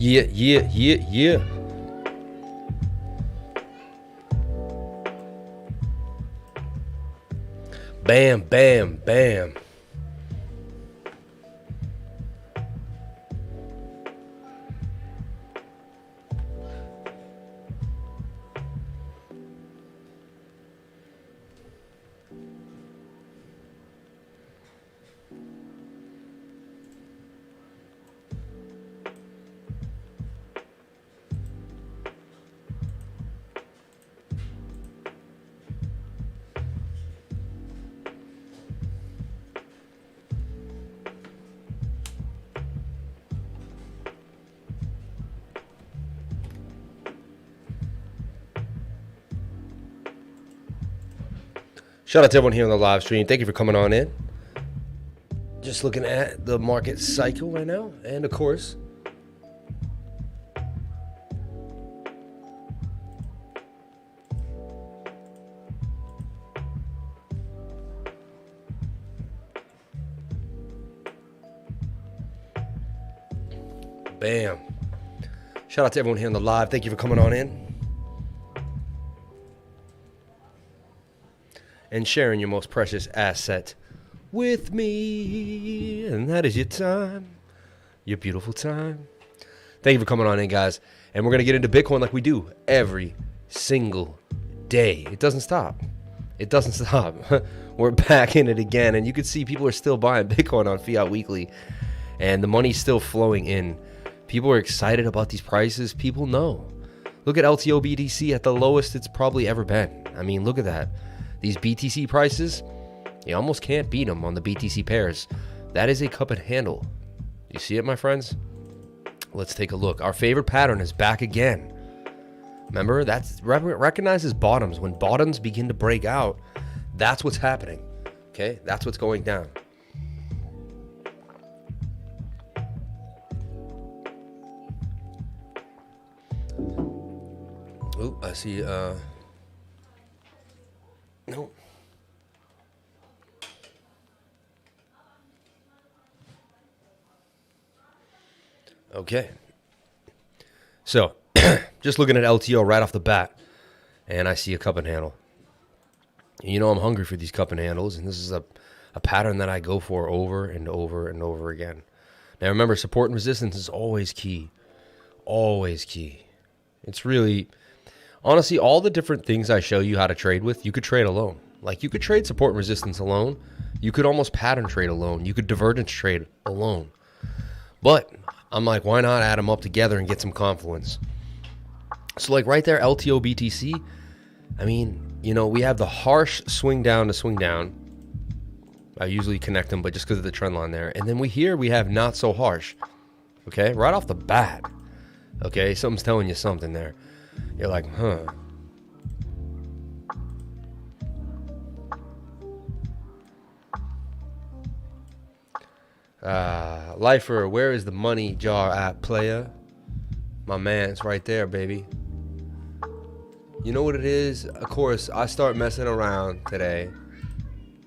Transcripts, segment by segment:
Yeah. Bam, bam, bam. Shout out to everyone here on the live stream. Thank you for coming on in. Just looking at the market cycle right now. And of course, bam. Shout out to everyone here on the live. Thank you for coming on in and sharing your most precious asset with me, and that is your time, your beautiful time. Thank you for coming on in, guys. And we're going to get into Bitcoin like we do every single day. It doesn't stop. It doesn't stop. We're back in it again, and you can see people are still buying Bitcoin on Fiat Weekly, and the money's still flowing in. People are excited about these prices. People know. Look at LTO BTC at the lowest it's probably ever been. I mean, look at that. These BTC prices, you almost can't beat them on the BTC pairs. That is a cup and handle. You see it, my friends? Let's take a look. Our favorite pattern is back again. Remember, that's recognizes bottoms. When bottoms begin to break out, that's what's happening. Okay, that's what's going down. Ooh, I see. No. Okay. So, just looking at LTO right off the bat, and I see a cup and handle. You know I'm hungry for these cup and handles, and this is a pattern that I go for over and over and over again. Now remember, support and resistance is always key. Always key. It's really... Honestly, all the different things I show you how to trade with, you could trade alone. Like, you could trade support and resistance alone. You could almost pattern trade alone. You could divergence trade alone. But I'm like, why not add them up together and get some confluence? So, like, right there, LTO BTC, I mean, you know, we have the harsh swing down to swing down. I usually connect them, but just because of the trend line there. And then we have not so harsh. Okay, right off the bat. Okay, something's telling you something there. You're like, huh. Lifer, where is the money jar at, player? My man, it's right there, baby. You know what it is? Of course, I start messing around today,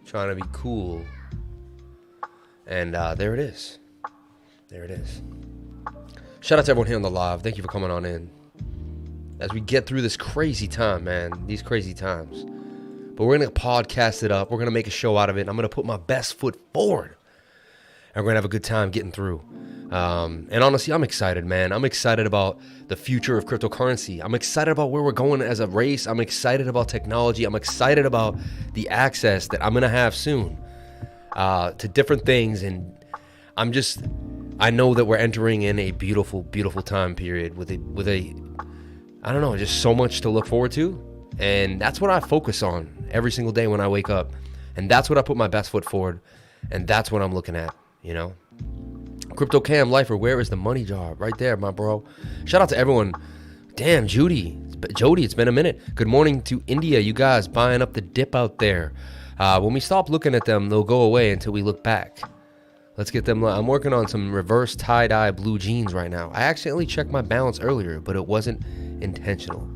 trying to be cool. And there it is. There it is. Shout out to everyone here on the live. Thank you for coming on in. As we get through this crazy time, man. These crazy times. But we're going to podcast it up. We're going to make a show out of it. I'm going to put my best foot forward. And we're going to have a good time getting through. And honestly, I'm excited, man. I'm excited about the future of cryptocurrency. I'm excited about where we're going as a race. I'm excited about technology. I'm excited about the access that I'm going to have soon to different things. And I know that we're entering in a beautiful, beautiful time period with a I don't know, just so much to look forward to. And that's what I focus on every single day when I wake up. And that's what I put my best foot forward. And that's what I'm looking at, you know. Crypto Cam Lifer, where is the money jar? Right there, my bro. Shout out to everyone. Damn, Jody, it's been a minute. Good morning to India. You guys buying up the dip out there. When we stop looking at them, they'll go away until we look back. Let's get them. I'm working on some reverse tie-dye blue jeans right now. I accidentally checked my balance earlier, but it wasn't intentional.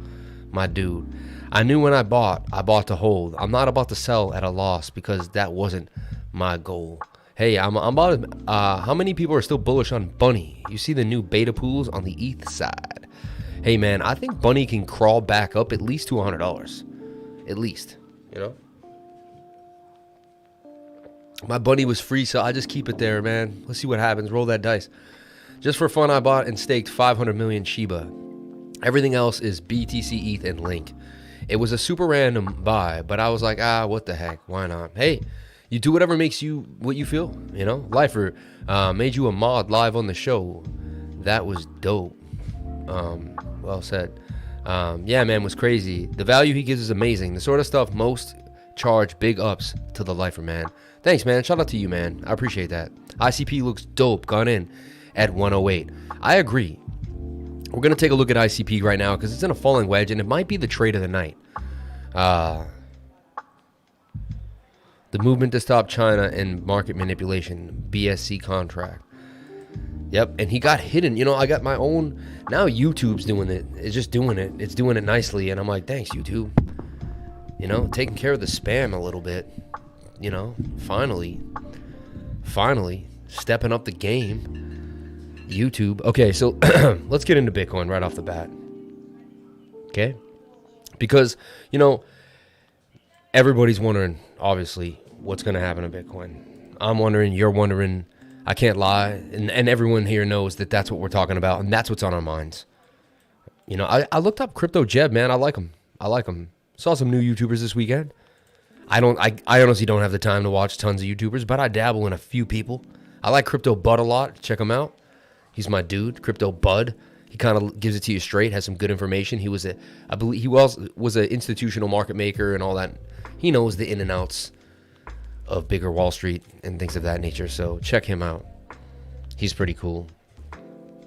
My dude, I knew when I bought to hold. I'm not about to sell at a loss because that wasn't my goal. Hey, I'm about how many people are still bullish on Bunny? You see the new beta pools on the ETH side. Hey man, I think Bunny can crawl back up at least to $100. At least, you know? My Bunny was free, so I just keep it there, man. Let's see what happens. Roll that dice. Just for fun, I bought and staked 500 million Shiba. Everything else is BTC, ETH, and Link. It was a super random buy, but I was like, what the heck? Why not? Hey, you do whatever makes you what you feel, you know? Lifer made you a mod live on the show. That was dope. Well said. Yeah, man, was crazy. The value he gives is amazing. The sort of stuff most charge. Big ups to the Lifer, man. Thanks, man. Shout out to you, man. I appreciate that. ICP looks dope. Gone in at 108. I agree. We're going to take a look at ICP right now because it's in a falling wedge, and it might be the trade of the night. The movement to stop China and market manipulation, BSC contract. Yep, and he got hidden. You know, I got my own. Now YouTube's doing it. It's just doing it. It's doing it nicely, and I'm like, thanks, YouTube. You know, taking care of the spam a little bit. You know, finally, stepping up the game. YouTube. Okay, so let's get into Bitcoin right off the bat. Okay? Because, you know, everybody's wondering, obviously, what's going to happen to Bitcoin. I'm wondering, you're wondering, I can't lie, and everyone here knows that that's what we're talking about, and that's what's on our minds. You know, I looked up Crypto Jeb, man. I like him. Saw some new YouTubers this weekend. I honestly don't have the time to watch tons of YouTubers, but I dabble in a few people. I like Crypto Bud a lot. Check him out. He's my dude, Crypto Bud. He kind of gives it to you straight, has some good information. I believe he was an institutional market maker and all that. He knows the in and outs of bigger Wall Street and things of that nature. So check him out. He's pretty cool.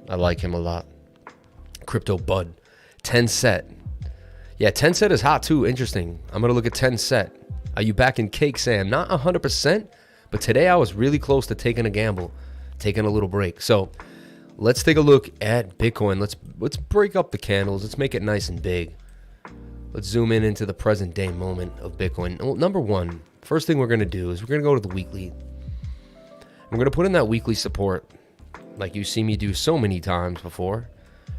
I like him a lot. Crypto Bud. 10 set. Yeah, 10 set is hot too. Interesting. I'm going to look at 10 set. Are you back in cake, Sam? Not 100%, but today I was really close to taking a gamble, taking a little break. So let's take a look at Bitcoin. Let's break up the candles. Let's make it nice and big. Let's zoom in into the present day moment of Bitcoin. Well, number one, first thing we're going to do is we're going to go to the weekly. We're going to put in that weekly support like you see me do so many times before.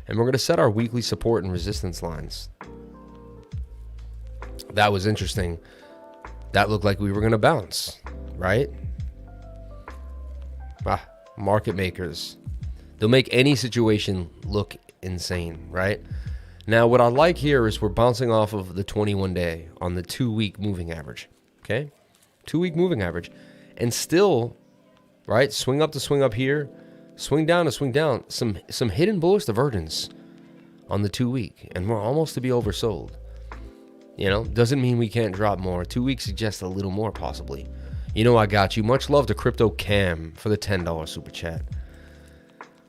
And we're going to set our weekly support and resistance lines. That was interesting. That looked like we were going to bounce, right? Market makers. They'll make any situation look insane, right? Now, what I like here is we're bouncing off of the 21-day on the 2-week moving average, okay? 2-week moving average. And still, right, swing up to swing up here, swing down to swing down. Some hidden bullish divergence on the 2-week, and we're almost to be oversold. You know, doesn't mean we can't drop more. 2 weeks suggests a little more possibly. You know, I got you. Much love to Crypto Cam for the $10 super chat.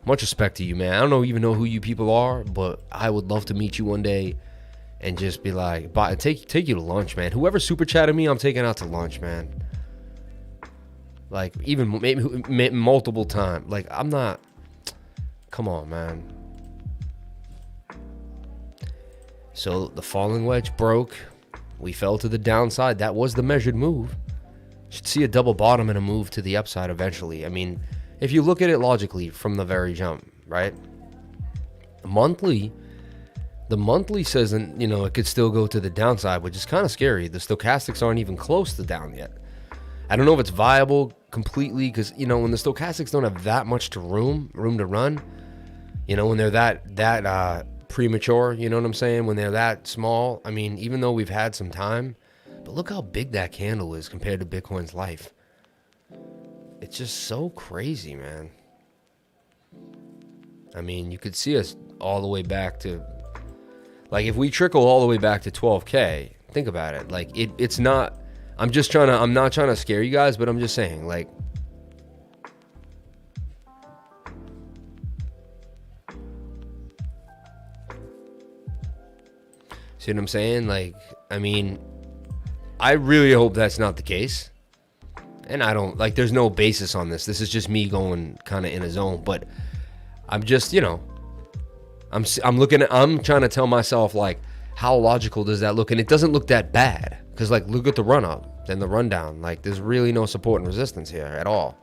Much respect to you, man. I don't even know who you people are, but I would love to meet you one day and just be like, take you to lunch, man. Whoever super chatted me, I'm taking out to lunch, man. Like, even maybe multiple times. Like, I'm not. Come on, man. So the falling wedge broke. We fell to the downside. That was the measured move. Should see a double bottom and a move to the upside eventually. I mean, if you look at it logically from the very jump, right? The monthly says, you know, it could still go to the downside, which is kind of scary. The stochastics aren't even close to down yet. I don't know if it's viable completely because, you know, when the stochastics don't have that much room to run, you know, when they're that premature, you know what I'm saying? When they're that small, I mean, even though we've had some time, but look how big that candle is compared to Bitcoin's life. It's just so crazy, man. I mean, you could see us all the way back to, like, if we trickle all the way back to 12K, think about it. Like, it's not, I'm not trying to scare you guys, but I'm just saying, like, see what I'm saying? Like, I mean, I really hope that's not the case. And I don't, like, there's no basis on this. This is just me going kind of in a zone. But I'm just, you know, I'm trying to tell myself, like, how logical does that look? And it doesn't look that bad. Because, like, look at the run up, then the rundown. Like, there's really no support and resistance here at all.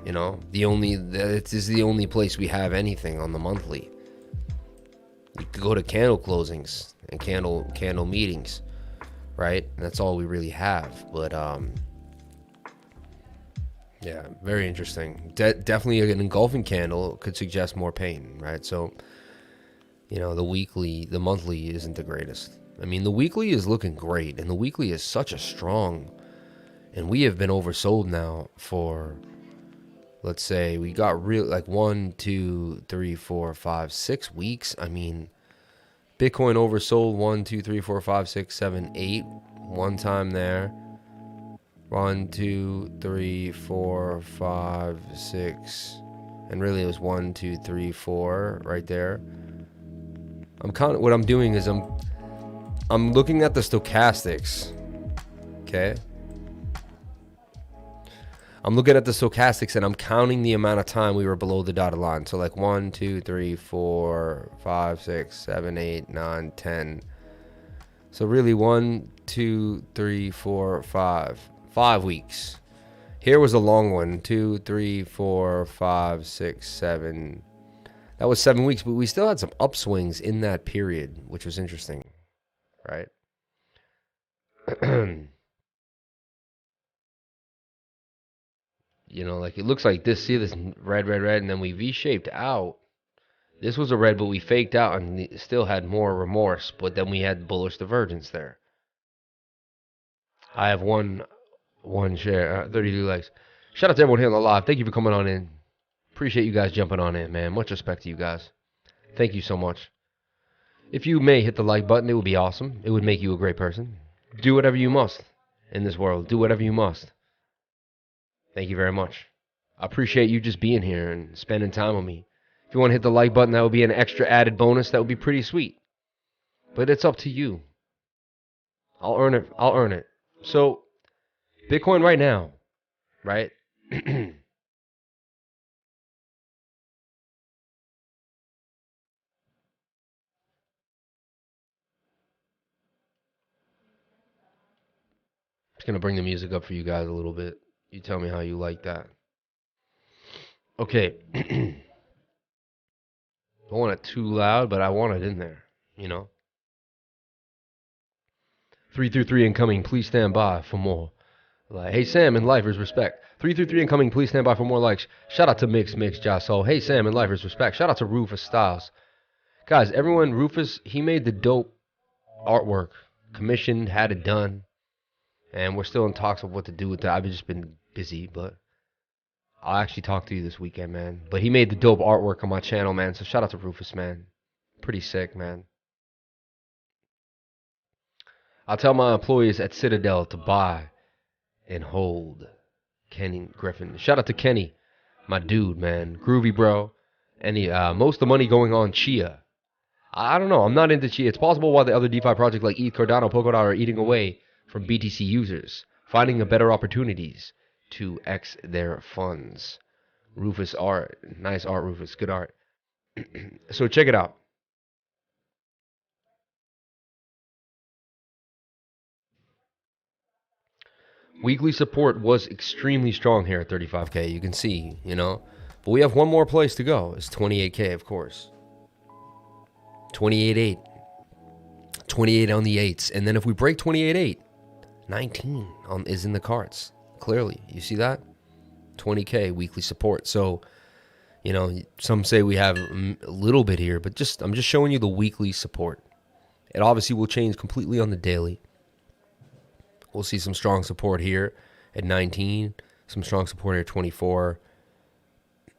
You know, it is the only place we have anything on the monthly. You could go to candle closings and candle meetings, right? And that's all we really have. But yeah, very interesting. Definitely an engulfing candle could suggest more pain, right? So, you know, the monthly isn't the greatest. I mean, the weekly is looking great, and the weekly is such a strong, and we have been oversold now for, let's say, we got real, like 1, 2, 3, 4, 5, 6 weeks. I mean, Bitcoin oversold 1, 2, 3, 4, 5, 6, 7, 8, one time there. 1, 2, 3, 4, 5, 6, and really it was 1, 2, 3, 4 right there. What I'm doing is I'm looking at the stochastics. Okay. I'm looking at the stochastics and I'm counting the amount of time we were below the dotted line. So like 1, 2, 3, 4, 5, 6, 7, 8, 9, 10. So really 1, 2, 3, 4, 5 weeks. Here was a long one. 2, 3, 4, 5, 6, 7. That was 7 weeks, but we still had some upswings in that period, which was interesting, right? You know, like it looks like this. See this red, and then we V-shaped out. This was a red, but we faked out and still had more remorse. But then we had bullish divergence there. I have one share, 32 likes. Shout out to everyone here on the live. Thank you for coming on in. Appreciate you guys jumping on in, man. Much respect to you guys. Thank you so much. If you may hit the like button, it would be awesome. It would make you a great person. Do whatever you must in this world. Do whatever you must. Thank you very much. I appreciate you just being here and spending time with me. If you want to hit the like button, that would be an extra added bonus. That would be pretty sweet. But it's up to you. I'll earn it. I'll earn it. So, Bitcoin right now, right? Just going to bring the music up for you guys a little bit. You tell me how you like that. Okay. Don't want it too loud, but I want it in there, you know. 333 incoming, please stand by for more. Like, hey Sam and Lifers respect. 333 incoming, please stand by for more likes. Shout out to Mix Jasso. Hey Sam and Lifers respect. Shout out to Rufus Styles. Guys, everyone, Rufus, he made the dope artwork. Commissioned, had it done. And we're still in talks of what to do with that. I've just been busy, but I'll actually talk to you this weekend, man. But he made the dope artwork on my channel, man. So shout out to Rufus, man. Pretty sick, man. I'll tell my employees at Citadel to buy and hold. Kenny Griffin. Shout out to Kenny, my dude, man. Groovy, bro. And most of the money going on Chia. I don't know. I'm not into Chia. It's possible why the other DeFi projects like ETH, Cardano, Polkadot are eating away from BTC users, finding a better opportunities to X their funds. Rufus art. Nice art, Rufus. Good art. So check it out. Weekly support was extremely strong here at 35K. You can see, you know. But we have one more place to go. It's 28K, of course. 28.8. 28 on the 8s. And then if we break 28.8, 19 is in the cards. Clearly. You see that? 20K weekly support. So, you know, some say we have a little bit here, but I'm just showing you the weekly support. It obviously will change completely on the daily. We'll see some strong support here at 19, some strong support here at 24,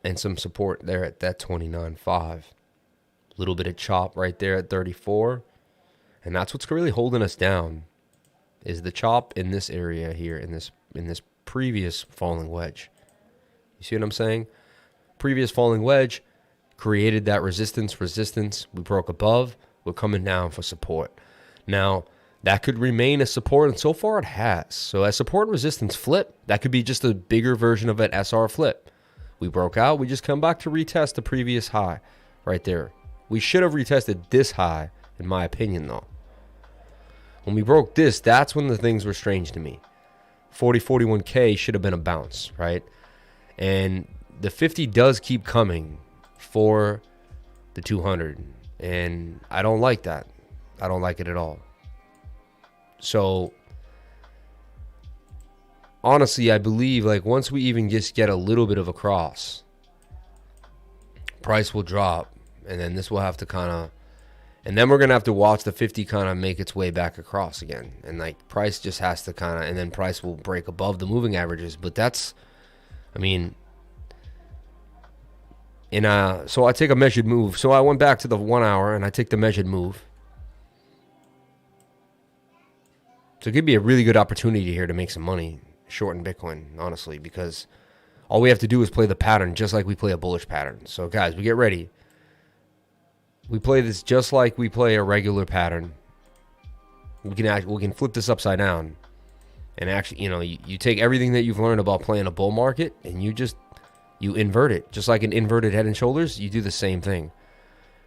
and some support there at that 29.5. A little bit of chop right there at 34. And that's what's really holding us down, is the chop in this area here, in this previous falling wedge. You see what I'm saying? Previous falling wedge created that resistance. We broke above. We're coming down for support. Now, that could remain as support, and so far it has. So as support and resistance flip, that could be just a bigger version of an SR flip. We broke out. We just come back to retest the previous high right there. We should have retested this high, in my opinion, though. When we broke this, that's when the things were strange to me. 41K should have been a bounce, right? And the 50 does keep coming for the 200. And I don't like that. I don't like it at all. So honestly, I believe like once we even just get a little bit of a cross, price will drop, and then this will have to kind of, and then we're gonna have to watch the 50 kind of make its way back across again, and like price just has to kind of, and then price will break above the moving averages. But that's, I mean, so I take a measured move. So I went back to the 1 hour and I take the measured move. So it could be a really good opportunity here to make some money short in Bitcoin, honestly, because all we have to do is play the pattern just like we play a bullish pattern. So guys, we get ready. We play this just like we play a regular pattern. We can flip this upside down, and actually, you know, you take everything that you've learned about playing a bull market and you invert it, just like an inverted head and shoulders. You do the same thing.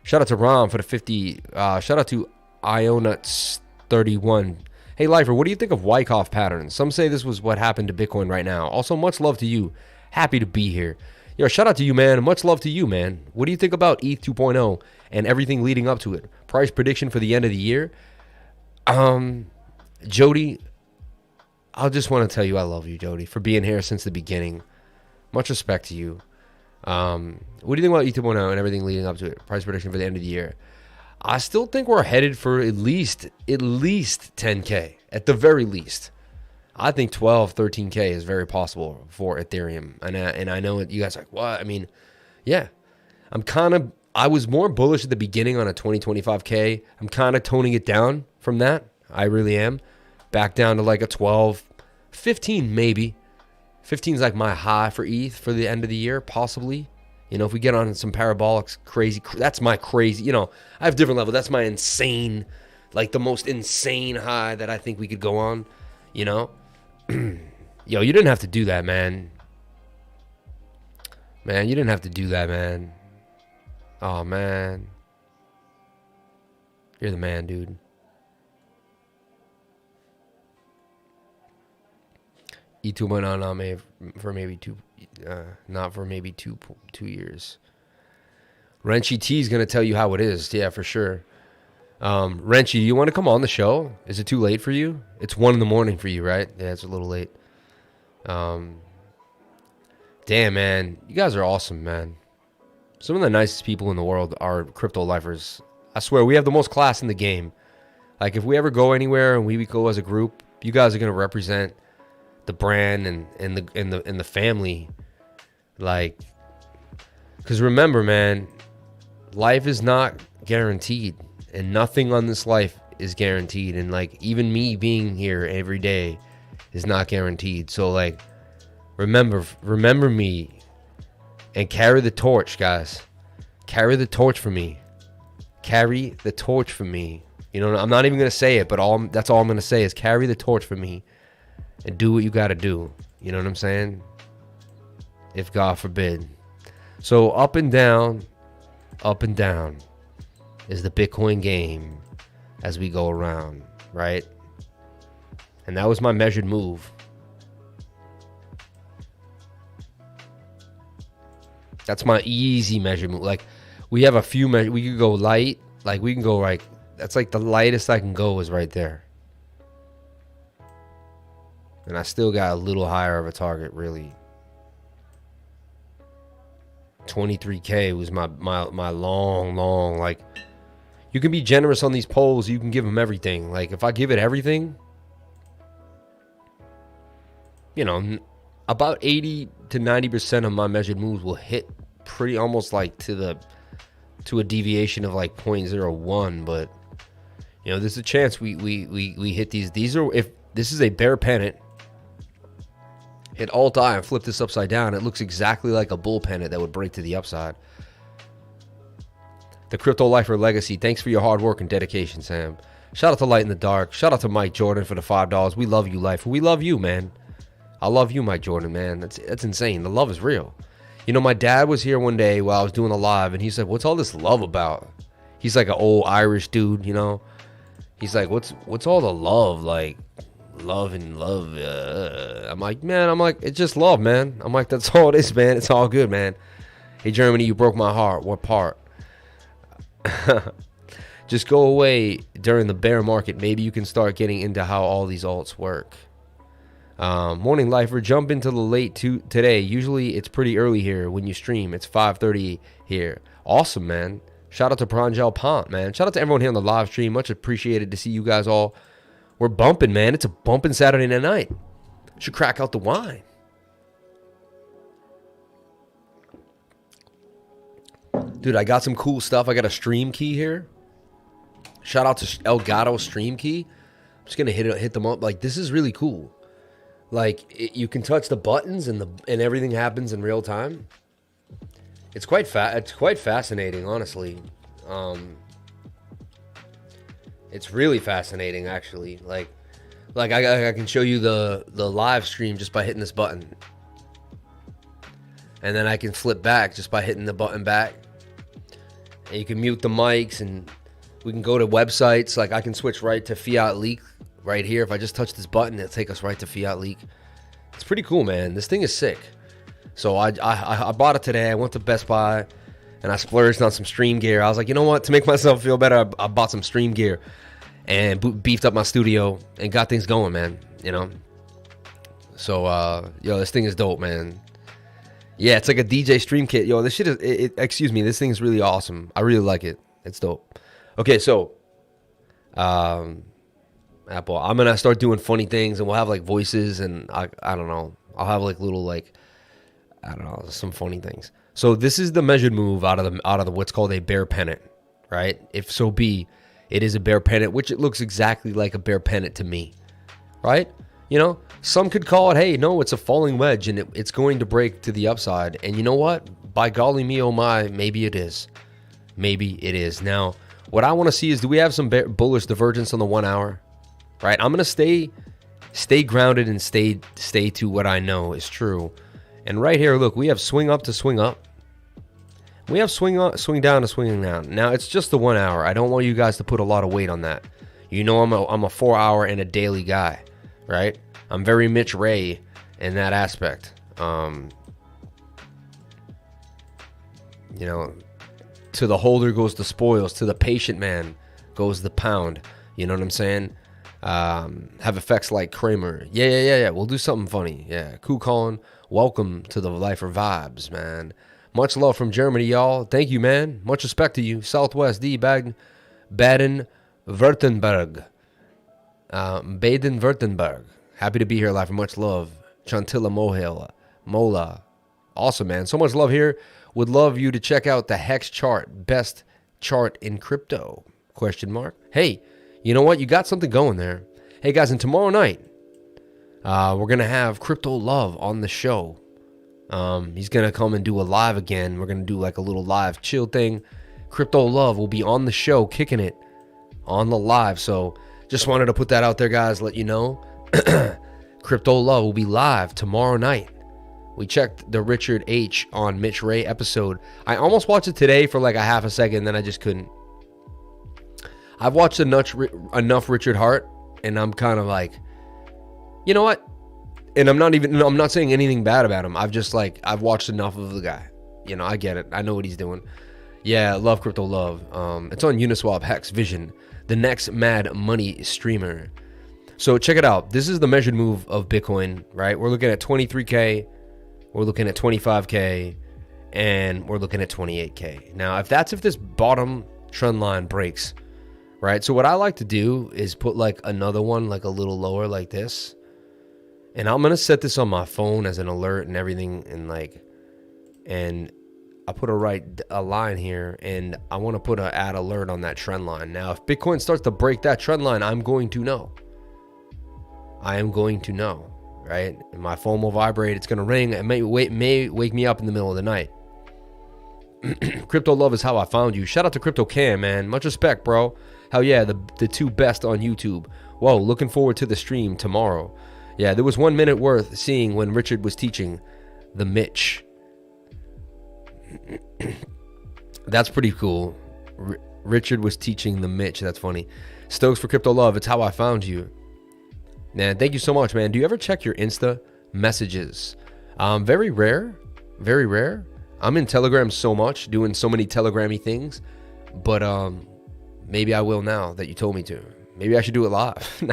Shout out to Rom for the 50. Shout out to Ionuts31. Hey, Lifer, what do you think of Wyckoff patterns? Some say this was what happened to Bitcoin right now. Also, much love to you. Happy to be here. Yo, shout out to you, man. Much love to you, man. What do you think about ETH 2.0 and everything leading up to it? Price prediction for the end of the year? Jody, I just want to tell you I love you, Jody, for being here since the beginning. Much respect to you. What do you think about ETH 2.0 and everything leading up to it? Price prediction for the end of the year? I still think we're headed for at least 10K at the very least. I think 12, 13K is very possible for Ethereum. And I know you guys are like, what? I mean, yeah. I was more bullish at the beginning on a 20, 25K. I'm kind of toning it down from that. I really am. Back down to like a 12, 15 maybe. 15 is like my high for ETH for the end of the year, possibly. You know, if we get on some parabolics, crazy, that's my crazy, you know, I have different levels. That's my insane, like the most insane high that I think we could go on, you know. Yo, you didn't have to do that, man. Man, you didn't have to do that, man. Oh, man. You're the man, dude. E2 went on for maybe not for maybe two years. Renchi T is going to tell you how it is. Yeah, for sure. Renchi, do you want to come on the show? Is it too late for you? It's 1 a.m. for you, right? Yeah, it's a little late. Damn, man. You guys are awesome, man. Some of the nicest people in the world are crypto lifers. I swear, we have the most class in the game. Like, if we ever go anywhere and we go as a group, you guys are going to represent the brand and the family. Like, because remember, man, life is not guaranteed, and nothing on this life is guaranteed. And like, even me being here every day is not guaranteed. So like, remember me and carry the torch, guys. Carry the torch for me. Carry the torch for me. You know, I'm not even gonna say it, but that's all I'm gonna say is carry the torch for me and do what you gotta do. You know what I'm saying? If God forbid. So up and down is the Bitcoin game as we go around, right? And that was my measured move. That's my easy measured move. Like, we have a few measures. We could go light. Like, we can go right. That's like the lightest I can go is right there. And I still got a little higher of a target, really. 23K was my long, like, you can be generous on these polls. You can give them everything. Like, if I give it everything, you know, about 80 to 90% of my measured moves will hit pretty almost like to a deviation of like 0.01. But, you know, there's a chance we hit these. These are, if this is a bear pennant, hit Alt I and flip this upside down, it looks exactly like a bull pennant that would break to the upside. The Crypto Lifer Legacy, thanks for your hard work and dedication, Sam. Shout out to Light in the Dark. Shout out to Mike Jordan for the $5. We love you, Lifer. We love you, man. I love you, Mike Jordan, man. That's insane. The love is real. You know, my dad was here one day while I was doing a live, and he said, "What's all this love about?" He's like an old Irish dude, you know. He's like, "What's all the love like? love and love. I'm like, man, it's just love, man. I'm like, that's all it is, man. It's all good, man. Hey, Germany, you broke my heart. What part? Just go away during the bear market. Maybe you can start getting into how all these alts work. Morning, lifer. Jump into the late today. Usually it's pretty early here when you stream. It's 5:30 here. Awesome, man. Shout out to Pranjal Pont, man. Shout out to everyone here on the live stream. Much appreciated to see you guys all. We're bumping, man. It's a bumping Saturday night. Should crack out the wine. Dude, I got some cool stuff. I got a stream key here. Shout out to Elgato stream key. I'm just gonna hit them up. Like, this is really cool. Like, you can touch the buttons and everything happens in real time. It's quite fascinating, honestly. It's really fascinating, actually. Like I can show you the live stream just by hitting this button, and then I can flip back just by hitting the button back. And you can mute the mics, and we can go to websites. Like, I can switch right to Fiat Leak right here. If I just touch this button, it'll take us right to Fiat Leak. It's pretty cool, man. This thing is sick. So I bought it today. I went to Best Buy, and I splurged on some stream gear. I was like, you know what? To make myself feel better, I bought some stream gear and beefed up my studio and got things going, man. You know? So, yo, this thing is dope, man. Yeah, it's like a DJ stream kit. Yo, this shit is, excuse me, this thing is really awesome. I really like it. It's dope. Okay, so, Apple, I'm going to start doing funny things, and we'll have, like, voices, and I don't know. I'll have, like, little, like, I don't know, some funny things. So this is the measured move out of the what's called a bear pennant, right? If so be it is a bear pennant, which it looks exactly like a bear pennant to me, right? You know, some could call it, hey, no, it's a falling wedge, and it's going to break to the upside. And you know what? By golly me, oh my, maybe it is. Maybe it is. Now, what I want to see is, do we have some bullish divergence on the 1 hour? Right? I'm going to stay grounded and stay to what I know is true. And right here, look, we have swing up to swing up. We have swing up, swing down to swing down. Now, it's just the 1 hour. I don't want you guys to put a lot of weight on that. You know, I'm a 4 hour and a daily guy, right? I'm very Mitch Ray in that aspect. You know, to the holder goes the spoils. To the patient man goes the pound. You know what I'm saying? Have effects like Kramer. Yeah. We'll do something funny. Yeah. KuCoin, welcome to the Lifer Vibes, man. Much love from Germany, y'all. Thank you, man. Much respect to you. Southwest D, Baden-Württemberg. Baden-Württemberg. Happy to be here, Lifer. Much love. Chantilla Mola. Awesome, man. So much love here. Would love you to check out the Hex chart. Best chart in crypto? ? Hey, you know what? You got something going there. Hey, guys, and tomorrow night, we're going to have CryptoLove on the show. He's going to come and do a live again. We're going to do like a little live chill thing. CryptoLove will be on the show, kicking it on the live. So just wanted to put that out there, guys. Let you know. CryptoLove will be live tomorrow night. We checked the Richard H on Mitch Ray episode. I almost watched it today for like a half a second, then I just couldn't. I've watched enough Richard Hart, and I'm kind of like, you know what? And I'm not saying anything bad about him. I've watched enough of the guy. You know, I get it. I know what he's doing. Yeah, love CryptoLove. It's on Uniswap, Hex, Vision, the next mad money streamer. So check it out. This is the measured move of Bitcoin, right? We're looking at 23K. We're looking at 25K. And we're looking at 28K. Now, if this bottom trend line breaks, right? So what I like to do is put like another one, like a little lower like this. And I'm going to set this on my phone as an alert and everything. And I put a line here, and I want to put an add alert on that trend line. Now, if Bitcoin starts to break that trend line, I'm going to know. I am going to know, right? And my phone will vibrate. It's going to ring. It may wake me up in the middle of the night. CryptoLove is how I found you. Shout out to CryptoCam, man. Much respect, bro. Hell yeah, the two best on YouTube. Whoa, looking forward to the stream tomorrow. Yeah, there was 1 minute worth seeing when Richard was teaching the Mitch. That's pretty cool. Richard was teaching the Mitch. That's funny. Stokes for CryptoLove. It's how I found you. Man, thank you so much, man. Do you ever check your Insta messages? Very rare. Very rare. I'm in Telegram so much, doing so many Telegrammy things. But maybe I will now that you told me to. Maybe I should do it live.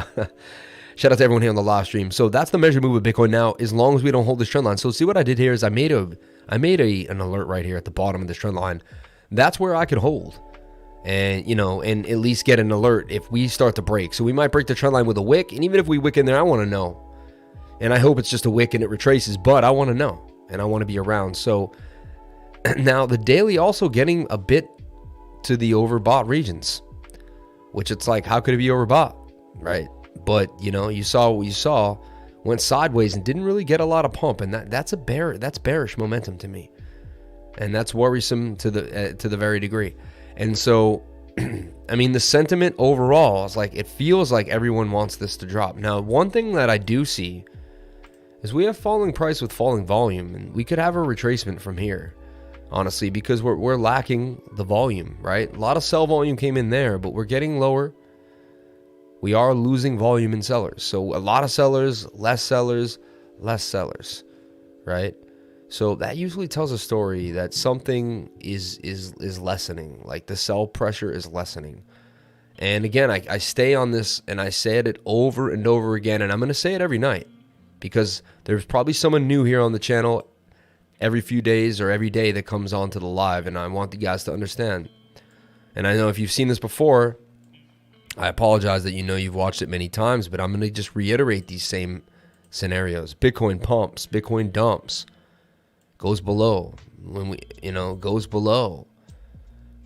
Shout out to everyone here on the live stream. So that's the measure move of Bitcoin now, as long as we don't hold this trend line. So see what I did here is I made an alert right here at the bottom of this trend line. That's where I could hold. And, you know, and at least get an alert if we start to break. So we might break the trend line with a wick. And even if we wick in there, I want to know. And I hope it's just a wick and it retraces. But I want to know. And I want to be around. So now the daily also getting a bit to the overbought regions. Which it's like, how could it be overbought? Right? But, you know, you saw what you saw. Went sideways and didn't really get a lot of pump. And that's bearish momentum to me. And that's worrisome to the very degree. And so, I mean, the sentiment overall is like, it feels like everyone wants this to drop. Now, one thing that I do see is we have falling price with falling volume, and we could have a retracement from here, honestly, because we're lacking the volume, right? A lot of sell volume came in there, but we're getting lower. We are losing volume in sellers. So a lot of sellers, less sellers, right? So that usually tells a story that something is lessening, like the sell pressure is lessening. And again, I stay on this and I say it over and over again, and I'm going to say it every night because there's probably someone new here on the channel every few days or every day that comes onto the live, and I want you guys to understand. And I know if you've seen this before, I apologize that you know you've watched it many times, but I'm going to just reiterate these same scenarios. Bitcoin pumps, Bitcoin dumps. Goes below goes below,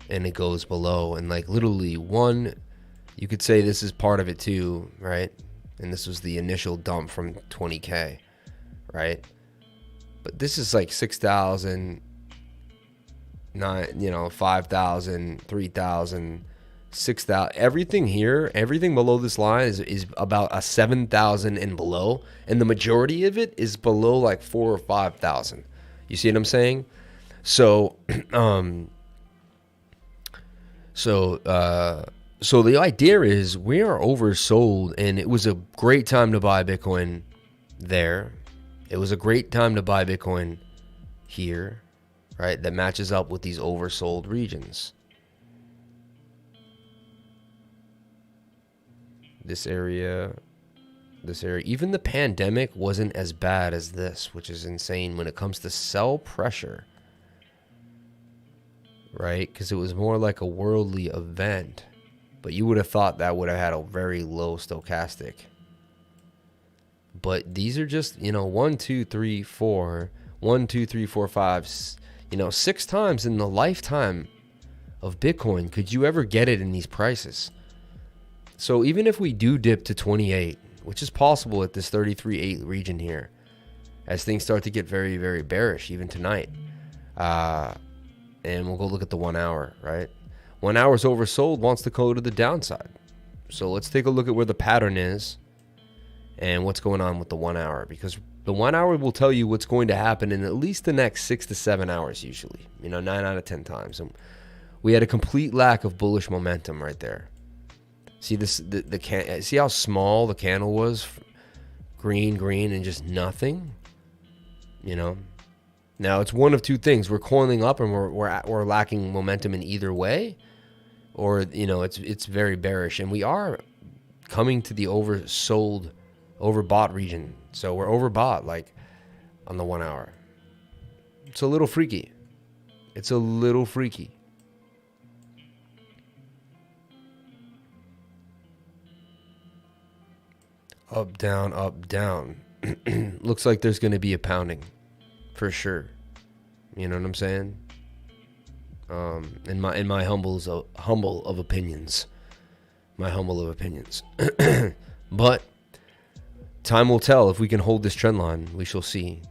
and it goes below, and like literally you could say this is part of it too, right? And this was the initial dump from 20K, right? But this is like 6,000, 5,000, 3,000, 6,000. Everything here, everything below this line is about a 7,000 and below, and the majority of it is below like 4,000 or 5,000. You see what I'm saying? So, so the idea is we are oversold, and it was a great time to buy Bitcoin there. It was a great time to buy Bitcoin here, right? That matches up with these oversold regions. This area, even the pandemic wasn't as bad as this, which is insane when it comes to sell pressure, right? Because it was more like a worldly event, but you would have thought that would have had a very low stochastic. But these are just, 1, 2, 3, 4, 1, 2, 3, 4, 5, 6 times in the lifetime of Bitcoin could you ever get it in these prices. So even if we do dip to 28, which is possible at this 33.8 region here, as things start to get very, very bearish, even tonight. And we'll go look at the 1 hour, right? 1 hour is oversold, wants to go to the downside. So let's take a look at where the pattern is and what's going on with the 1 hour, because the 1 hour will tell you what's going to happen in at least the next 6 to 7 hours usually, 9 out of 10 times. And we had a complete lack of bullish momentum right there. See this, see how small the candle was? Green, and just nothing. Now it's one of two things: we're coiling up and we're lacking momentum in either way, or it's very bearish, and we are coming to the overbought region. So we're overbought, like on the 1 hour. It's a little freaky. Up, down. Looks like there's going to be a pounding for sure. You know what I'm saying? In my humble of opinions. But time will tell if we can hold this trend line. We shall see.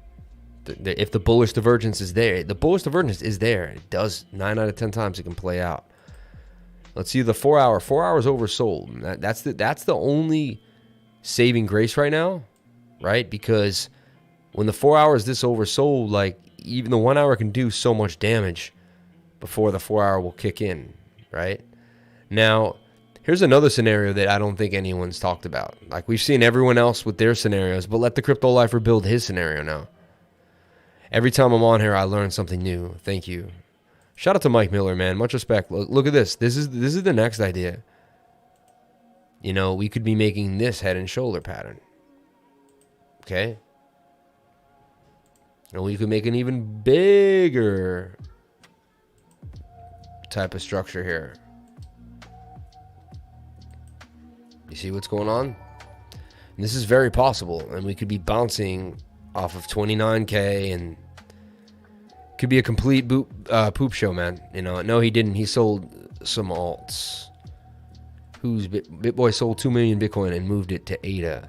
If the bullish divergence is there. The bullish divergence is there. It does 9 out of 10 times it can play out. Let's see the 4 hour. 4 hours oversold. That's the only saving grace right now, right? Because when the 4 hours this oversold, like even the 1 hour can do so much damage before the 4 hour will kick in, right? Now, Here's another scenario that I don't think anyone's talked about. Like, we've seen everyone else with their scenarios, but let the crypto lifer build his scenario now. Every time I'm on here, I learn something new. Thank you. Shout out to Mike Miller, man. Much respect. Look at this. This is the next idea. You know, we could be making this head and shoulder pattern. Okay? And we could make an even bigger type of structure here. You see what's going on? And this is very possible. And we could be bouncing off of 29K and could be a complete poop show, man. You know, no, he didn't. He sold some alts. BitBoy sold 2 million Bitcoin and moved it to ADA.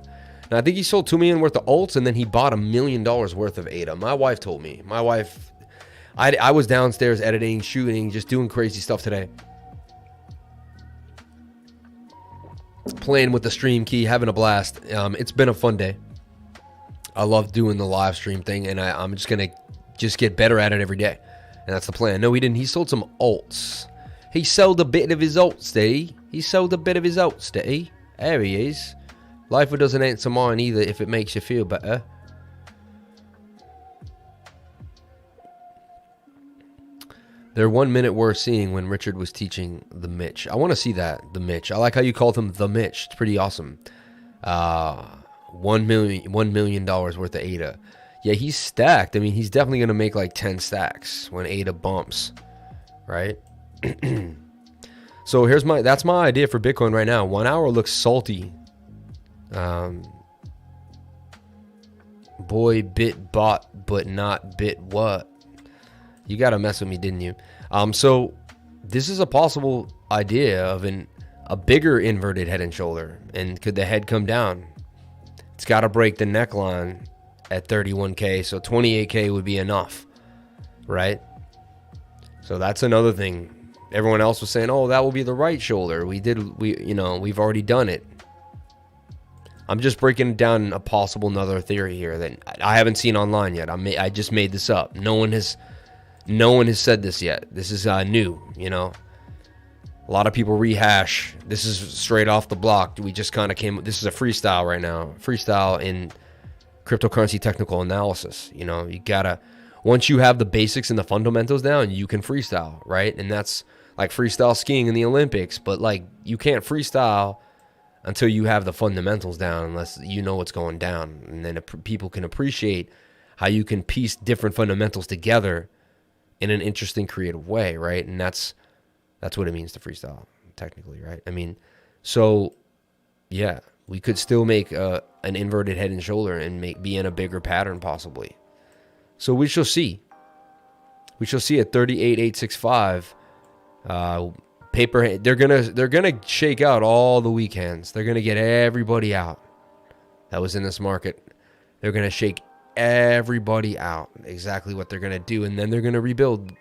Now, I think he sold 2 million worth of alts and then he bought $1 million worth of ADA. My wife told me. My wife, I was downstairs editing, shooting, just doing crazy stuff today. Playing with the stream key, having a blast. It's been a fun day. I love doing the live stream thing, and I'm just going to get better at it every day. And that's the plan. No, he didn't. He sold some alts. He sold a bit of his alts, did he? He sold a bit of his alts, did he? There he is. Life doesn't answer mine either if it makes you feel better. They're 1 minute worth seeing when Richard was teaching the Mitch. I want to see that, the Mitch. I like how you called him the Mitch. It's pretty awesome. $1 million worth of ADA. Yeah, he's stacked. I mean, he's definitely going to make like 10 stacks when ADA bumps, right? So that's my idea for Bitcoin right now. 1 hour looks salty. Boy, bit bought, but not bit what? You got to mess with me, didn't you? So this is a possible idea of a bigger inverted head and shoulder. And could the head come down? It's got to break the neckline at 31K. So 28K would be enough, right? So that's another thing. Everyone else was saying, oh, that will be the right shoulder. We've already done it. I'm just breaking down a possible another theory here that I haven't seen online yet. I just made this up. No one has said this yet. This is new, you know. A lot of people rehash. This is straight off the block. We just kind of this is a freestyle right now. Freestyle in cryptocurrency technical analysis. You know, you gotta, once you have the basics and the fundamentals down, you can freestyle, right? And that's like freestyle skiing in the Olympics. But like, you can't freestyle until you have the fundamentals down, unless you know what's going down. And then people can appreciate how you can piece different fundamentals together in an interesting, creative way, right? And that's what it means to freestyle, technically, right? I mean, so yeah, we could still make an inverted head and shoulder and be in a bigger pattern possibly. So we shall see. We shall see at 38,865. Paper. They're gonna shake out all the weak hands. They're gonna get everybody out that was in this market. They're gonna shake everybody out. Exactly what they're gonna do, and then they're gonna rebuild. And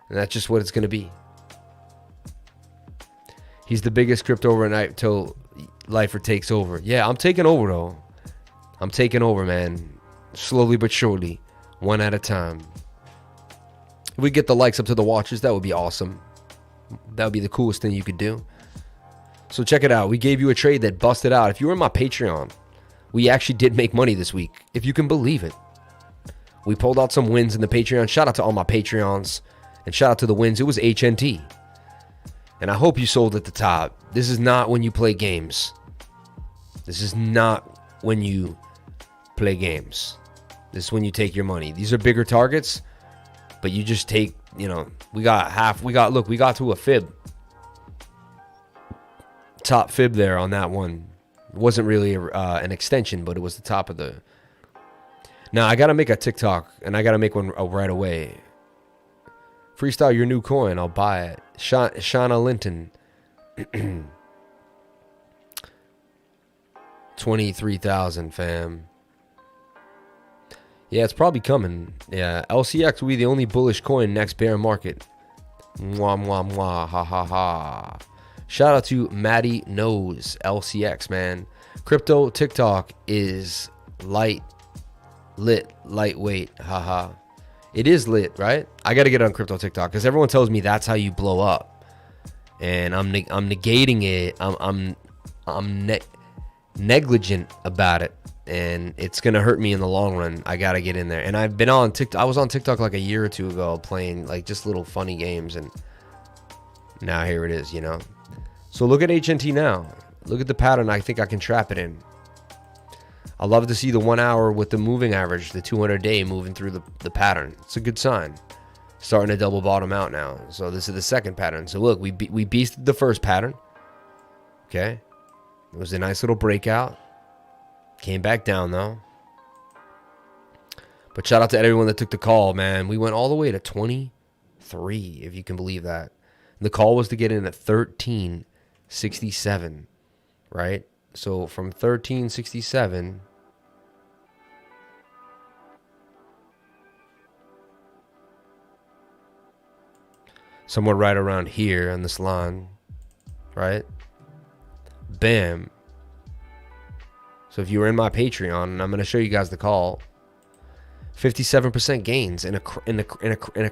that's just what it's gonna be. He's the biggest crypto overnight till Lifer takes over. Yeah, I'm taking over though. I'm taking over, man. Slowly but surely, one at a time. If we get the likes up to the watches, that would be awesome. That would be the coolest thing you could do. So check it out. We gave you a trade that busted out. If you were in my Patreon, we actually did make money this week, if you can believe it. We pulled out some wins in the Patreon. Shout out to all my Patreons. And shout out to the wins. It was HNT. And I hope you sold at the top. This is not when you play games. This is not when you play games. This is when you take your money. These are bigger targets, but you just take, you know, we got to a fib. Top fib there on that one. It wasn't really an extension, but it was the top of the... Now, I got to make a TikTok, and I got to make one right away. Freestyle your new coin. I'll buy it. Shauna Linton. 23,000, fam. Yeah, it's probably coming. Yeah, LCX will be the only bullish coin next bear market. Mwah, mwah, mwah. Ha, ha, ha. Shout out to Maddie Knows LCX, man. Crypto TikTok is lit, lightweight. Haha. It is lit, right? I got to get on crypto TikTok because everyone tells me that's how you blow up. and I'm negating it. I'm negligent about it, and it's gonna hurt me in the long run. I gotta get in there. And I've been on TikTok. I was on TikTok like a year or two ago playing like just little funny games, and now here it is, you know. So look at HNT now. Look at the pattern I think I can trap it in. I love to see the 1 hour with the moving average, the 200-day moving through the pattern. It's a good sign. Starting to double bottom out now. So this is the second pattern. So look, we beasted the first pattern. Okay. It was a nice little breakout. Came back down though. But shout out to everyone that took the call, man. We went all the way to 23, if you can believe that. The call was to get in at 1367, right? So from 1367, somewhere right around here on this line, right? Bam. So if you were in my Patreon, and I'm going to show you guys the call, 57% gains in a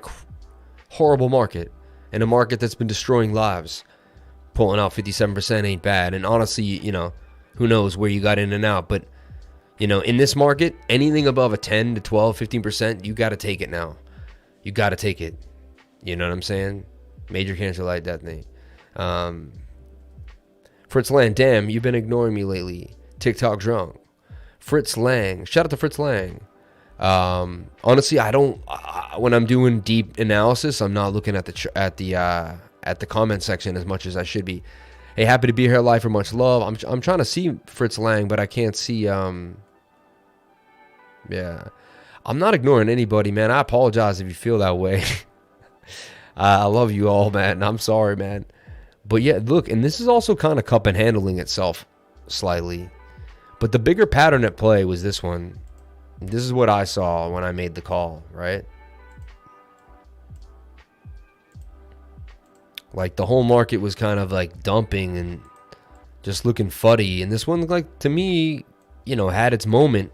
horrible market, in a market that's been destroying lives. Pulling out 57% ain't bad. And honestly, you know, who knows where you got in and out, but you know, in this market, anything above a 10 to 12, 15%, you got to take it now. You got to take it. You know what I'm saying? Major cancer light death name. Fritz Lang, damn, you've been ignoring me lately. TikTok drunk. Fritz Lang, shout out to Fritz Lang. Honestly, I don't. When I'm doing deep analysis, I'm not looking at the comment section as much as I should be. Hey, happy to be here, life for much love. I'm trying to see Fritz Lang, but I can't see. Yeah, I'm not ignoring anybody, man. I apologize if you feel that way. I love you all, man. I'm sorry, man. But yeah, look, and this is also kind of cup and handling itself slightly. But the bigger pattern at play was this one. This is what I saw when I made the call, right? Like the whole market was kind of like dumping and just looking fuddy. And this one, like, to me, you know, had its moment,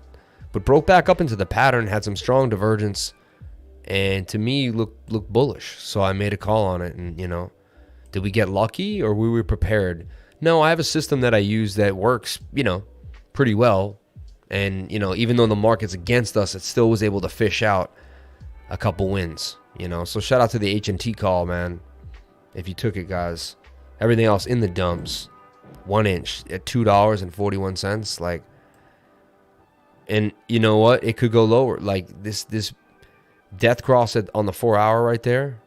but broke back up into the pattern, had some strong divergence, and to me looked bullish. So I made a call on it. And, you know, did we get lucky or were we prepared? No, I have a system that I use that works, you know, pretty well. And, you know, even though the market's against us, it still was able to fish out a couple wins, you know. So shout out to the HNT call, man. If you took it, guys. Everything else in the dumps. 1 inch at $2.41. Like, and you know what? It could go lower. Like this death cross on the 4 hour right there.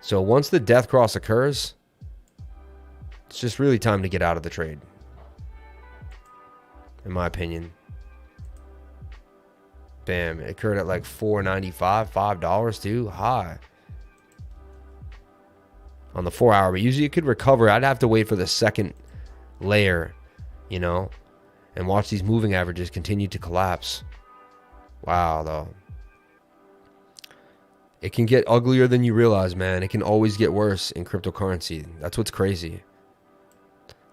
So once the death cross occurs, it's just really time to get out of the trade. In my opinion. Bam. It occurred at like $4.95, $5 too. High. On the 4 hour. But usually it could recover. I'd have to wait for the second layer, you know, and watch these moving averages continue to collapse. Wow, though. It can get uglier than you realize, man. It can always get worse in cryptocurrency. That's what's crazy.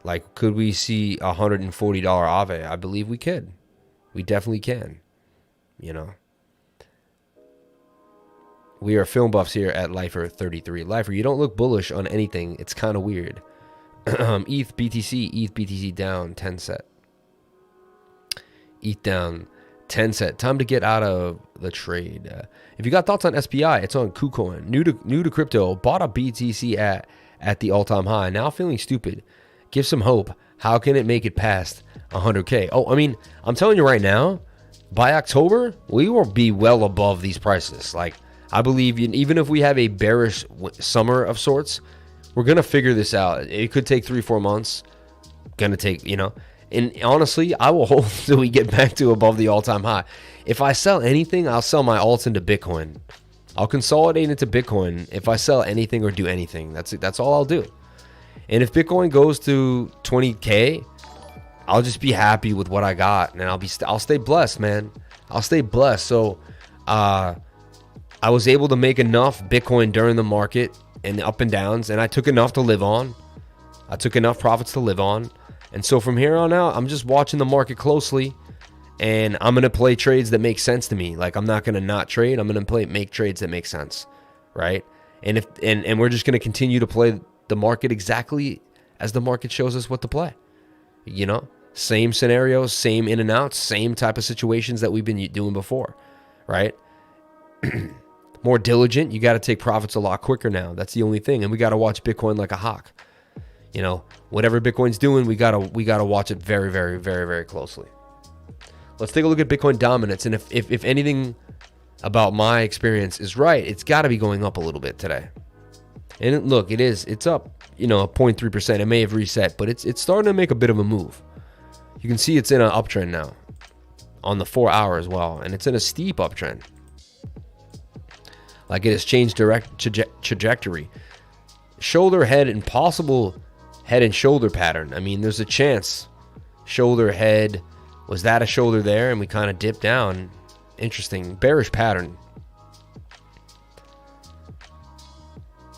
Like, could we see a $140 AAVE? I believe we could. We definitely can. You know. We are film buffs here at Lifer33. Lifer, you don't look bullish on anything. It's kind of weird. ETH BTC down 10 set. ETH down 10 set. Time to get out of the trade. If you got thoughts on SPI, it's on KuCoin. New to crypto. Bought a BTC at the all-time high. Now feeling stupid. Give some hope. How can it make it past 100K? Oh, I mean, I'm telling you right now, by October, we will be well above these prices. Like, I believe even if we have a bearish summer of sorts, we're going to figure this out. It could take 3-4 months. Going to take, you know. And honestly, I will hold until we get back to above the all-time high. If I sell anything, I'll sell my alts into Bitcoin. I'll consolidate into Bitcoin if I sell anything or do anything. That's all I'll do. And if Bitcoin goes to 20K, I'll just be happy with what I got, and I'll stay blessed, man. I'll stay blessed. So, I was able to make enough Bitcoin during the market and the up and downs, and I took enough to live on. I took enough profits to live on. And so from here on out, I'm just watching the market closely, and I'm going to play trades that make sense to me. Like, I'm not going to not trade. I'm going to make trades that make sense, right? And we're just going to continue to play the market exactly as the market shows us what to play. You know, same scenarios, same in and outs, same type of situations that we've been doing before, right? More diligent. You got to take profits a lot quicker now. That's the only thing. And we got to watch Bitcoin like a hawk. You know, whatever Bitcoin's doing, we gotta watch it very, very, very, very closely. Let's take a look at Bitcoin dominance. And if anything about my experience is right, it's got to be going up a little bit today. And look, it's up, you know, 0.3%. It may have reset, but it's starting to make a bit of a move. You can see it's in an uptrend now on the 4 hour as well, and it's in a steep uptrend. Like, it has changed direct trajectory. Shoulder, head, and possible head and shoulder pattern. I mean, there's a chance shoulder, head, was that a shoulder there, and we kind of dipped down. Interesting bearish pattern.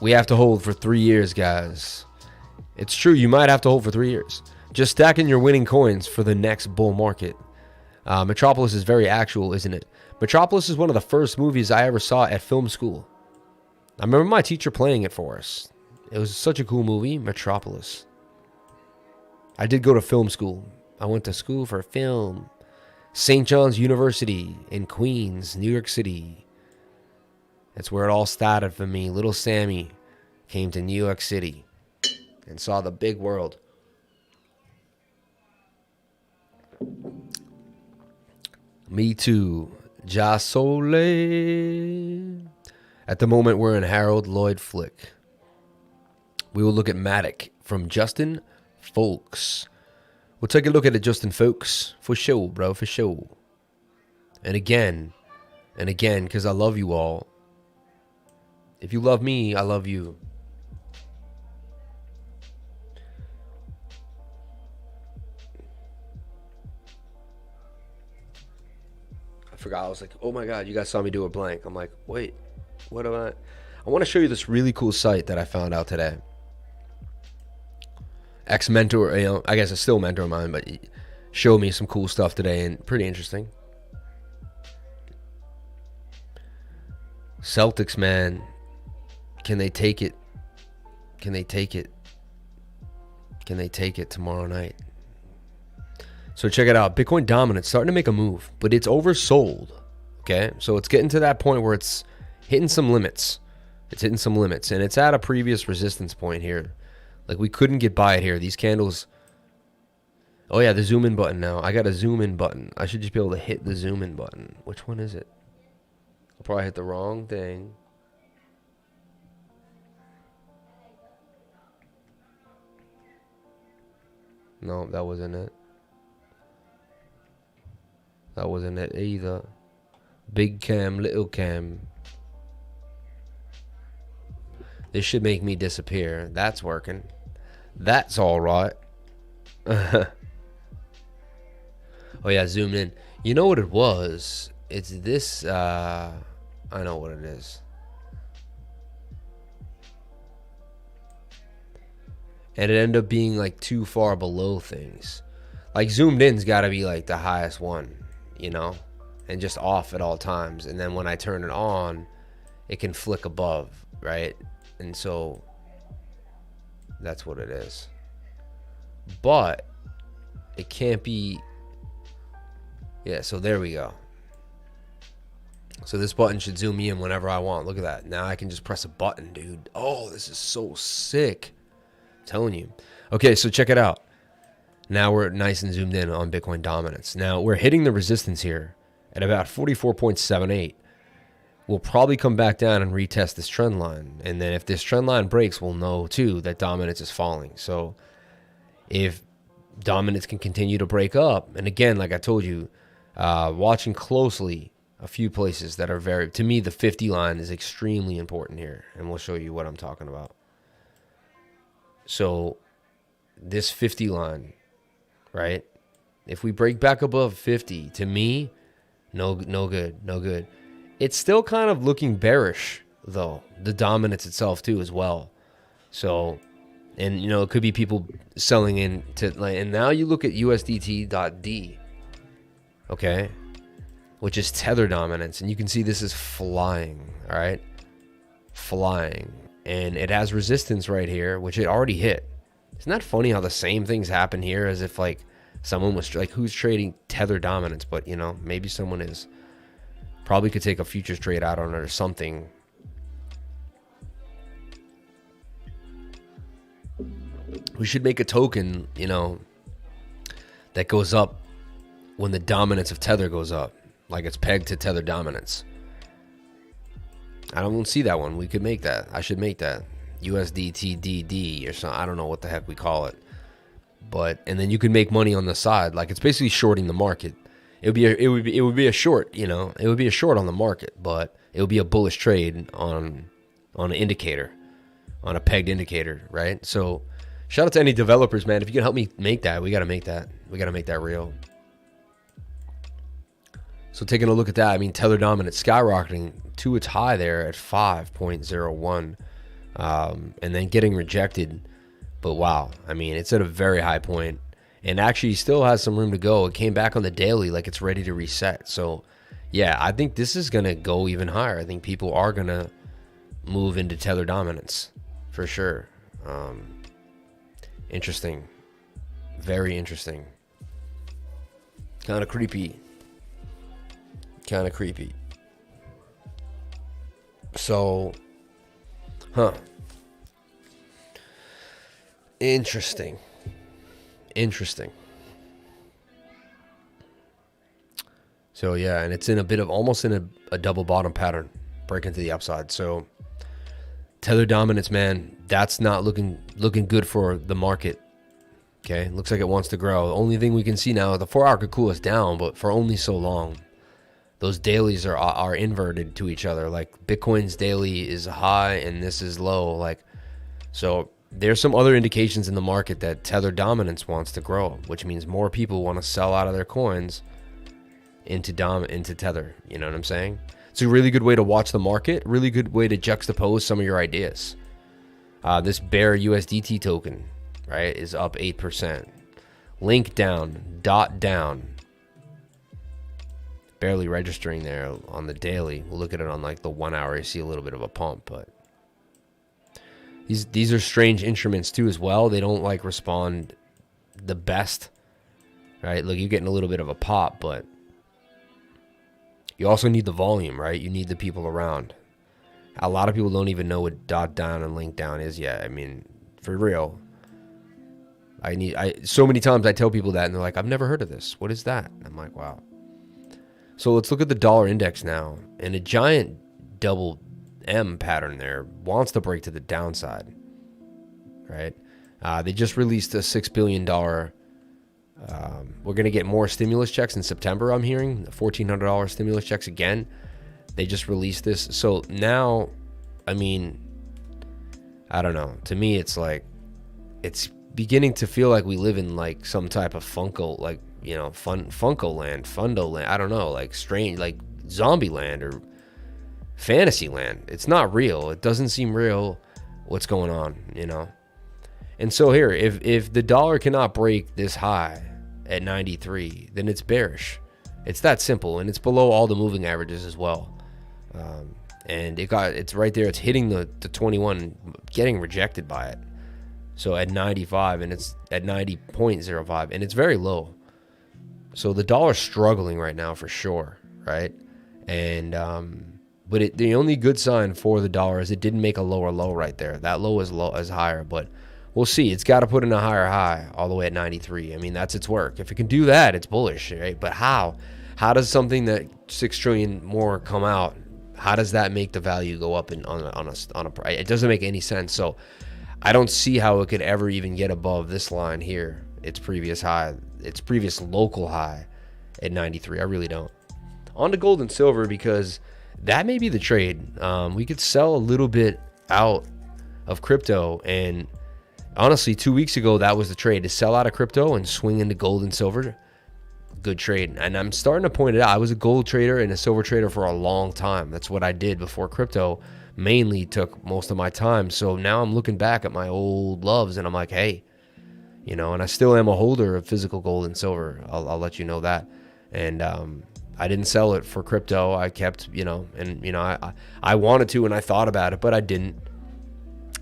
We have to hold for 3 years, guys. It's true, you might have to hold for 3 years. Just stacking your winning coins for the next bull market. Metropolis is very actual, isn't it? Metropolis is one of the first movies I ever saw at film school. I remember my teacher playing it for us. It was such a cool movie, Metropolis. I did go to film school. I went to school for film. St. John's University in Queens, New York City. That's where it all started for me. Little Sammy came to New York City and saw the big world. Me too. Ja Soleil. At the moment, we're in Harold Lloyd Flick. We will look at MATIC from Justin Folks. We'll take a look at it, Justin Folks. For sure, bro, for sure. And again, because I love you all. If you love me, I love you. I forgot. I was like, oh my God, you guys saw me do a blank. I'm like, wait, what am I? I want to show you this really cool site that I found out today. Ex-mentor, you know, I guess it's still a mentor of mine, but he showed me some cool stuff today and pretty interesting. Celtics, man. Can they take it? Can they take it? Can they take it tomorrow night? So check it out. Bitcoin dominance starting to make a move, but it's oversold. Okay, so it's getting to that point where it's hitting some limits. It's hitting some limits, and it's at a previous resistance point here. Like, we couldn't get by it here. These candles. Oh yeah, the zoom in button now. I got a zoom in button. I should just be able to hit the zoom in button. Which one is it? I'll probably hit the wrong thing. No, that wasn't it. That wasn't it either. Big cam, little cam. This should make me disappear. That's working. That's all right. Oh yeah, zoomed in. You know what it was? It's this. I know what it is. And it ended up being like too far below things. Like, zoomed in's got to be like the highest one, you know, and just off at all times. And then when I turn it on, it can flick above, right? And so that's what it is. But it can't be. Yeah, so there we go. So this button should zoom me in whenever I want. Look at that. Now I can just press a button, dude. Oh, this is so sick. I'm telling you. Okay, so check it out. Now we're nice and zoomed in on Bitcoin dominance. Now we're hitting the resistance here at about 44.78. We'll probably come back down and retest this trend line. And then if this trend line breaks, we'll know too that dominance is falling. So if dominance can continue to break up, and again, like I told you, watching closely a few places that are very, to me, the 50 line is extremely important here. And we'll show you what I'm talking about. So this 50 line, right? If we break back above 50, to me, no good. It's still kind of looking bearish, though. The dominance itself, too, as well. So, and, you know, it could be people selling into, like, and now you look at USDT.D, okay, which is tether dominance, and you can see this is flying, all right? Flying. and it has resistance right here, which it already hit. Isn't that funny how the same things happen here, as if like someone was like, who's trading Tether Dominance? But you know, maybe someone is. Probably could take a futures trade out on it or something. We should make a token, you know, that goes up when the dominance of Tether goes up, like it's pegged to Tether Dominance. I don't see that one. We could make that. I should make that. USDT DD or something. I don't know what the heck we call it. But, and then you could make money on the side. Like, it's basically shorting the market. It would be a short, you know. It would be a short on the market, but it would be a bullish trade on an indicator, on a pegged indicator, right? So shout out to any developers, man. If you can help me make that, we got to make that. We got to make that real. So taking a look at that, I mean, Tether Dominance skyrocketing to its high there at 5.01, and then getting rejected. But wow, I mean, it's at a very high point, and actually still has some room to go. It came back on the daily like it's ready to reset. So yeah, I think this is going to go even higher. I think people are going to move into Tether Dominance for sure. Interesting. Very interesting. Kind of creepy. Kind of creepy. So, interesting. Interesting. So yeah, and it's in a bit of almost in a double bottom pattern, breaking to the upside. So Tether Dominance, man, that's not looking good for the market. Okay, looks like it wants to grow. The only thing we can see now, the 4 hour could cool us down, but for only so long. Those dailies are inverted to each other. Like Bitcoin's daily is high and this is low. Like, so there's some other indications in the market that Tether Dominance wants to grow, which means more people want to sell out of their coins into Tether. You know what I'm saying? It's a really good way to watch the market. Really good way to juxtapose some of your ideas. This bear USDT token, right, is up 8%. Link down, dot down. Barely registering there on the daily. We'll look at it on like the 1 hour. You see a little bit of a pump, but these are strange instruments too as well. They don't like respond the best, right? Look, you're getting a little bit of a pop, but you also need the volume, right? You need the people around. A lot of people don't even know what dot down and link down is yet. I mean, for real. So many times I tell people that and they're like, I've never heard of this. What is that? I'm like, wow. So let's look at the dollar index now. And a giant double M pattern there wants to break to the downside, right? They just released a $6 billion. We're going to get more stimulus checks in September, I'm hearing. $1,400 stimulus checks again. They just released this. So now, I mean, I don't know. To me, it's like, it's beginning to feel like we live in like some type of Funko, like, you know, Funko land, Fundo land. I don't know, like strange, like zombie land or fantasy land. It's not real. It doesn't seem real what's going on, you know? And so here, if the dollar cannot break this high at 93, then it's bearish. It's that simple, and it's below all the moving averages as well. And it's right there. It's hitting the 21, getting rejected by it. So at 95, and it's at 90.05, and it's very low. So the dollar's struggling right now for sure, right? And but the only good sign for the dollar is it didn't make a lower low right there. That low is higher, but we'll see. It's got to put in a higher high all the way at 93. I mean, that's its work. If it can do that, it's bullish, right? But how? How does something that 6 trillion more come out? How does that make the value go up on a price? It doesn't make any sense. So I don't see how it could ever even get above this line here, its previous high, its previous local high at 93. I really don't. On to gold and silver, because that may be the trade. We could sell a little bit out of crypto, and honestly, 2 weeks ago, that was the trade, to sell out of crypto and swing into gold and silver. Good trade. And I'm starting to point it out. I was a gold trader and a silver trader for a long time. That's what I did before crypto mainly took most of my time. So now I'm looking back at my old loves and I'm like, hey, you know, and I still am a holder of physical gold and silver. I'll let you know that. And I didn't sell it for crypto. I kept, you know, and, you know, I wanted to and I thought about it, but I didn't.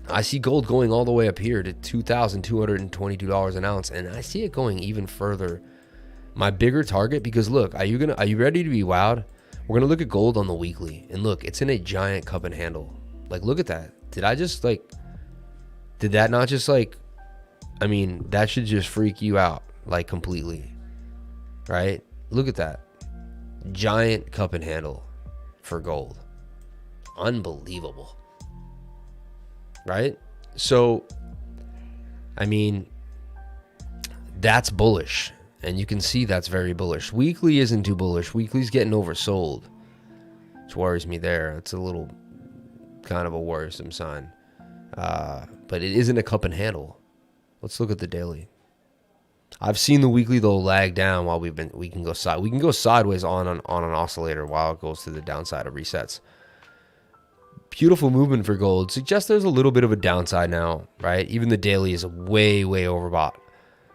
I see gold going all the way up here to $2,222 an ounce, and I see it going even further. My bigger target, because look, are you ready to be wowed? We're gonna look at gold on the weekly, and look, it's in a giant cup and handle. Like, look at that. Did that not just like, I mean, that should just freak you out, like, completely, right? Look at that. Giant cup and handle for gold. Unbelievable. Right? So, I mean, that's bullish. And you can see that's very bullish. Weekly isn't too bullish. Weekly's getting oversold, which worries me there. It's a little kind of a worrisome sign. But it isn't a cup and handle. Let's look at the daily. I've seen the weekly though lag down while we can go sideways on an oscillator while it goes to the downside of resets. Beautiful movement for gold. Suggests there's a little bit of a downside now, right? Even the daily is way overbought.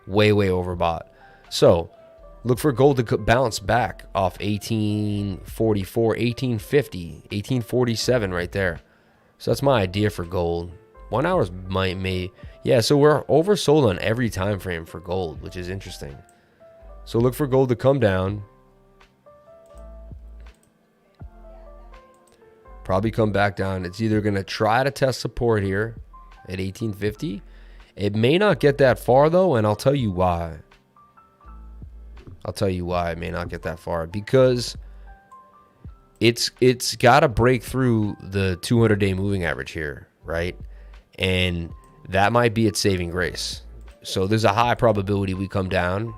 Way overbought. So look for gold to bounce back off 1844, 1850, 1847 right there. So that's my idea for gold. 1 hour's yeah, so we're oversold on every time frame for gold, which is interesting. So look for gold to come down. Probably come back down. It's either going to try to test support here at 1850. It may not get that far though, and I'll tell you why. I'll tell you why it may not get that far. Because it's got to break through the 200-day moving average here, right? And that might be its saving grace. So there's a high probability we come down.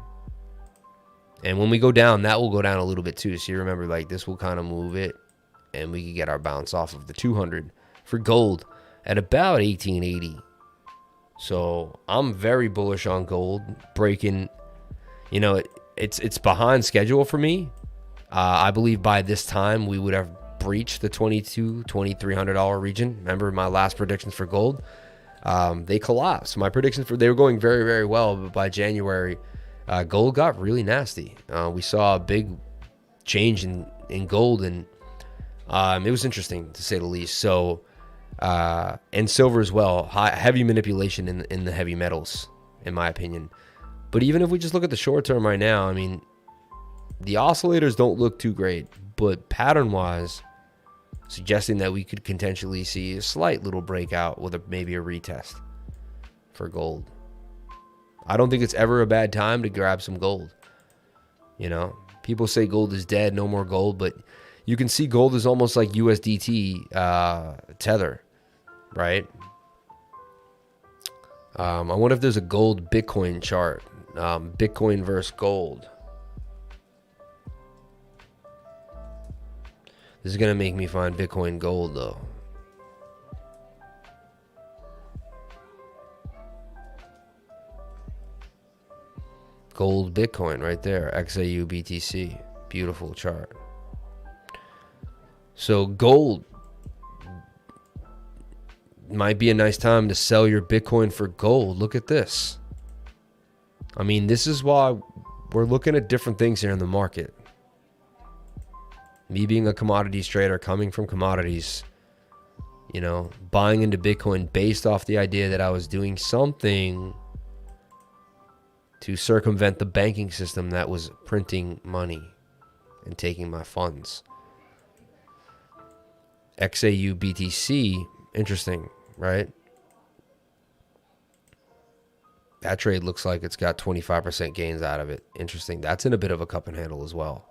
And when we go down, that will go down a little bit too. So you remember, like, this will kind of move it. And we can get our bounce off of the 200 for gold at about 1880. So I'm very bullish on gold breaking. You know, it's behind schedule for me. I believe by this time we would have breached the $2,300 region. Remember my last predictions for gold? They collapsed. My predictions they were going very well, but by January, gold got really nasty. We saw a big change in gold, and it was interesting to say the least. So, and silver as well. Heavy manipulation in the heavy metals, in my opinion. But even if we just look at the short term right now, I mean, the oscillators don't look too great, but pattern-wise, suggesting that we could potentially see a slight little breakout with maybe a retest for gold. I don't think it's ever a bad time to grab some gold. You know, people say gold is dead, no more gold, but you can see gold is almost like USDT Tether, right? I wonder if there's a gold Bitcoin chart. Bitcoin versus gold. This is going to make me find Bitcoin gold, though. Gold Bitcoin right there. XAU BTC. Beautiful chart. So gold might be a nice time to sell your Bitcoin for gold. Look at this. I mean, this is why we're looking at different things here in the market. Me being a commodities trader, coming from commodities, you know, buying into Bitcoin based off the idea that I was doing something to circumvent the banking system that was printing money and taking my funds. XAU BTC, interesting, right? That trade looks like it's got 25% gains out of it. Interesting. That's in a bit of a cup and handle as well.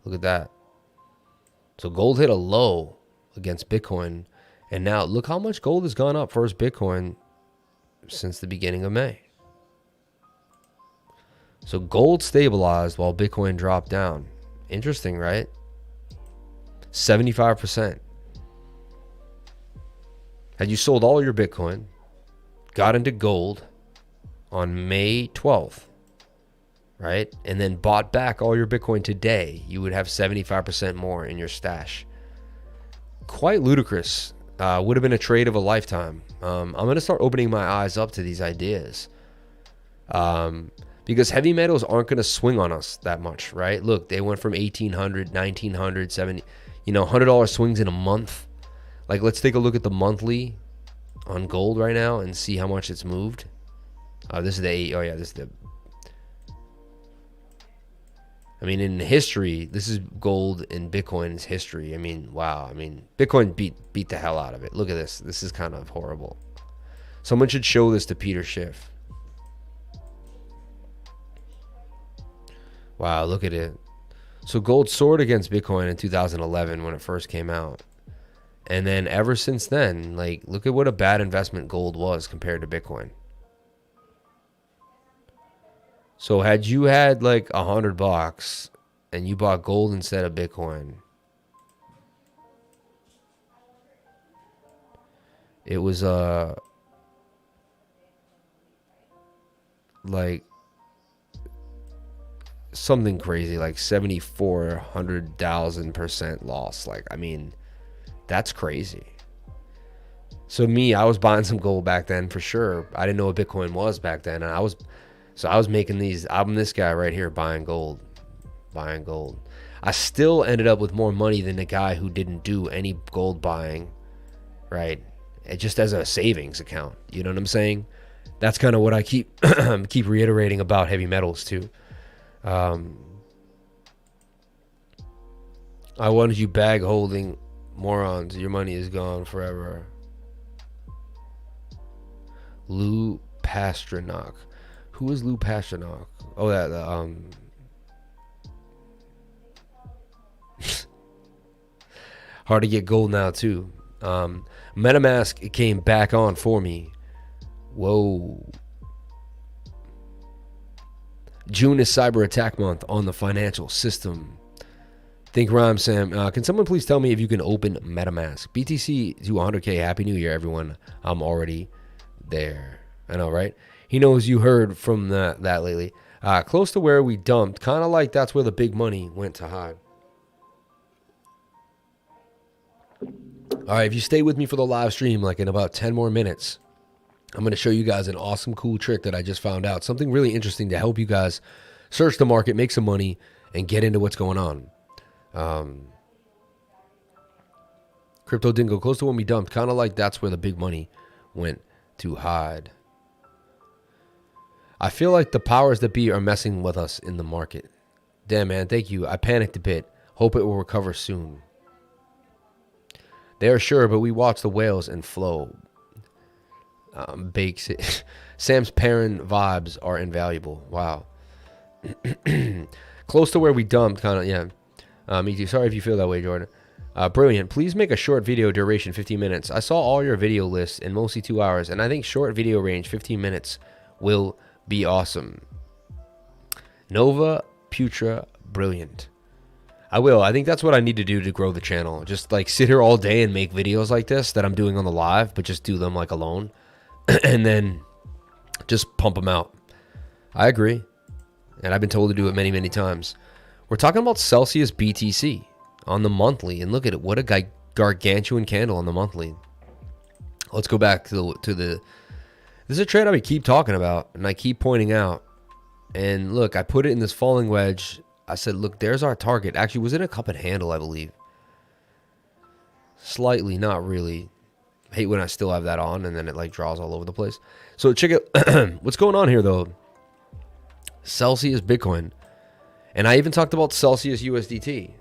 Look at that. So gold hit a low against Bitcoin. And now look how much gold has gone up versus Bitcoin since the beginning of May. So gold stabilized while Bitcoin dropped down. Interesting, right? 75%. Had you sold all your Bitcoin, got into gold on May 12th, right? And then bought back all your Bitcoin today, you would have 75% more in your stash. Quite ludicrous. Would have been a trade of a lifetime. I'm going to start opening my eyes up to these ideas. Because heavy metals aren't going to swing on us that much, right? Look, they went from 1800, 1900, 70, $100 swings in a month. Like, let's take a look at the monthly on gold right now and see how much it's moved. This is the 8. Oh yeah, this is the. I mean, in history, this is gold in Bitcoin's history. I mean, wow. I mean, Bitcoin beat the hell out of it. Look at this. This is kind of horrible. Someone should show this to Peter Schiff. Wow, look at it. So gold soared against Bitcoin in 2011 when it first came out. And then ever since then, like, look at what a bad investment gold was compared to Bitcoin. So had you had like $100 and you bought gold instead of Bitcoin, it was like something crazy, like 7,400,000% loss. Like, I mean, that's crazy. So me, I was buying some gold back then for sure. I didn't know what Bitcoin was back then, and I was making these. I'm this guy right here buying gold. I still ended up with more money than the guy who didn't do any gold buying, right? It just as a savings account. You know what I'm saying? That's kind of what I keep keep reiterating about heavy metals too. I wanted you bag holding morons. Your money is gone forever. Lou Pasternak. Who is Lou Pasternak? Oh, that hard to get gold now too. MetaMask came back on for me. Whoa. June is cyber attack month on the financial system. Think rhyme, Sam. Can someone please tell me if you can open MetaMask? BTC to 100K. Happy New Year, everyone. I'm already there. I know, right? He knows you heard from that lately. Close to where we dumped. Kind of like that's where the big money went to hide. All right, if you stay with me for the live stream, like in about 10 more minutes, I'm going to show you guys an awesome, cool trick that I just found out. Something really interesting to help you guys search the market, make some money, and get into what's going on. Crypto didn't go close to when we dumped. Kind of like that's where the big money went to hide. I feel like the powers that be are messing with us in the market. Damn, man. Thank you. I panicked a bit. Hope it will recover soon. They are sure, but we watch the whales and flow. Bakes it. Sam's parent vibes are invaluable. Wow. Close to where we dumped, kind of, yeah. Me too. Sorry if you feel that way, Jordan. Brilliant. Please make a short video duration 15 minutes. I saw all your video lists in mostly 2 hours, and I think short video range 15 minutes will be awesome. Nova Putra, brilliant. I will. I think that's what I need to do to grow the channel. Just like sit here all day and make videos like this that I'm doing on the live, but just do them like alone. And then just pump them out. I agree. And I've been told to do it many, many times. We're talking about Celsius BTC on the monthly. And look at it. What a gargantuan candle on the monthly. Let's go back to the... This is a trade I keep talking about and I keep pointing out. And look, I put it in this falling wedge. I said, look, there's our target. Actually, was it a cup and handle, I believe? Slightly, not really. Hate when I still have that on and then it like draws all over the place. So check it. What's going on here though? Celsius Bitcoin. And I even talked about Celsius USDT.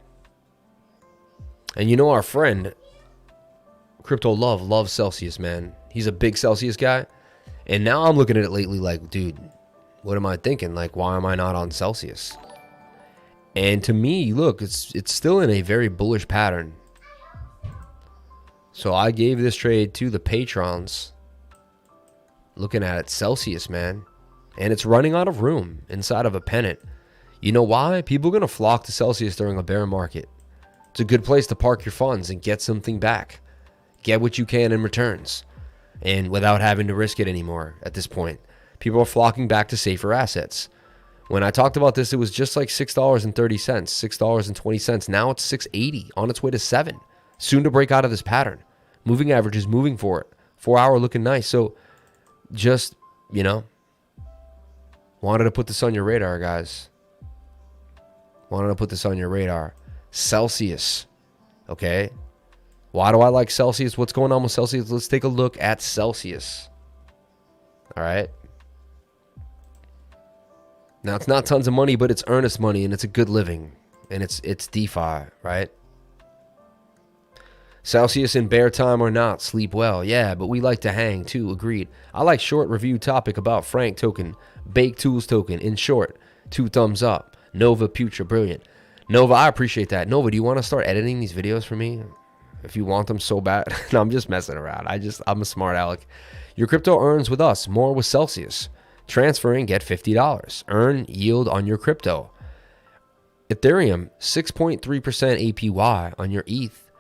And you know our friend CryptoLove loves Celsius, man. He's a big Celsius guy. And now I'm looking at it lately like, dude, what am I thinking? Like, why am I not on Celsius? And to me, look, it's still in a very bullish pattern. So I gave this trade to the patrons. Looking at it, Celsius, man. And it's running out of room inside of a pennant. You know why? People are going to flock to Celsius during a bear market. It's a good place to park your funds and get something back. Get what you can in returns. And without having to risk it anymore at this point. People are flocking back to safer assets. When I talked about this, it was just like $6.30, $6.20. Now it's $6.80, on its way to $7. Soon to break out of this pattern. Moving average is moving for it. 4 hour looking nice. So just, you know, wanted to put this on your radar, guys. Wanted to put this on your radar. Celsius, okay? Why do I like Celsius? What's going on with Celsius? Let's take a look at Celsius. All right. Now, it's not tons of money, but it's earnest money, and it's a good living, and it's DeFi, right? Celsius in bear time or not, sleep well. Yeah, but we like to hang too, agreed. I like short review topic about Frank token, Bake Tools token. In short, 2 thumbs up. Nova Putra, brilliant. Nova, I appreciate that. Nova, do you want to start editing these videos for me? If you want them so bad. No, I'm just messing around. I'm a smart aleck. Your crypto earns with us, more with Celsius. Transferring, get $50. Earn yield on your crypto. Ethereum, 6.3% APY on your ETH,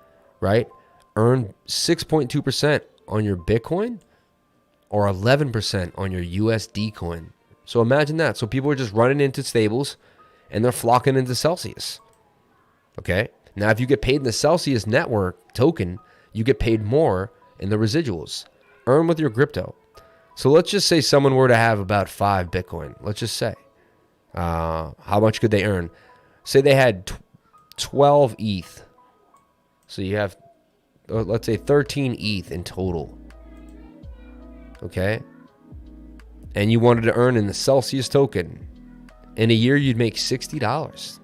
right? Earn 6.2% on your Bitcoin or 11% on your USD coin. So imagine that. So people are just running into stables and they're flocking into Celsius. Okay? Now, if you get paid in the Celsius network token, you get paid more in the residuals. Earn with your crypto. So let's just say someone were to have about 5 Bitcoin. Let's just say. How much could they earn? Say they had 12 ETH. So you have, let's say, 13 ETH in total. Okay? And you wanted to earn in the Celsius token. In a year, you'd make $60.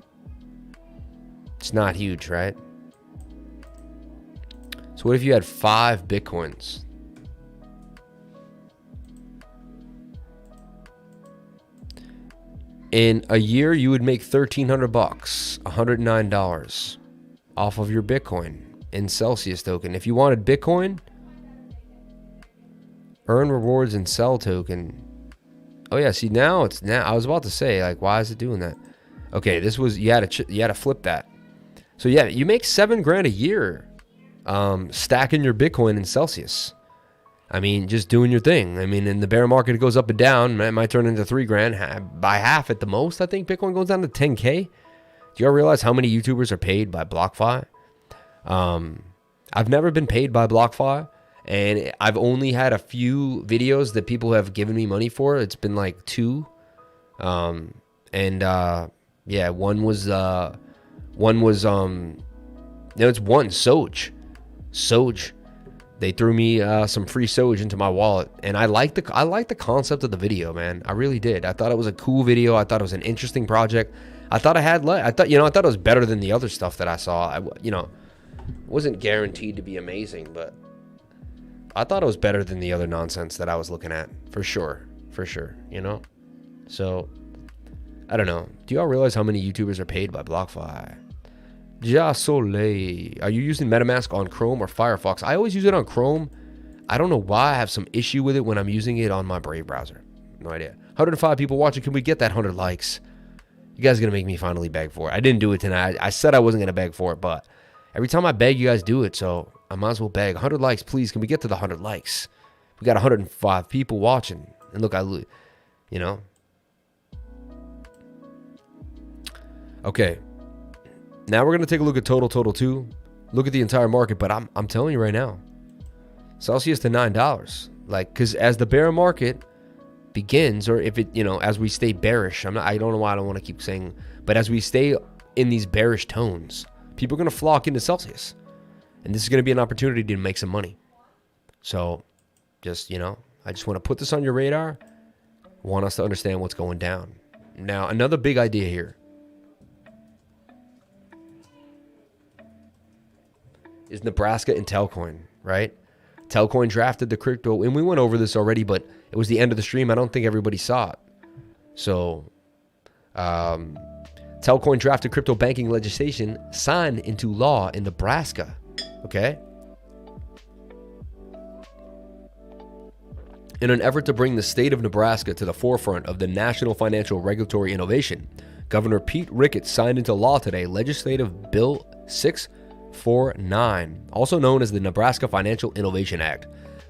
It's not huge, right? So what if you had 5 Bitcoins? In a year, you would make $1,300, $109 off of your Bitcoin in Celsius token. If you wanted Bitcoin, earn rewards in Cell token. Oh yeah, see now it's now. I was about to say, like, why is it doing that? Okay, this was you had to flip that. So yeah, you make $7,000 a year, stacking your Bitcoin in Celsius. I mean, just doing your thing. I mean, in the bear market, it goes up and down. It might turn into $3,000 by half at the most. I think Bitcoin goes down to 10K. Do y'all realize how many YouTubers are paid by BlockFi? I've never been paid by BlockFi, and I've only had a few videos that people have given me money for. It's been like 2, yeah, one was no, it's one Soj. They threw me some free Soj into my wallet, and I like the concept of the video, man. I really did. I thought it was a cool video. I thought it was an interesting project. I thought I thought it was better than the other stuff that I saw. Wasn't guaranteed to be amazing, but I thought it was better than the other nonsense that I was looking at, for sure. So I don't know. Do y'all realize how many YouTubers are paid by BlockFi? Ja Soleil. Are you using MetaMask on Chrome or Firefox? I always use it on Chrome. I don't know why. I have some issue with it when I'm using it on my Brave browser. No idea. 105 people watching. Can we get that 100 likes? You guys are going to make me finally beg for it. I didn't do it tonight. I said I wasn't going to beg for it, but every time I beg, you guys do it, so I might as well beg. 100 likes, please. Can we get to the 100 likes? We got 105 people watching. And look, Okay. Now we're going to take a look at total too. Look at the entire market, but I'm telling you right now, Celsius to $9. Like, because as the bear market begins, or if it, as we stay bearish, I don't know why I don't want to keep saying, but as we stay in these bearish tones, people are going to flock into Celsius. And this is going to be an opportunity to make some money. So just, I just want to put this on your radar. I want us to understand what's going down. Now, another big idea here is NEBRASKA and Telcoin, right? Telcoin drafted the crypto, and we went over this already, but it was the end of the stream. I don't think everybody saw it. So, Telcoin drafted crypto banking legislation signed into law in Nebraska, okay? In an effort to bring the state of Nebraska to the forefront of the national financial regulatory innovation, Governor Pete Ricketts signed into law today Legislative Bill 649, also known as the Nebraska Financial Innovation Act.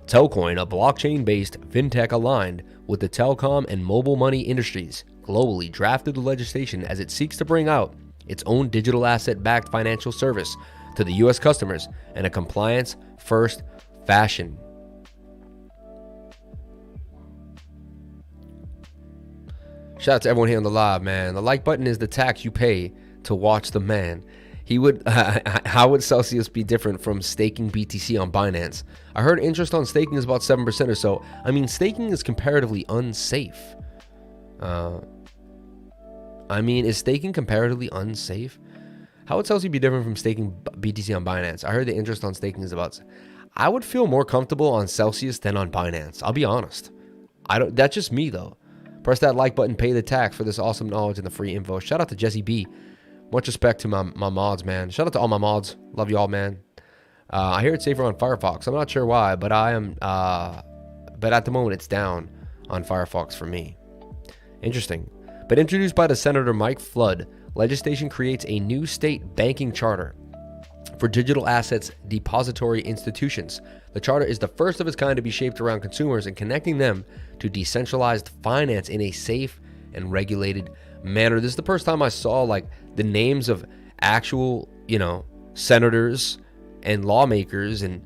Telcoin, a blockchain-based fintech aligned with the telecom and mobile money industries globally, drafted the legislation as it seeks to bring out its own digital asset-backed financial service to the U.S. customers in a compliance-first fashion. Shout out to everyone here on the live, man. The like button is the tax you pay to watch the man. He would. How would Celsius be different from staking BTC on Binance? I heard interest on staking is about 7% or so. I mean, staking is comparatively unsafe. I mean, is staking comparatively unsafe? How would Celsius be different from staking BTC on Binance? I heard the interest on staking is about. I would feel more comfortable on Celsius than on Binance. I'll be honest. I don't. That's just me though. Press that like button, pay the tax for this awesome knowledge and the free info. Shout out to Jesse B. Much respect to my mods, man. Shout out to all my mods. Love you all, man. I hear it's safer on Firefox. I'm not sure why, but I am. But at the moment, it's down on Firefox for me. Interesting. But introduced by the Senator Mike Flood, legislation creates a new state banking charter for digital assets depository institutions. The charter is the first of its kind to be shaped around consumers and connecting them to decentralized finance in a safe and regulated manner. This is the first time I saw like the names of actual, senators and lawmakers and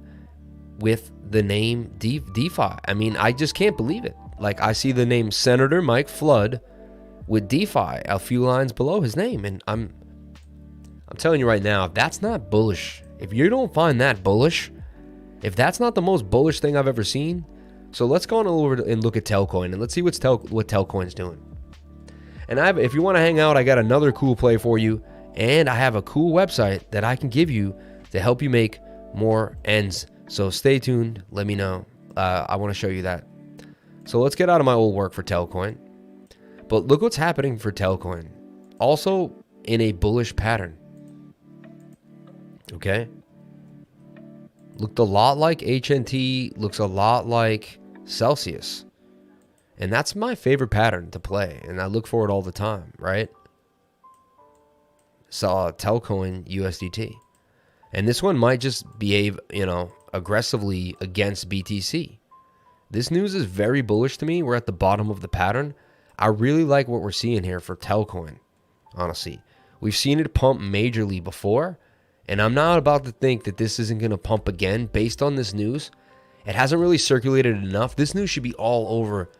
with the name DeFi. I mean, I just can't believe it. Like I see the name Senator Mike Flood with DeFi a few lines below his name, and I'm telling you right now, if that's not bullish, if you don't find that bullish, if that's not the most bullish thing I've ever seen, so let's go on over and look at Telcoin and let's see what Telcoin's doing. And if you want to hang out, I got another cool play for you, and I have a cool website that I can give you to help you make more ends. So stay tuned. Let me know. I want to show you that. So let's get out of my old work for Telcoin. But look what's happening for Telcoin. Also in a bullish pattern. Okay. Looked a lot like HNT. Looks a lot like Celsius. And that's my favorite pattern to play. And I look for it all the time, right? Saw Telcoin USDT. And this one might just behave, aggressively against BTC. This news is very bullish to me. We're at the bottom of the pattern. I really like what we're seeing here for Telcoin, honestly. We've seen it pump majorly before, and I'm not about to think that this isn't going to pump again based on this news. It hasn't really circulated enough. This news should be all over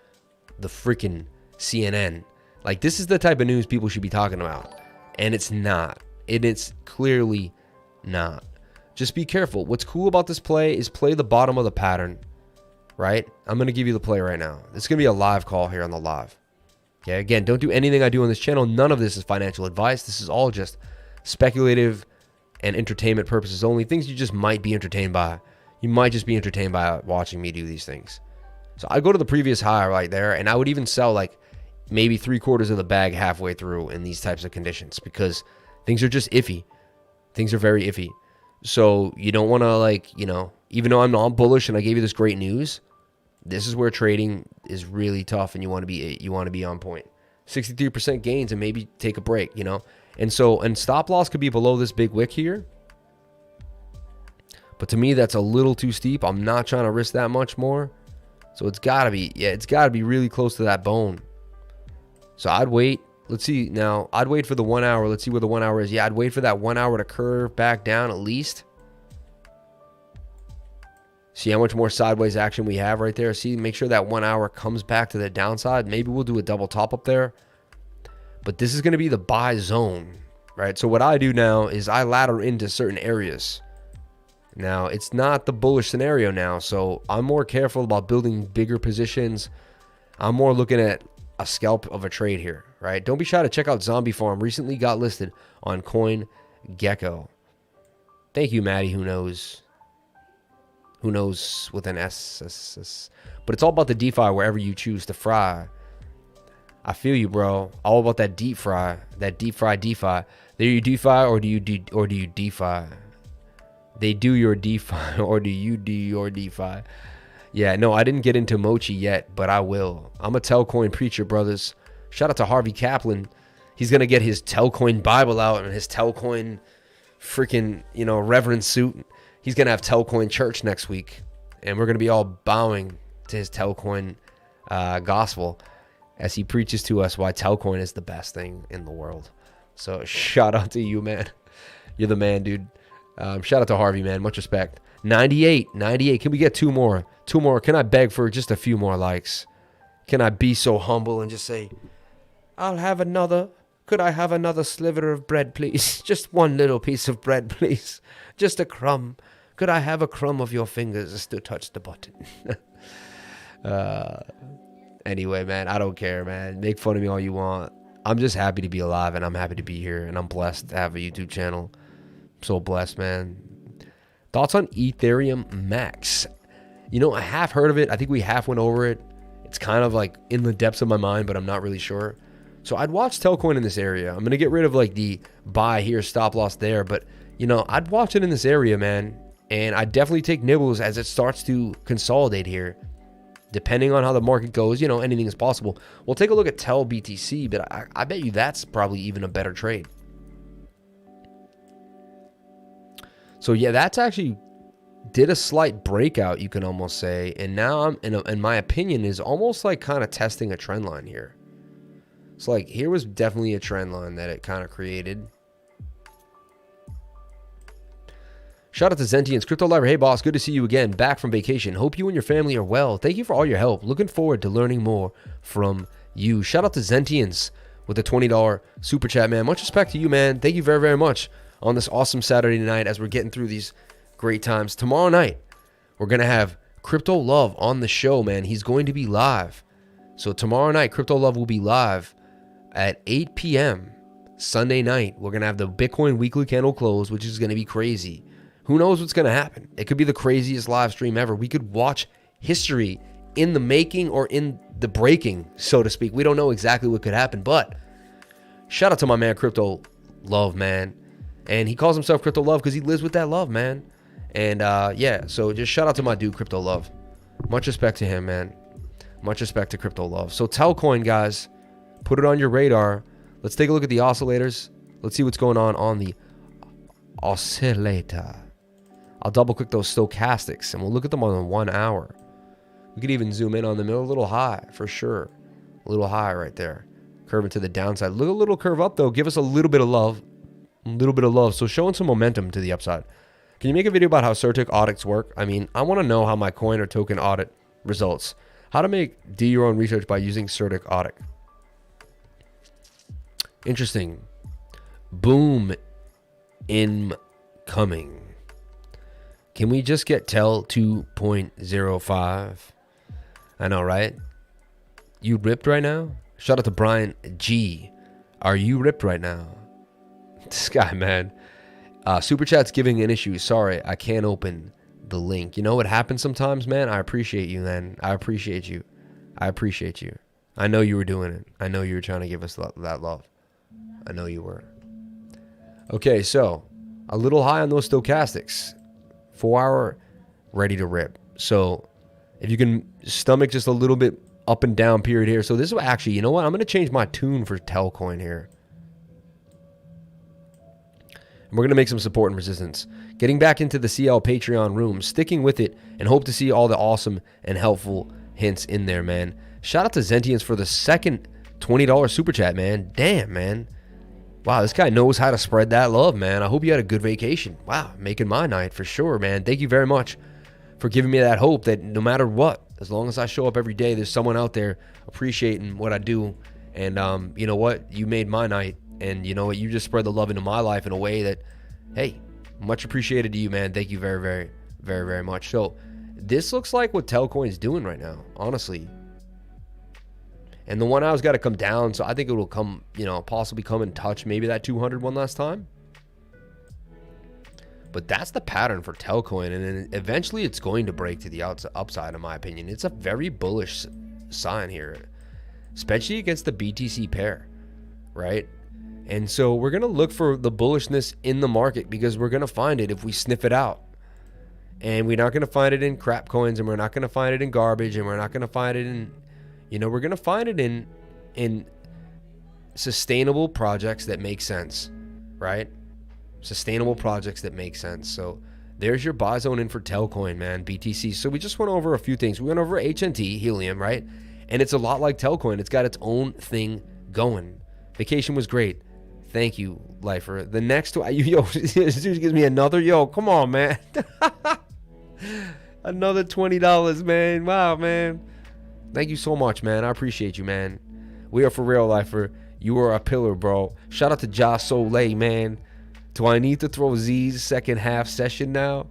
the freaking CNN. Like, this is the type of news people should be talking about, and it's not. It's clearly not. Just be careful. What's cool about this play is play the bottom of the pattern, right? I'm going to give you the play right now. It's going to be a live call here on the live. Okay, again, don't do anything I do on this channel. None of this is financial advice. This is all just speculative and entertainment purposes only. Things you just might be entertained by. You might just be entertained by watching me do these things. So I go to the previous high right there, and I would even sell like maybe 3/4 of the bag halfway through in these types of conditions because things are just iffy. Things are very iffy. So you don't want to even though I'm not bullish and I gave you this great news, this is where trading is really tough, and you want to be on point. 63% gains and maybe take a break, And stop loss could be below this big wick here. But to me, that's a little too steep. I'm not trying to risk that much more. So it's got to be really close to that bone. So I'd wait. Let's see now. I'd wait for the 1 hour. Let's see where the 1 hour is. Yeah, I'd wait for that 1 hour to curve back down at least. See how much more sideways action we have right there. See, make sure that 1 hour comes back to the downside. Maybe we'll do a double top up there. But this is going to be the buy zone, right? So what I do now is I ladder into certain areas. Now, it's not the bullish scenario now, so I'm more careful about building bigger positions. I'm more looking at a scalp of a trade here, right? Don't be shy to check out Zombie Farm. Recently got listed on CoinGecko. Thank you, Maddie. Who knows? Who knows with an S. But it's all about the DeFi wherever you choose to fry. I feel you, bro. All about that deep fry. That deep fry DeFi. Do you DeFi or do you DeFi? They do your DeFi or do you do your DeFi? Yeah, no, I didn't get into Mochi yet, but I will. I'm a Telcoin preacher, brothers. Shout out to Harvey Kaplan. He's going to get his Telcoin Bible out and his Telcoin freaking, reverend suit. He's going to have Telcoin church next week, and we're going to be all bowing to his Telcoin gospel as he preaches to us why Telcoin is the best thing in the world. So shout out to you, man. You're the man, dude. Shout out to Harvey, man. Much respect. 98. Can we get two more? Can I beg for just a few more likes? Can I be so humble and just say, I'll have another Could I have another sliver of bread, please? Just one little piece of bread, please. Just a crumb. Could I have a crumb of your fingers to touch the button? Anyway, man, I don't care, man. Make fun of me all you want. I'm just happy to be alive, and I'm happy to be here, and I'm blessed to have a YouTube channel. I'm so blessed, man. Thoughts on Ethereum Max? You know, I have heard of it. I think we half went over it. It's kind of like in the depths of my mind, but I'm not really sure. So I'd watch Telcoin in this area. I'm going to get rid of like the buy here, stop loss there. But, you know, I'd watch it in this area, man. And I'd definitely take nibbles as it starts to consolidate here. Depending on how the market goes, you know, anything is possible. We'll take a look at Tel BTC, but I bet you that's probably even a better trade. So, yeah, that's actually did a slight breakout, you can almost say. And now, I'm in my opinion, is almost like kind of testing a trend line here. It's like, here was definitely a trend line that it kind of created. Shout out to Zentians. CryptoLove, hey boss, good to see you again. Back from vacation. Hope you and your family are well. Thank you for all your help. Looking forward to learning more from you. Shout out to Zentians with a $20 super chat, man. Much respect to you, man. Thank you very, very much on this awesome Saturday night as we're getting through these great times. Tomorrow night, we're going to have CryptoLove on the show, man. He's going to be live. So tomorrow night, CryptoLove will be live at 8 p.m. Sunday night. We're going to have the Bitcoin weekly candle close, which is going to be crazy. Who knows what's going to happen? It could be the craziest live stream ever. We could watch history in the making or in the breaking, so to speak. We don't know exactly what could happen, but shout out to my man CryptoLove, man. And he calls himself CryptoLove because he lives with that love, man. And yeah, so just shout out to my dude CryptoLove. Much respect to him, man. Much respect to CryptoLove. So Telcoin, guys, put it on your radar. Let's take a look at the oscillators. Let's see what's going on the oscillator. I'll double click those stochastics and we'll look at them on the 1 hour. We could even zoom in on them a little high for sure. A little high right there. Curving to the downside. Look, a little curve up though. Give us a little bit of love. A little bit of love. So showing some momentum to the upside. Can you make a video about how CertiK audits work? I mean, I want to know how my coin or token audit results. How to do your own research by using CertiK audit. Interesting. Boom. Incoming. Can we just get Tel 2.05? I know, right? You ripped right now? Shout out to Brian G. Are you ripped right now? This guy, man. Super chat's giving an issue. Sorry, I can't open the link. You know what happens sometimes, man? I appreciate you, man. I appreciate you. I appreciate you. I know you were doing it. I know you were trying to give us that love. I know you were. Okay, so a little high on those stochastics. 4 hour, ready to rip. So if you can stomach just a little bit up and down period here. So this is actually, you know what? I'm going to change my tune for Telcoin here. And we're going to make some support and resistance. Getting back into the CL Patreon room, sticking with it, and hope to see all the awesome and helpful hints in there, man. Shout out to Zentians for the second $20 super chat, man. Damn, man. Wow, this guy knows how to spread that love, man. I hope you had a good vacation. Wow, making my night for sure, man. Thank you very much for giving me that hope that no matter what, as long as I show up every day, there's someone out there appreciating what I do. And you know what? You made my night. And you know what? You just spread the love into my life in a way that, hey, much appreciated to you, man. Thank you very, very, very, very much. So this looks like what Telcoin is doing right now, honestly. And the 1 hour's got to come down, so I think it will come, you know, possibly come and touch maybe that 200 one last time. But that's the pattern for Telcoin, and then eventually it's going to break to the upside, in my opinion. It's a very bullish sign here, especially against the BTC pair, right? And so we're going to look for the bullishness in the market because we're going to find it if we sniff it out. And we're not going to find it in crap coins, and we're not going to find it in garbage, and we're not going to find it in... You know, we're going to find it in sustainable projects that make sense, right? Sustainable projects that make sense. So there's your buy zone in for Telcoin, man, BTC. So we just went over a few things. We went over HNT, Helium, right? And it's a lot like Telcoin. It's got its own thing going. Vacation was great. Thank you, Lifer. The next one, yo, this dude gives me another, yo, come on, man. Another $20, man. Wow, man. Thank you so much, man. I appreciate you, man. We are for real, Lifer. You are a pillar, bro. Shout out to Ja Soleil, man. Do I need to throw Z's second half session now?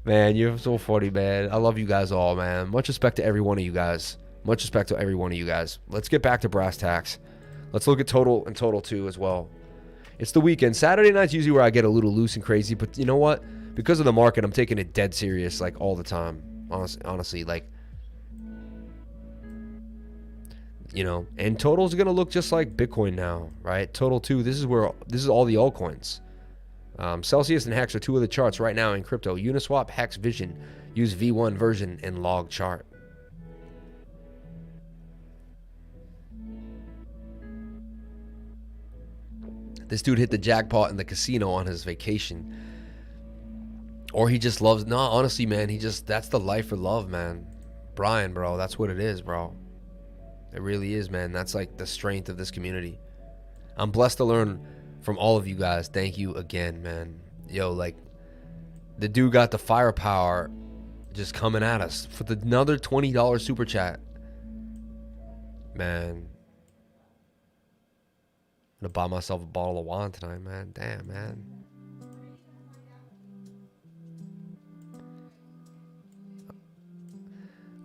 Man, you're so funny, man. I love you guys all, man. Much respect to every one of you guys. Much respect to every one of you guys. Let's get back to brass tacks. Let's look at total and total too as well. It's the weekend. Saturday night's usually where I get a little loose and crazy, but you know what? Because of the market, I'm taking it dead serious, like all the time. Honestly, like, you know, and total's gonna look just like Bitcoin now, right? Total 2. This is all the altcoins. Celsius and Hex are 2 of the charts right now in crypto. Uniswap, Hex, Vision. Use V1 version and log chart. This dude hit the jackpot in the casino on his vacation. Or he just loves... No, honestly, man, that's the life for love, man. Brian, bro, that's what it is, bro. It really is, man. That's like the strength of this community. I'm blessed to learn from all of you guys. Thank you again, man. Yo, like, the dude got the firepower just coming at us for another $20 super chat. Man. I'm gonna buy myself a bottle of wine tonight, man. Damn, man.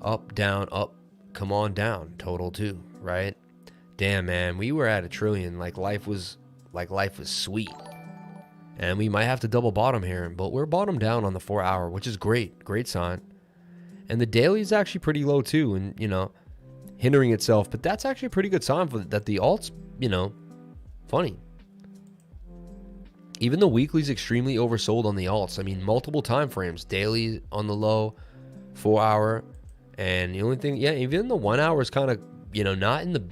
Up, down, up. Come on down. Total 2, right? Damn, man. We were at $1 trillion. Like life was sweet. And we might have to double bottom here, but we're bottom down on the 4 hour, which is great. Great sign. And the daily is actually pretty low too, and you know, hindering itself, but that's actually a pretty good sign for that the alts, you know, funny. Even the weekly's extremely oversold on the alts. I mean, multiple time frames. Daily on the low, 4 hour, and the only thing, yeah, even the 1 hour is kind of, you know, not in the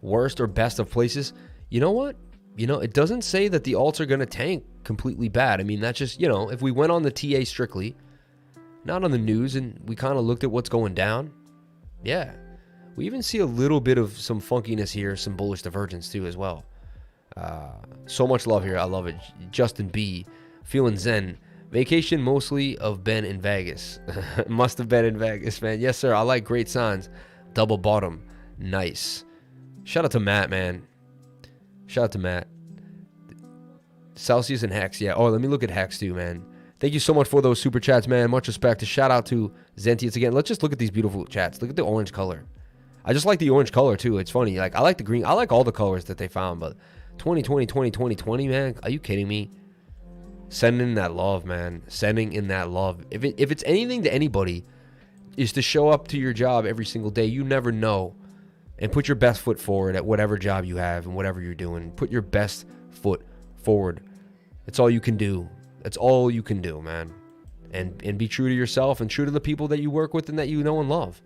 worst or best of places. You know what? You know, it doesn't say that the alts are going to tank completely bad. I mean, that's just, you know, if we went on the TA strictly, not on the news, and we kind of looked at what's going down, yeah. We even see a little bit of some funkiness here, some bullish divergence too as well. So much love here. I love it. Justin B. Feeling zen. Vacation mostly of Ben in Vegas. Must have been in Vegas, man. Yes, sir. I like great signs. Double bottom. Nice. Shout out to Matt, man. Shout out to Matt. Celsius and Hex. Yeah. Oh, let me look at Hex too, man. Thank you so much for those super chats, man. Much respect. A shout out to Zentius again. Let's just look at these beautiful chats. Look at the orange color. I just like the orange color too. It's funny. Like, I like the green. I like all the colors that they found, but 2020, 2020, 2020, man. Are you kidding me? Sending in that love, man. Sending in that love. If it's anything to anybody, is to show up to your job every single day. You never know. And put your best foot forward at whatever job you have and whatever you're doing. Put your best foot forward. That's all you can do. That's all you can do, man. And be true to yourself and true to the people that you work with and that you know and love.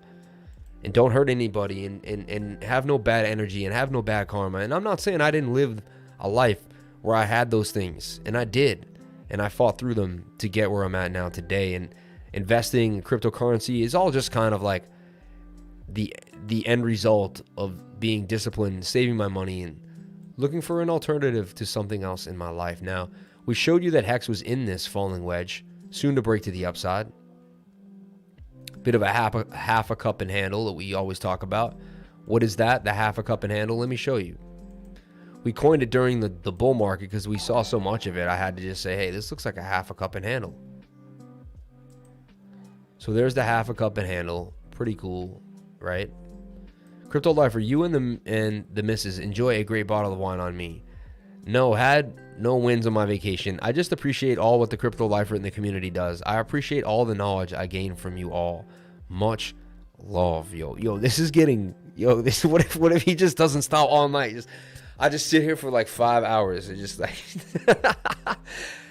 And don't hurt anybody and have no bad energy and have no bad karma. And I'm not saying I didn't live a life where I had those things. And I did. And I fought through them to get where I'm at now today. And investing in cryptocurrency is all just kind of like the end result of being disciplined, saving my money, and looking for an alternative to something else in my life. Now, we showed you that Hex was in this falling wedge, soon to break to the upside. Bit of a half a cup and handle that we always talk about. What is that? The half a cup and handle? Let me show you. We coined it during the bull market because we saw so much of it. I had to just say, hey, this looks like a half a cup and handle. So there's the half a cup and handle. Pretty cool, right? CryptoLove, for you and the missus, enjoy a great bottle of wine on me. No, had no wins on my vacation. I just appreciate all what the crypto lifer in the community does. I appreciate all the knowledge I gain from you all. Much love, yo. This is getting, this what if he just doesn't stop all night? I just sit here for like 5 hours and just like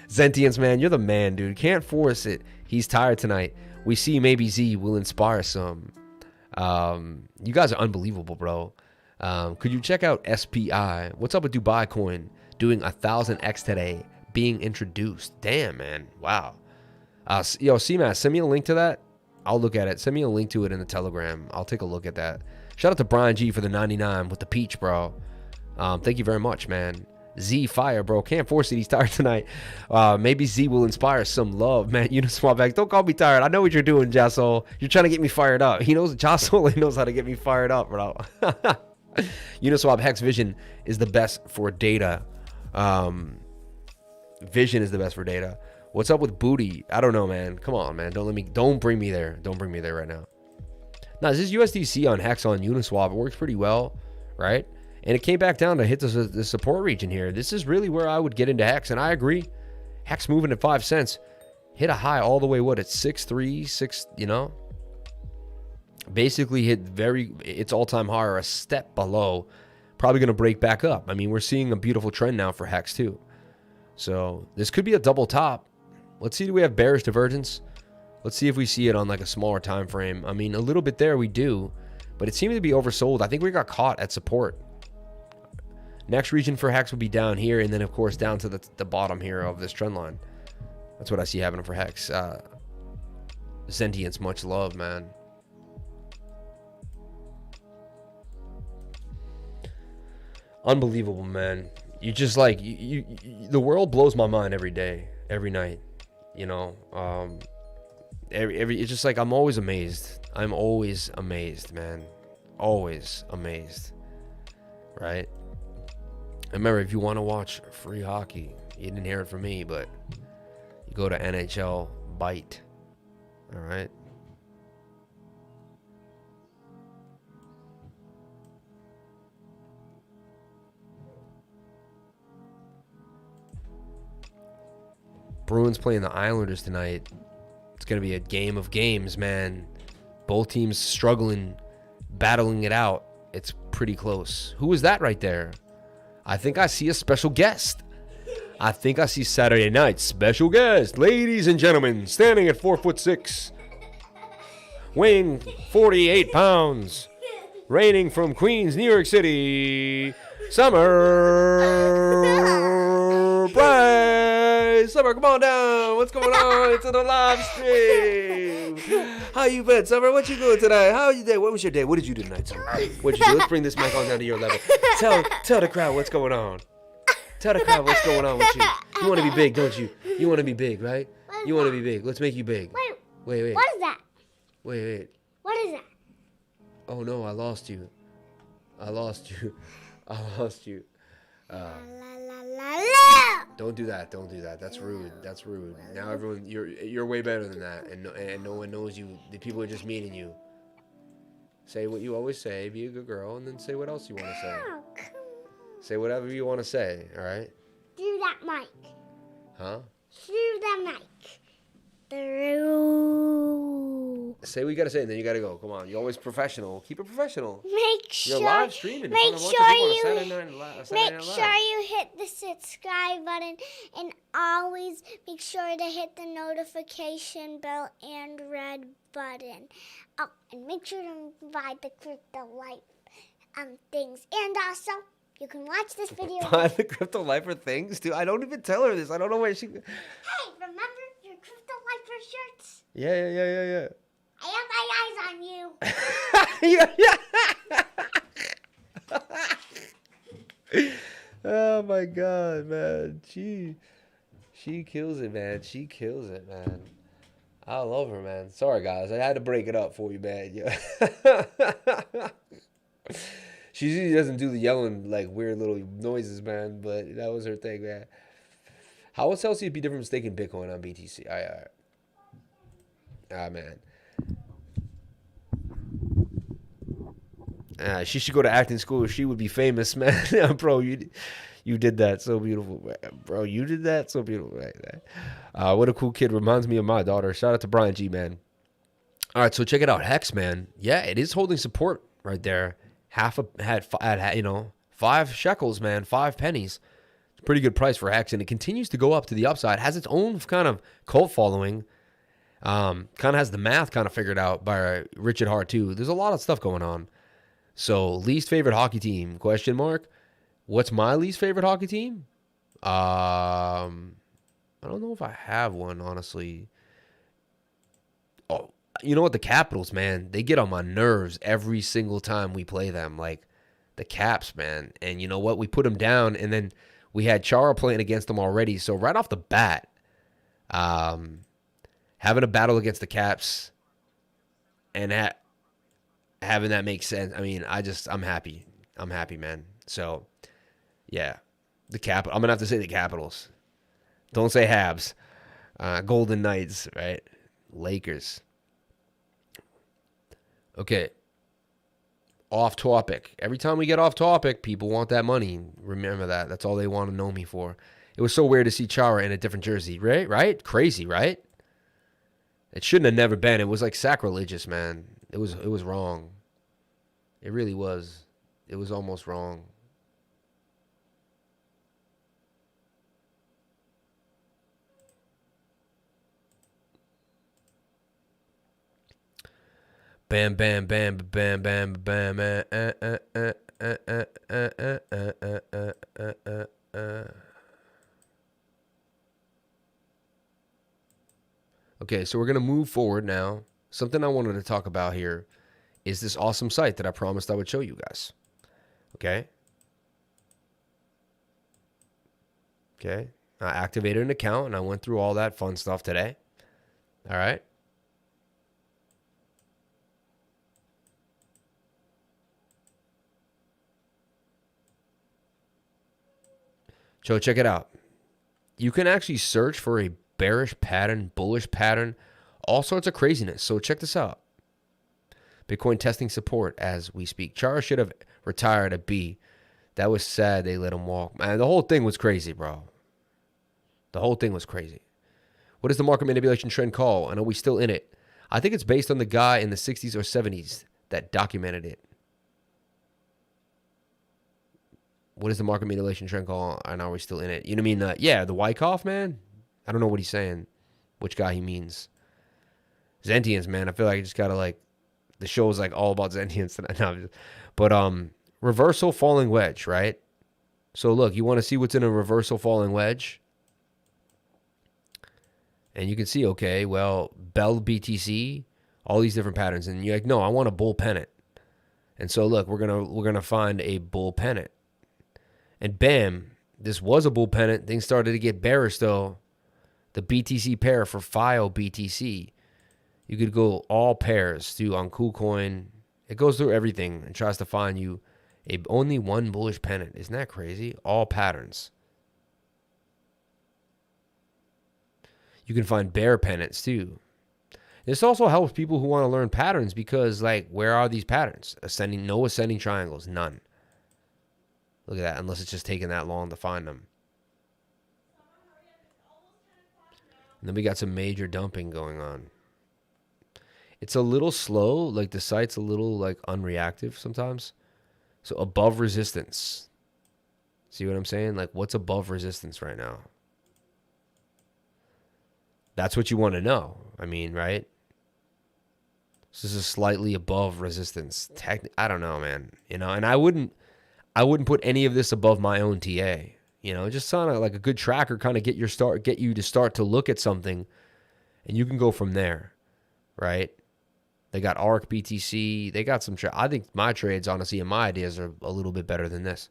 Zentians, man, you're the man, dude. Can't force it. He's tired tonight. We see maybe Z will inspire some. You guys are unbelievable, bro. Could you check out SPI? What's up with Dubai Coin? Doing 1,000x today, being introduced. Damn, man. Wow. CMAS, send me a link to that. I'll look at it. Send me a link to it in the Telegram. I'll take a look at that. Shout out to Brian G for the 99 with the peach, bro. Thank you very much, man. Z fire, bro. Can't force it. He's tired tonight. Maybe Z will inspire some love, man. Uniswap back. Don't call me tired. I know what you're doing, Jasol. You're trying to get me fired up. He knows, Jasol knows how to get me fired up, bro. Uniswap Hex Vision is the best for data. Vision is the best for data. What's up with Booty? I don't know, man. Come on, man. Don't bring me there. Don't bring me there right now. Now, this is USDC on Hex on Uniswap. It works pretty well, right? And it came back down to hit the support region here. This is really where I would get into Hex, and I agree. Hex moving at 5 cents. Hit a high all the way, what, at 6.3, 6, you know? Basically hit its all-time high or a step below. Probably going to break back up. I mean, we're seeing a beautiful trend now for Hex too. So this could be a double top. Let's see, do we have bearish divergence? Let's see if we see it on like a smaller time frame. I mean, a little bit there we do, but it seemed to be oversold. I think we got caught at support. Next region for Hex would be down here, and then of course down to the bottom here of this trend line. That's what I see happening for Hex. Sentience, much love, man. Unbelievable, man. You just like the world blows my mind every day, every night. You know, it's just like I'm always amazed. I'm always amazed, man. Always amazed. Right? Remember, if you want to watch free hockey, you didn't hear it from me, but you go to NHL Byte. All right. Bruins playing the Islanders tonight. It's going to be a game of games, man. Both teams struggling, battling it out. It's pretty close. Who is that right there? I think I see a special guest. I think I see Saturday night special guest. Ladies and gentlemen, standing at 4'6", weighing 48 pounds, reigning from Queens, New York City, Summer Price. Summer, come on down. What's going on? It's in the live stream. How you been, Summer? What you doing tonight? How you day? What was your day? What did you do tonight, Summer? What'd you do? Let's bring this mic on down to your level. Tell the crowd what's going on. Tell the crowd what's going on with you. You want to be big, don't you? You want to be big, right? You want to be big. Let's make you big. Wait. What is that? Wait. What is that? Oh, no, I lost you. Don't do that. That's rude. Now everyone, you're way better than that, and no one knows you. The people are just meeting you. Say what you always say. Be a good girl, and then say what else you want to say. Oh, come on. Say whatever you want to say. All right. Do that mic. Huh? Do the mic. Through. Say what you gotta say, and then you gotta go. Come on. You're always professional. Keep it professional. Make sure. You're live streaming. Make sure you hit the subscribe button, and always make sure to hit the notification bell and red button. Oh, and make sure to buy the CryptoLove things. And also, you can watch this video. Buy the CryptoLove things, dude. I don't even tell her this. I don't know where she. Hey, remember your CryptoLove shirts? Yeah. I have my eyes on you. Oh my god, man. She kills it, man. I love her, man. Sorry, guys. I had to break it up for you, man. Yeah. She usually doesn't do the yelling, like, weird little noises, man. But that was her thing, man. How will Celsius be different from staking Bitcoin on BTC? All right. Man. She should go to acting school. She would be famous, man. Bro, you did that so beautiful, man. Bro, you did that so beautiful, man. What a cool kid. Reminds me of my daughter. Shout out to Brian G, man. All right, so check it out. Hex, man. Yeah, it is holding support right there. Had 5 shekels, man. 5 pennies. It's a pretty good price for Hex, and it continues to go up to the upside. Has its own kind of cult following. Kind of has the math kind of figured out by Richard Hart too. There's a lot of stuff going on. So least favorite hockey team? Question mark. What's my least favorite hockey team? I don't know if I have one, honestly. Oh, you know what? The Capitals, man. They get on my nerves every single time we play them. Like the Caps, man. And you know what? We put them down, and then we had Chara playing against them already. So right off the bat, having a battle against the Caps and having that make sense. I mean, I'm happy. I'm happy, man. So, yeah, I'm going to have to say the Capitals. Don't say Habs. Golden Knights, right? Lakers. Okay. Off topic. Every time we get off topic, people want that money. Remember that. That's all they want to know me for. It was so weird to see Chara in a different jersey, right? Crazy, right? It shouldn't have never been. It was like sacrilegious, man. It was wrong. It really was. It was almost wrong. Bam, bam, bam, bam, bam, bam. Okay, so we're going to move forward now. Something I wanted to talk about here is this awesome site that I promised I would show you guys. Okay. Okay. I activated an account and I went through all that fun stuff today. All right. So check it out. You can actually search for a bearish pattern, bullish pattern, all sorts of craziness. So check this out. Bitcoin testing support as we speak. Chara should have retired at B. That was sad they let him walk. Man, the whole thing was crazy, bro. The whole thing was crazy. What does the market manipulation trend call? And are we still in it? I think it's based on the guy in the 60s or 70s that documented it. What is the market manipulation trend call? And are we still in it? You know what I mean? Yeah, the Wyckoff, man. I don't know what he's saying. Which guy he means. Zentians, man. I feel like I just got to like... The show is like all about Zentians tonight. No, but reversal falling wedge, right? So look, you want to see what's in a reversal falling wedge? And you can see, okay, well, Bell BTC, all these different patterns. And you're like, no, I want a bull pennant. And so look, we're gonna find a bull pennant. And bam, this was a bull pennant. Things started to get bearish though. The BTC pair for FIO BTC. You could go all pairs too on KuCoin. It goes through everything and tries to find you only one bullish pennant. Isn't that crazy? All patterns. You can find bear pennants too. This also helps people who want to learn patterns because, like, where are these patterns? No ascending triangles, none. Look at that, unless it's just taking that long to find them. And then we got some major dumping going on. It's a little slow, like the site's a little like unreactive sometimes. So above resistance. See what I'm saying? Like what's above resistance right now? That's what you want to know. I mean, right? So this is slightly above resistance. I don't know, man. You know, and I wouldn't put any of this above my own TA. You know, just kind of like a good tracker, kind of get you to start to look at something, and you can go from there, right? They got ARC BTC. They got some. I think my trades, honestly, and my ideas are a little bit better than this.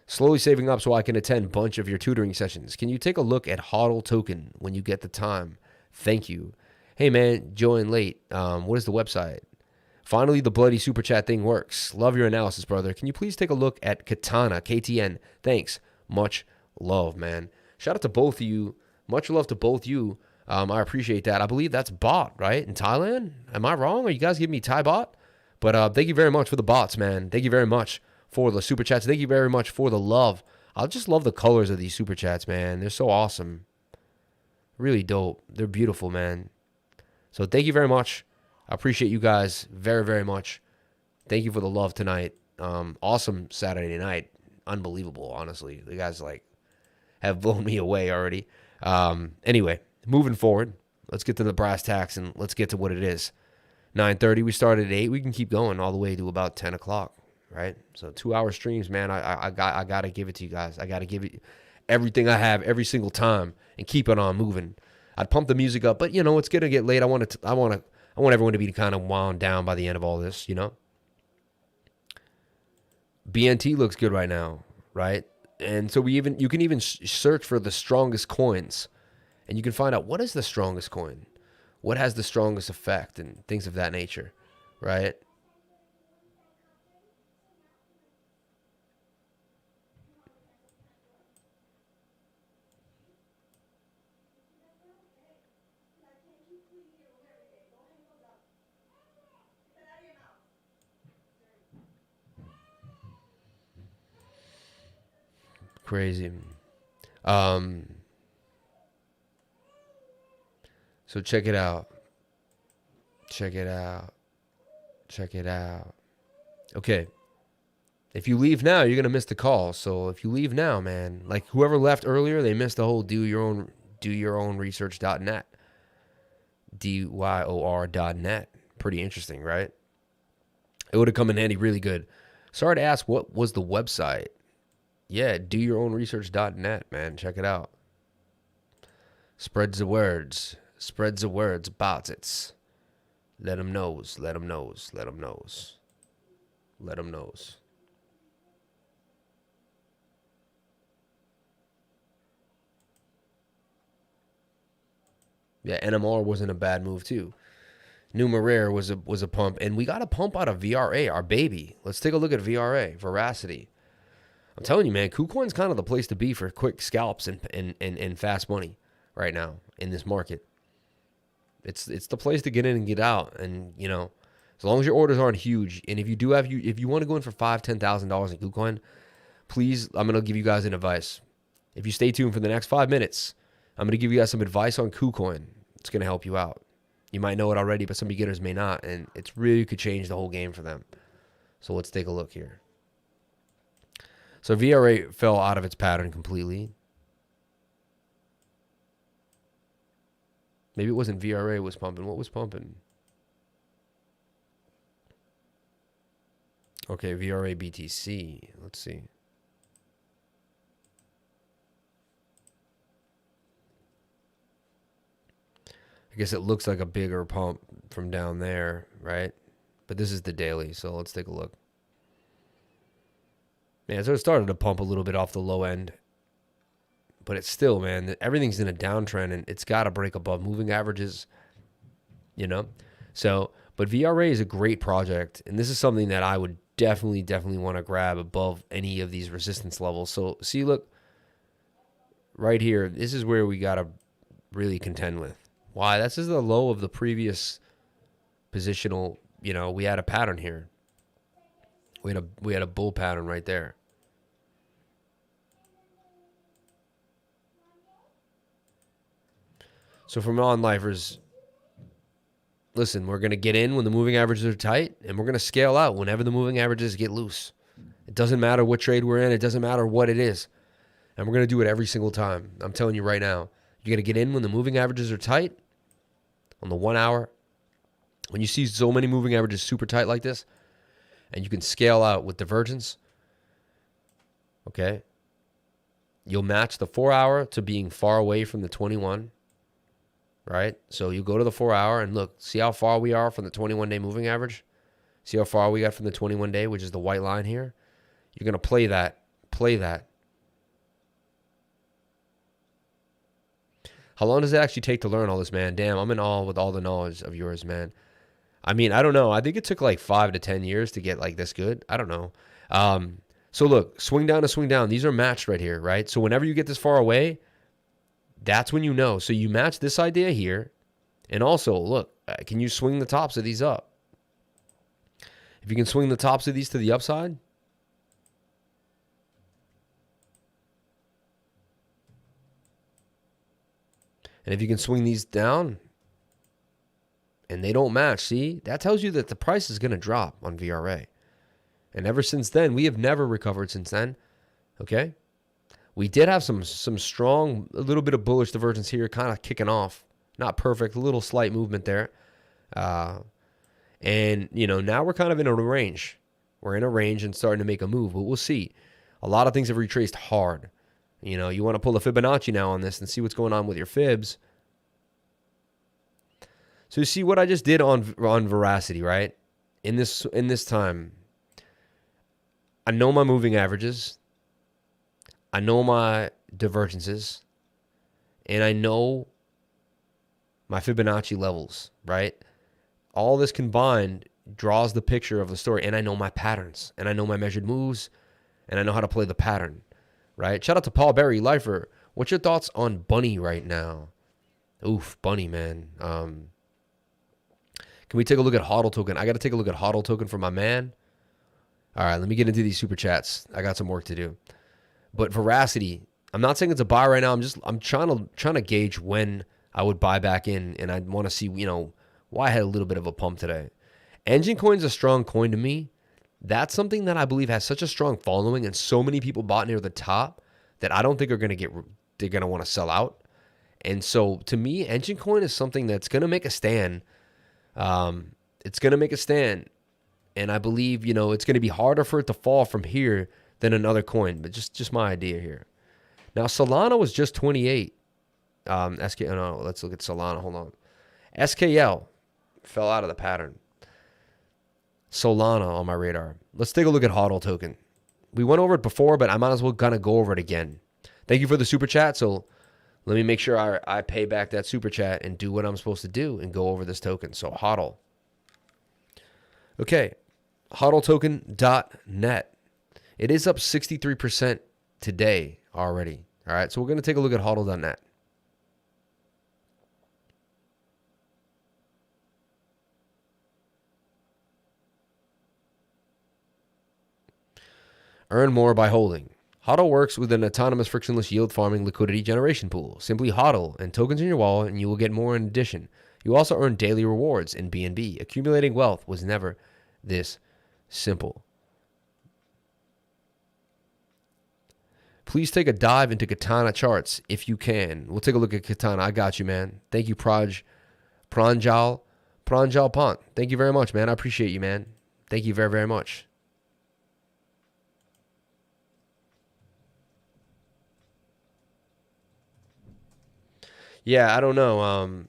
Slowly saving up so I can attend a bunch of your tutoring sessions. Can you take a look at HODL token when you get the time? Thank you. Hey, man, join late. What is the website? Finally, the bloody super chat thing works. Love your analysis, brother. Can you please take a look at Kattana, KTN? Thanks. Much love, man. Shout out to both of you. Much love to both you. I appreciate that. I believe that's bot, right? In Thailand? Am I wrong? Are you guys giving me Thai bot? But thank you very much for the bots, man. Thank you very much for the super chats. Thank you very much for the love. I just love the colors of these super chats, man. They're so awesome. Really dope. They're beautiful, man. So thank you very much. I appreciate you guys very, very much. Thank you for the love tonight. Awesome Saturday night. Unbelievable, honestly. The guys like have blown me away already. Anyway, moving forward, let's get to the brass tacks and let's get to what it is. 9:30, we started at 8. We can keep going all the way to about 10 o'clock, right? So 2-hour streams, man. I got to give it to you guys. I got to give it everything I have every single time and keep it on moving. I'd pump the music up, but you know, it's going to get late. I want everyone to be kind of wound down by the end of all this, you know? BNT looks good right now, right? And so you can even search for the strongest coins, and you can find out what is the strongest coin, what has the strongest effect, and things of that nature, right? Crazy. So check it out. Check it out. Check it out. Okay. If you leave now, you're going to miss the call. So if you leave now, man, like whoever left earlier, they missed the whole do your own research.net. DYOR.net. Pretty interesting, right? It would have come in handy really good. Sorry to ask, what was the website? Yeah, do your own research.net, man. Check it out. Spreads the words. Spreads the words about it. Let them knows. Let them knows. Let them knows. Let them knows. Yeah, NMR wasn't a bad move too. Numeraire was a pump, and we got a pump out of VRA, our baby. Let's take a look at VRA, Verasity. I'm telling you, man, KuCoin's kind of the place to be for quick scalps and fast money right now in this market. It's the place to get in and get out, and you know, as long as your orders aren't huge, and if you want to go in for $5,000-$10,000 in KuCoin, please, I'm gonna give you guys an advice. If you stay tuned for the next 5 minutes, I'm gonna give you guys some advice on KuCoin. It's gonna help you out. You might know it already, but some beginners may not, and it's really could change the whole game for them. So let's take a look here. So VRA fell out of its pattern completely. Maybe it wasn't VRA was pumping. What was pumping? Okay, VRA BTC. Let's see. I guess it looks like a bigger pump from down there, right? But this is the daily, so let's take a look. Man, so it started to pump a little bit off the low end. But it's still, man, everything's in a downtrend, and it's got to break above moving averages, you know? So, but VRA is a great project, and this is something that I would definitely want to grab above any of these resistance levels. So, see, look, right here, this is where we got to really contend with. Why? This is the low of the previous positional, you know, we had a pattern here. We had a bull pattern right there. So for non-lifers, listen, we're going to get in when the moving averages are tight, and we're going to scale out whenever the moving averages get loose. It doesn't matter what trade we're in. It doesn't matter what it is. And we're going to do it every single time. I'm telling you right now. You're going to get in when the moving averages are tight on the 1 hour. When you see so many moving averages super tight like this, and you can scale out with divergence, okay, you'll match the 4 hour to being far away from the 21. Right? So you go to the 4 hour and look, see how far we are from the 21-day moving average? See how far we got from the 21-day, which is the white line here? You're going to play that. Play that. How long does it actually take to learn all this, man? Damn, I'm in awe with all the knowledge of yours, man. I mean, I don't know. I think it took like 5 to 10 years to get like this good. I don't know. So look, swing down to swing down. These are matched right here, right? So whenever you get this far away, that's when you know. So you match this idea here. And also, look, can you swing the tops of these up? If you can swing the tops of these to the upside, and if you can swing these down and they don't match, see, that tells you that the price is going to drop on VRA. And ever since then, we have never recovered since then. Okay? We did have some strong, a little bit of bullish divergence here, kind of kicking off. Not perfect, a little slight movement there. And, you know, now we're kind of in a range. We're in a range and starting to make a move, but we'll see. A lot of things have retraced hard. You know, you want to pull a Fibonacci now on this and see what's going on with your fibs. So you see what I just did on Verasity, right? In this time, I know my moving averages. I know my divergences, and I know my Fibonacci levels, right? All this combined draws the picture of the story, and I know my patterns, and I know my measured moves, and I know how to play the pattern, right? Shout out to Paul Berry, Lifer. What's your thoughts on Bunny right now? Oof, Bunny, man. Can we take a look at HODL token? I got to take a look at HODL token for my man. All right, let me get into these super chats. I got some work to do. But Verasity, I'm not saying it's a buy right now. I'm trying to gauge when I would buy back in, and I want to see, why I had a little bit of a pump today. Enjin coin's a strong coin to me. That's something that I believe has such a strong following, and so many people bought near the top that I don't think they're gonna want to sell out. And so to me, Enjin coin is something that's gonna make a stand. It's gonna make a stand, and I believe it's gonna be harder for it to fall from here than another coin. But just my idea here. Now Solana was just 28. No, let's look at Solana. Hold on. SKL fell out of the pattern. Solana on my radar. Let's take a look at HODL token. We went over it before, but I might as well kind of go over it again. Thank you for the super chat. So let me make sure I pay back that super chat and do what I'm supposed to do and go over this token. So HODL. Okay. HODLtoken.net. It is up 63% today already. All right. So we're going to take a look at HODL.net. Earn more by holding. HODL works with an autonomous frictionless yield farming liquidity generation pool. Simply HODL and tokens in your wallet and you will get more in addition. You also earn daily rewards in BNB. Accumulating wealth was never this simple. Please take a dive into Kattana charts if you can. We'll take a look at Kattana. I got you, man. Thank you, Pranjal Pant. Thank you very much, man. I appreciate you, man. Thank you very, very much. Yeah, I don't know.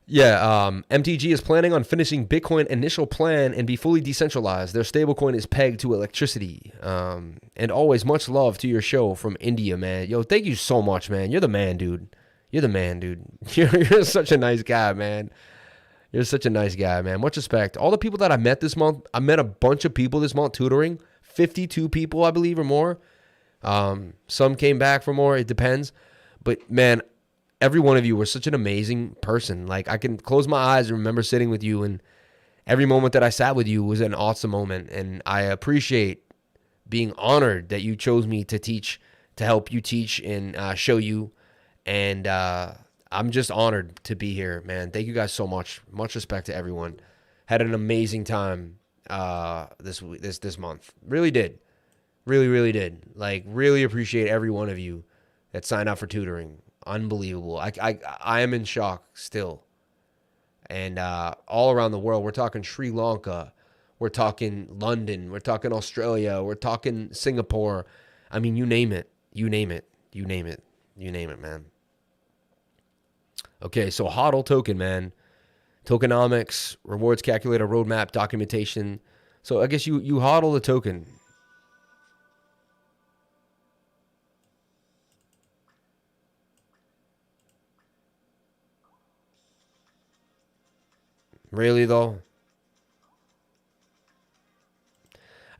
MTG is planning on finishing Bitcoin initial plan and be fully decentralized. Their stablecoin is pegged to electricity. And always much love to your show from India, man. Yo, thank you so much, man. You're the man, dude. You're such a nice guy, man. You're such a nice guy, man. Much respect. All the people that I met this month, I met a bunch of people this month tutoring. 52 people, I believe, or more. Some came back for more. It depends. But, man, every one of you were such an amazing person. Like, I can close my eyes and remember sitting with you, and every moment that I sat with you was an awesome moment. And I appreciate being honored that you chose me to teach, to help you teach and show you. And I'm just honored to be here, man. Thank you guys so much. Much respect to everyone. Had an amazing time this month. Really did. Really did. Like, really appreciate every one of you that signed up for tutoring. Unbelievable. I am in shock still. And all around the world, we're talking Sri Lanka, we're talking London, we're talking Australia, we're talking Singapore. I mean, you name it, man. Okay, so HODL token, man. Tokenomics, rewards calculator, roadmap, documentation. So I guess you HODL the token. Really, though?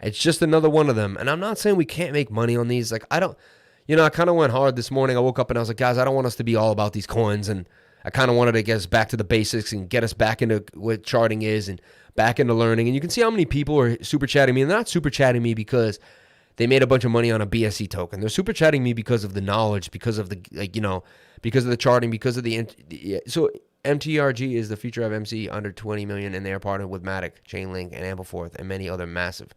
It's just another one of them. And I'm not saying we can't make money on these. Like, I kind of went hard this morning. I woke up and I was like, guys, I don't want us to be all about these coins. And I kind of wanted to get us back to the basics and get us back into what charting is and back into learning. And you can see how many people are super chatting me. And they're not super chatting me because they made a bunch of money on a BSC token. They're super chatting me because of the knowledge, because of the, because of the charting, because of so MTRG is the future of MC under 20 million, and they are partnered with MATIC, Chainlink, and Ampleforth, and many other massive.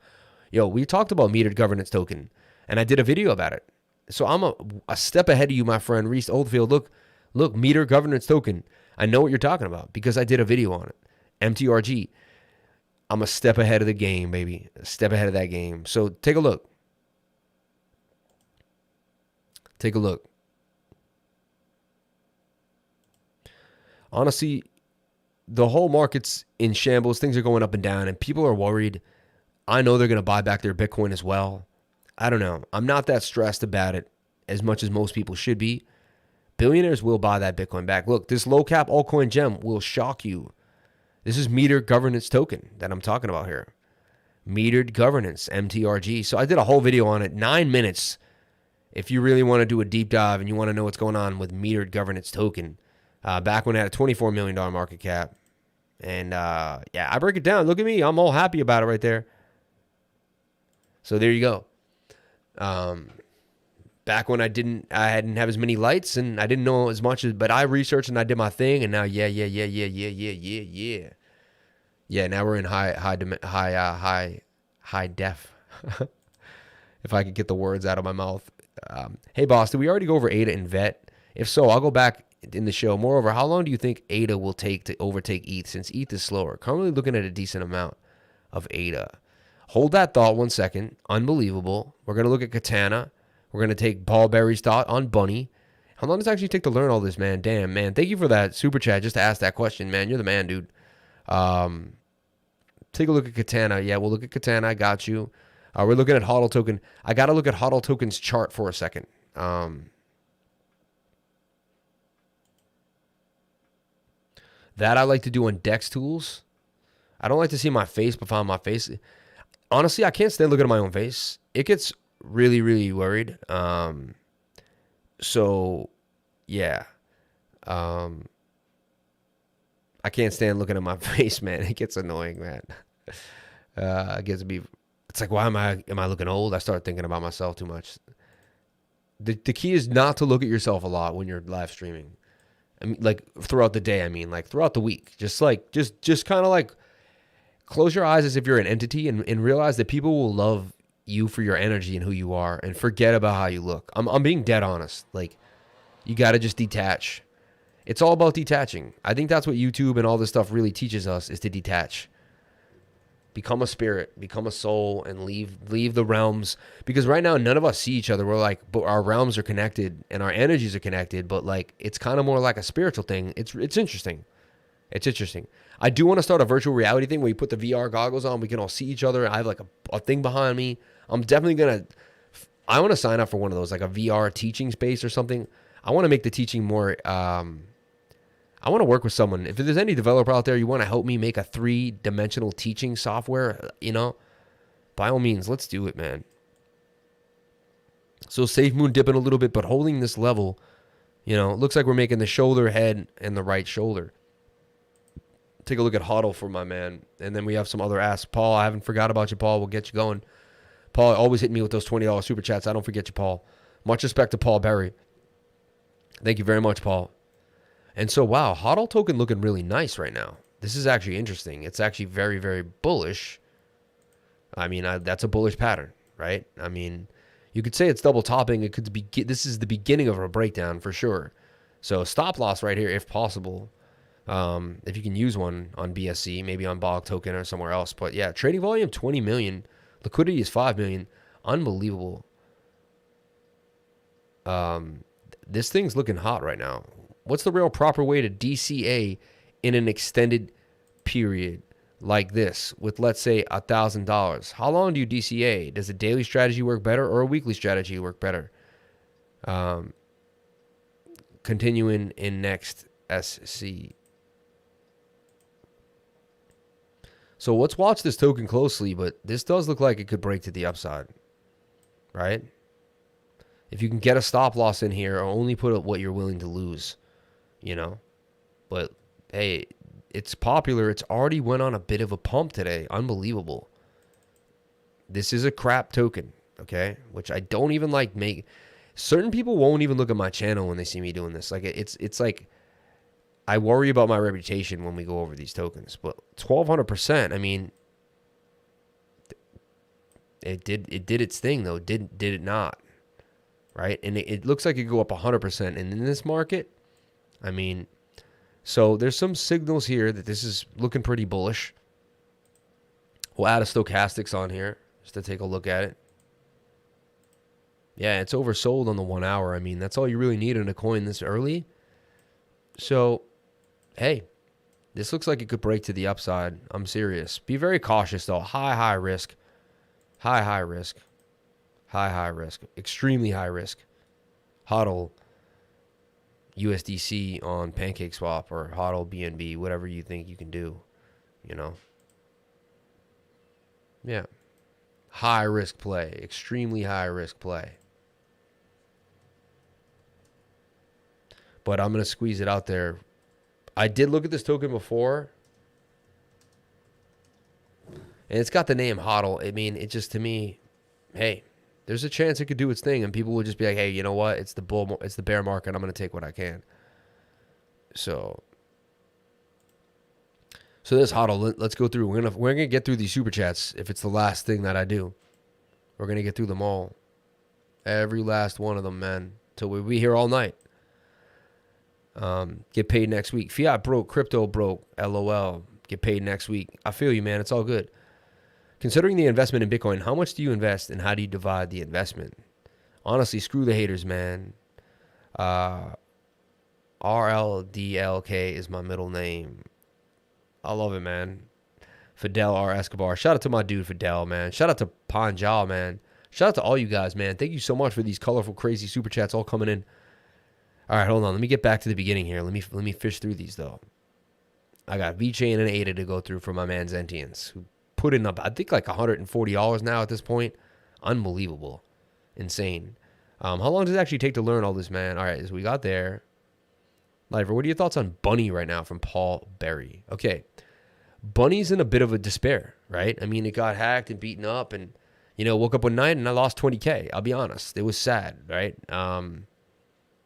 Yo, we talked about metered governance token, and I did a video about it. So I'm a step ahead of you, my friend, Reese Oldfield. Look, metered governance token. I know what you're talking about because I did a video on it. MTRG. I'm a step ahead of the game, baby. A step ahead of that game. So take a look. Honestly, the whole market's in shambles. Things are going up and down, and people are worried. I know they're going to buy back their Bitcoin as well. I don't know. I'm not that stressed about it as much as most people should be. Billionaires will buy that Bitcoin back. Look, this low cap altcoin gem will shock you. This is metered governance token that I'm talking about here. Metered governance, MTRG. So I did a whole video on it, 9 minutes. If you really want to do a deep dive and you want to know what's going on with metered governance token, back when it had a $24 million market cap. And I break it down. Look at me. I'm all happy about it right there. So there you go. Back when I didn't have as many lights and I didn't know as much, but I researched and I did my thing, and now yeah. Now we're in high def. If I could get the words out of my mouth. Hey boss, did we already go over ADA and VET? If so, I'll go back in the show. Moreover, how long do you think ADA will take to overtake ETH, since ETH is slower? Currently looking at a decent amount of ADA. Hold that thought 1 second. Unbelievable. We're going to look at Kattana. We're going to take Paul Berry's thought on Bunny. How long does it actually take to learn all this, man? Damn, man. Thank you for that super chat just to ask that question, man. You're the man, dude. Take a look at Kattana. Yeah, we'll look at Kattana. I got you. We're looking at HODL token. I got to look at HODL token's chart for a second. That I like to do on Dex tools. I don't like to see my face behind my face. Honestly, I can't stand looking at my own face. It gets really, really worried. So, yeah. I can't stand looking at my face, man. It gets annoying, man. It gets me. It's like, why am I looking old? I start thinking about myself too much. The key is not to look at yourself a lot when you're live streaming. I mean, like throughout the day. I mean, like throughout the week. Just kind of like close your eyes as if you're an entity and realize that people will love you for your energy and who you are, and forget about how you look. I'm being dead honest. Like, you got to just detach. It's all about detaching. I think that's what YouTube and all this stuff really teaches us, is to detach. Become a spirit, become a soul, and leave the realms. Because right now, none of us see each other. We're like, but our realms are connected and our energies are connected. But like, it's kind of more like a spiritual thing. It's interesting. It's interesting. I do want to start a virtual reality thing where you put the VR goggles on. We can all see each other. I have like a thing behind me. I'm definitely I want to sign up for one of those, like a VR teaching space or something. I want to make the teaching more, I want to work with someone. If there's any developer out there, you want to help me make a 3-dimensional teaching software, by all means, let's do it, man. So SAFEMOON dipping a little bit, but holding this level, looks like we're making the shoulder, head, and the right shoulder. Take a look at HODL for my man. And then we have some other asks. Paul, I haven't forgot about you, Paul. We'll get you going. Paul always hit me with those $20 super chats. I don't forget you, Paul. Much respect to Paul Berry. Thank you very much, Paul. And so, wow, HODL token looking really nice right now. This is actually interesting. It's actually very, very bullish. I mean, that's a bullish pattern, right? I mean, you could say it's double topping. It could be. This is the beginning of a breakdown for sure. So stop loss right here if possible. If you can use one on BSC, maybe on BOG token or somewhere else. But yeah, trading volume 20 million. Liquidity is 5 million. Unbelievable. This thing's looking hot right now. What's the real proper way to DCA in an extended period like this with, let's say, $1,000? How long do you DCA? Does a daily strategy work better or a weekly strategy work better? Continuing in next SC. So let's watch this token closely, but this does look like it could break to the upside, right? If you can get a stop loss in here, or only put up what you're willing to lose. But hey, it's popular. It's already went on a bit of a pump today. Unbelievable. This is a crap token, okay? Which I don't even like certain people won't even look at my channel when they see me doing this. Like it's like, I worry about my reputation when we go over these tokens. But 1,200%, I mean, it did its thing though. Did it not? Right? And it looks like it go up 100%. And in this market, I mean, so there's some signals here that this is looking pretty bullish. We'll add a stochastics on here just to take a look at it. Yeah, it's oversold on the 1 hour. I mean, that's all you really need in a coin this early. So, hey, this looks like it could break to the upside. I'm serious. Be very cautious, though. High risk. High risk. High risk. Extremely high risk. HODL USDC on PancakeSwap or HODL BNB, whatever you think you can do, Yeah. High risk play. Extremely high risk play. But I'm going to squeeze it out there. I did look at this token before. And it's got the name HODL. I mean, it just, to me, hey, there's a chance it could do its thing, and people will just be like, hey, you know what? It's the bear market. I'm going to take what I can. So this HODL, let's go through. We're gonna get through these super chats. If it's the last thing that I do, we're gonna get through them all, every last one of them, man, till we'll be here all night. Get paid next week. Fiat broke, crypto broke. LOL. Get paid next week. I feel you, man. It's all good. Considering the investment in Bitcoin, how much do you invest and how do you divide the investment? Honestly, screw the haters, man. RLDLK is my middle name. I love it, man. Fidel R. Escobar. Shout out to my dude, Fidel, man. Shout out to Panjal, man. Shout out to all you guys, man. Thank you so much for these colorful, crazy super chats all coming in. All right, hold on. Let me get back to the beginning here. Let me fish through these, though. I got VeChain and ADA to go through for my man Zentians, who put in up, I think, like $140 now at this point. Unbelievable. Insane. How long does it actually take to learn all this, man? All right, so we got there. Liver, what are your thoughts on Bunny right now from Paul Berry? Okay. Bunny's in a bit of a despair, right? I mean, it got hacked and beaten up and, woke up one night and I lost 20K. I'll be honest. It was sad, right?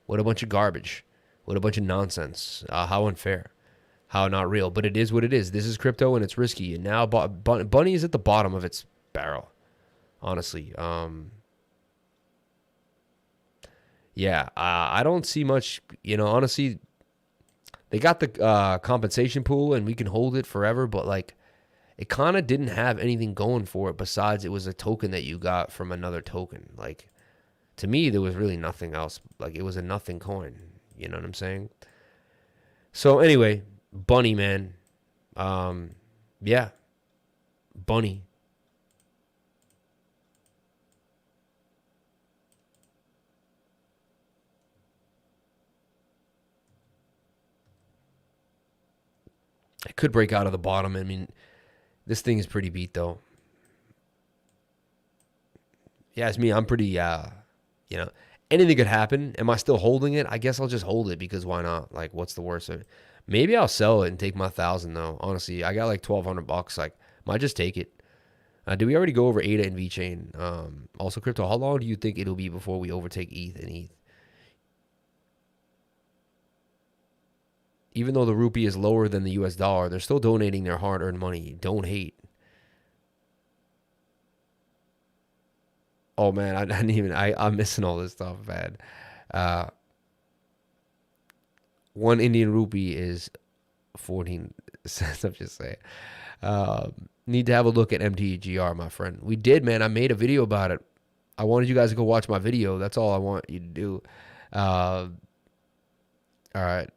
What a bunch of garbage. What a bunch of nonsense. How unfair. How not real. But it is what it is. This is crypto and it's risky. And now Bunny is at the bottom of its barrel, honestly. Yeah, I don't see much, honestly. They got the compensation pool and we can hold it forever, but like it kind of didn't have anything going for it besides it was a token that you got from another token. Like to me, there was really nothing else. Like it was a nothing coin. You know what I'm saying? So anyway, Bunny, man. Yeah, Bunny. It could break out of the bottom. I mean, this thing is pretty beat, though. Yeah, it's me. I'm pretty, anything could happen. Am I still holding it? I guess I'll just hold it because why not? Like, what's the worst of it? Maybe I'll sell it and take my 1,000, though. Honestly, I got like $1,200. Like, might just take it. Did we already go over ADA and VeChain? Also, crypto, how long do you think it'll be before we overtake ETH and ETH? Even though the rupee is lower than the US dollar, they're still donating their hard-earned money. Don't hate. Oh, man, I didn't even... I'm missing all this stuff, man. 1 Indian rupee is 14 cents, I'm just saying. Need to have a look at MTGR, my friend. We did, man. I made a video about it. I wanted you guys to go watch my video. That's all I want you to do. All right.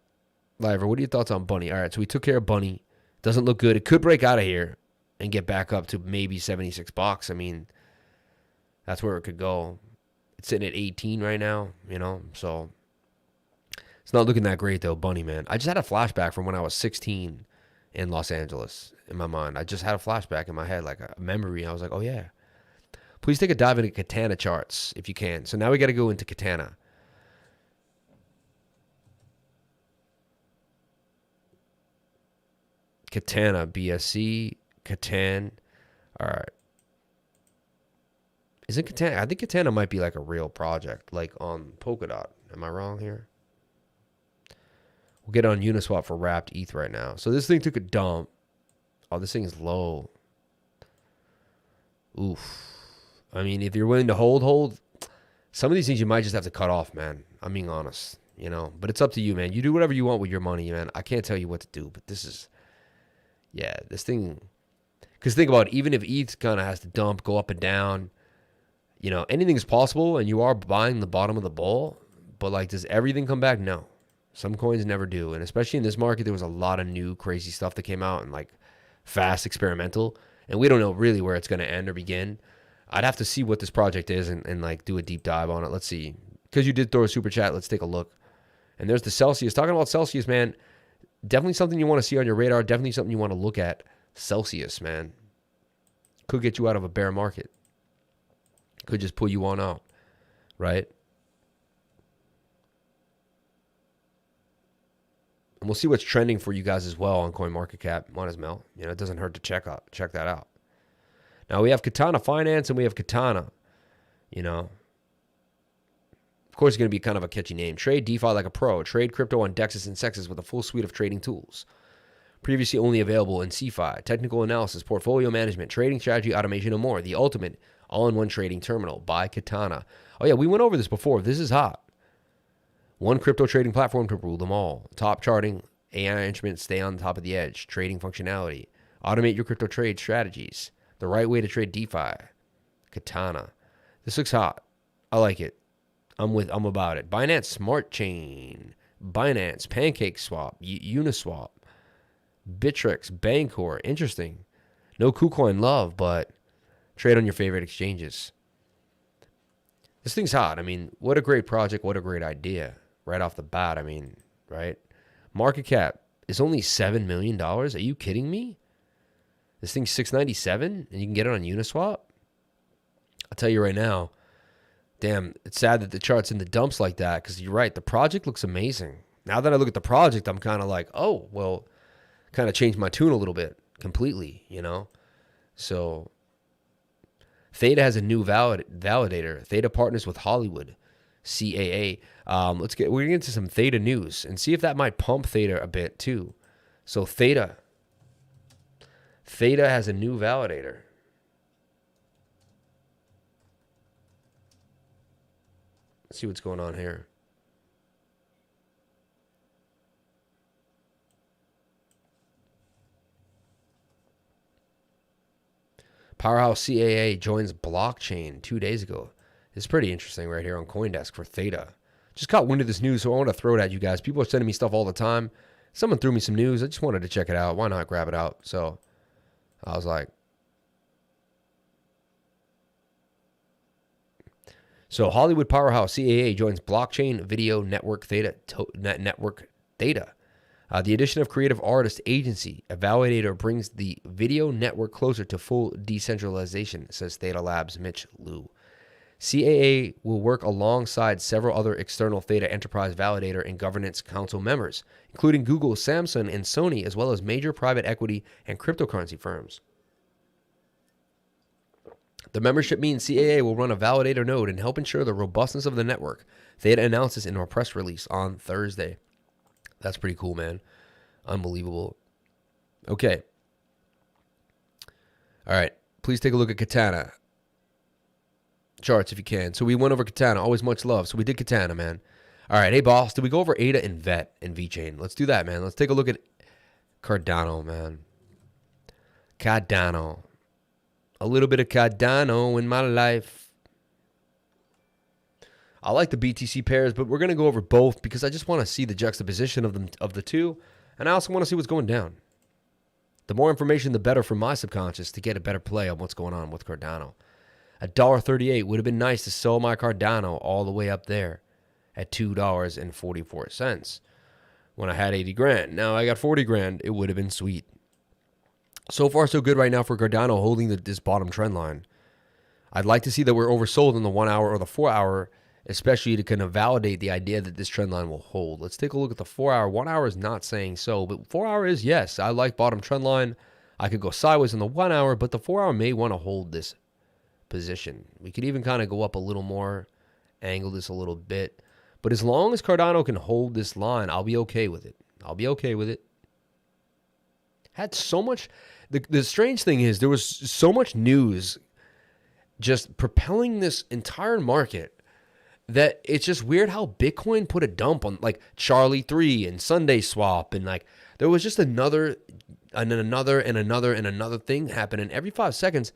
Liver, what are your thoughts on Bunny? All right, so we took care of Bunny. Doesn't look good. It could break out of here and get back up to maybe $76. I mean, that's where it could go. It's sitting at 18 right now, so it's not looking that great, though, Bunny, man. I just had a flashback from when I was 16 in Los Angeles in my mind. I just had a flashback in my head, like a memory. I was like, oh, yeah. Please take a dive into Kattana charts if you can. So now we got to go into Kattana. Kattana, BSC, Kattan. All right. Isn't Kattana? I think Kattana might be like a real project, like on Polkadot. Am I wrong here? We'll get on Uniswap for wrapped ETH right now. So this thing took a dump. Oh, this thing is low. Oof. I mean, if you're willing to hold. Some of these things you might just have to cut off, man. I'm being honest, But it's up to you, man. You do whatever you want with your money, man. I can't tell you what to do, but this is... Yeah, this thing... Because think about it, even if ETH kind of has to dump, go up and down, anything's possible, and you are buying the bottom of the bowl, but, like, does everything come back? No. Some coins never do, and especially in this market, there was a lot of new crazy stuff that came out, and, like, fast experimental, and we don't know really where it's going to end or begin. I'd have to see what this project is and, like, do a deep dive on it. Let's see. Because you did throw a super chat, let's take a look. And there's the Celsius. Talking about Celsius, man... Definitely something you want to see on your radar. Definitely something you want to look at. Celsius, man. Could get you out of a bear market. Could just pull you on out. Right? And we'll see what's trending for you guys as well on CoinMarketCap. Might as well. It doesn't hurt to check that out. Now we have Kattana Finance and we have Kattana. you know. Of course, it's going to be kind of a catchy name. Trade DeFi like a pro. Trade crypto on DEXs and SEXs with a full suite of trading tools. Previously only available in CeFi. Technical analysis, portfolio management, trading strategy, automation, and more. The ultimate all-in-one trading terminal by Kattana. Oh, yeah, we went over this before. This is hot. One crypto trading platform to rule them all. Top charting, AI instruments, stay on top of the edge. Trading functionality. Automate your crypto trade strategies. The right way to trade DeFi. Kattana. This looks hot. I like it. I'm about it. Binance Smart Chain. Binance, PancakeSwap, Uniswap, Bittrex, Bancor. Interesting. No KuCoin love, but trade on your favorite exchanges. This thing's hot. I mean, what a great project. What a great idea. Right off the bat, I mean, right? Market cap is only $7 million. Are you kidding me? This thing's $697 and you can get it on Uniswap? I'll tell you right now, damn, it's sad that the chart's in the dumps like that because you're right. The project looks amazing. Now that I look at the project, I'm kind of like, oh, well, kind of changed my tune a little bit completely, you know? So Theta has a new validator. Theta partners with Hollywood, CAA. We're gonna get into some Theta news and see if that might pump Theta a bit too. So Theta has a new validator. Let's see what's going on here. Powerhouse CAA joins blockchain 2 days ago. It's pretty interesting right here on CoinDesk for Theta. Just caught wind of this news, so I want to throw it at you guys. People are sending me stuff all the time. Someone threw me some news. I just wanted to check it out. Why not grab it out? So I was like, so Hollywood powerhouse CAA joins blockchain video network Theta. The addition of creative artist agency, a validator brings the video network closer to full decentralization, says Theta Labs' Mitch Liu. CAA will work alongside several other external Theta Enterprise Validator and Governance Council members, including Google, Samsung, and Sony, as well as major private equity and cryptocurrency firms. The membership means CAA will run a validator node and help ensure the robustness of the network. Theta announces in a press release on Thursday. That's pretty cool, man. Unbelievable. Okay. All right. Please take a look at Kattana. Charts if you can. So we went over Kattana. Always much love. So we did Kattana, man. All right. Hey, boss. Did we go over ADA and VET and VeChain? Let's do that, man. Let's take a look at Cardano, man. Cardano. A little bit of Cardano in my life. I like the BTC pairs, but we're going to go over both because I just want to see the juxtaposition of the two, and I also want to see what's going down. The more information, the better for my subconscious to get a better play on what's going on with Cardano. $1.38 would have been nice to sell my Cardano all the way up there at $2.44 when I had 80 grand. Now I got 40 grand. It would have been sweet. So far, so good right now for Cardano holding this bottom trend line. I'd like to see that we're oversold in the 1 hour or the 4 hour, especially to kind of validate the idea that this trend line will hold. Let's take a look at the 4 hour. 1 hour is not saying so, but 4 hour is yes. I like bottom trend line. I could go sideways in the 1 hour, but the 4 hour may want to hold this position. We could even kind of go up a little more, angle this a little bit. But as long as Cardano can hold this line, I'll be okay with it. I'll be okay with it. Had so much. The strange thing is there was so much news just propelling this entire market that it's just weird how Bitcoin put a dump on like Charlie 3 and Sunday Swap, and like there was just another thing happening every 5 seconds,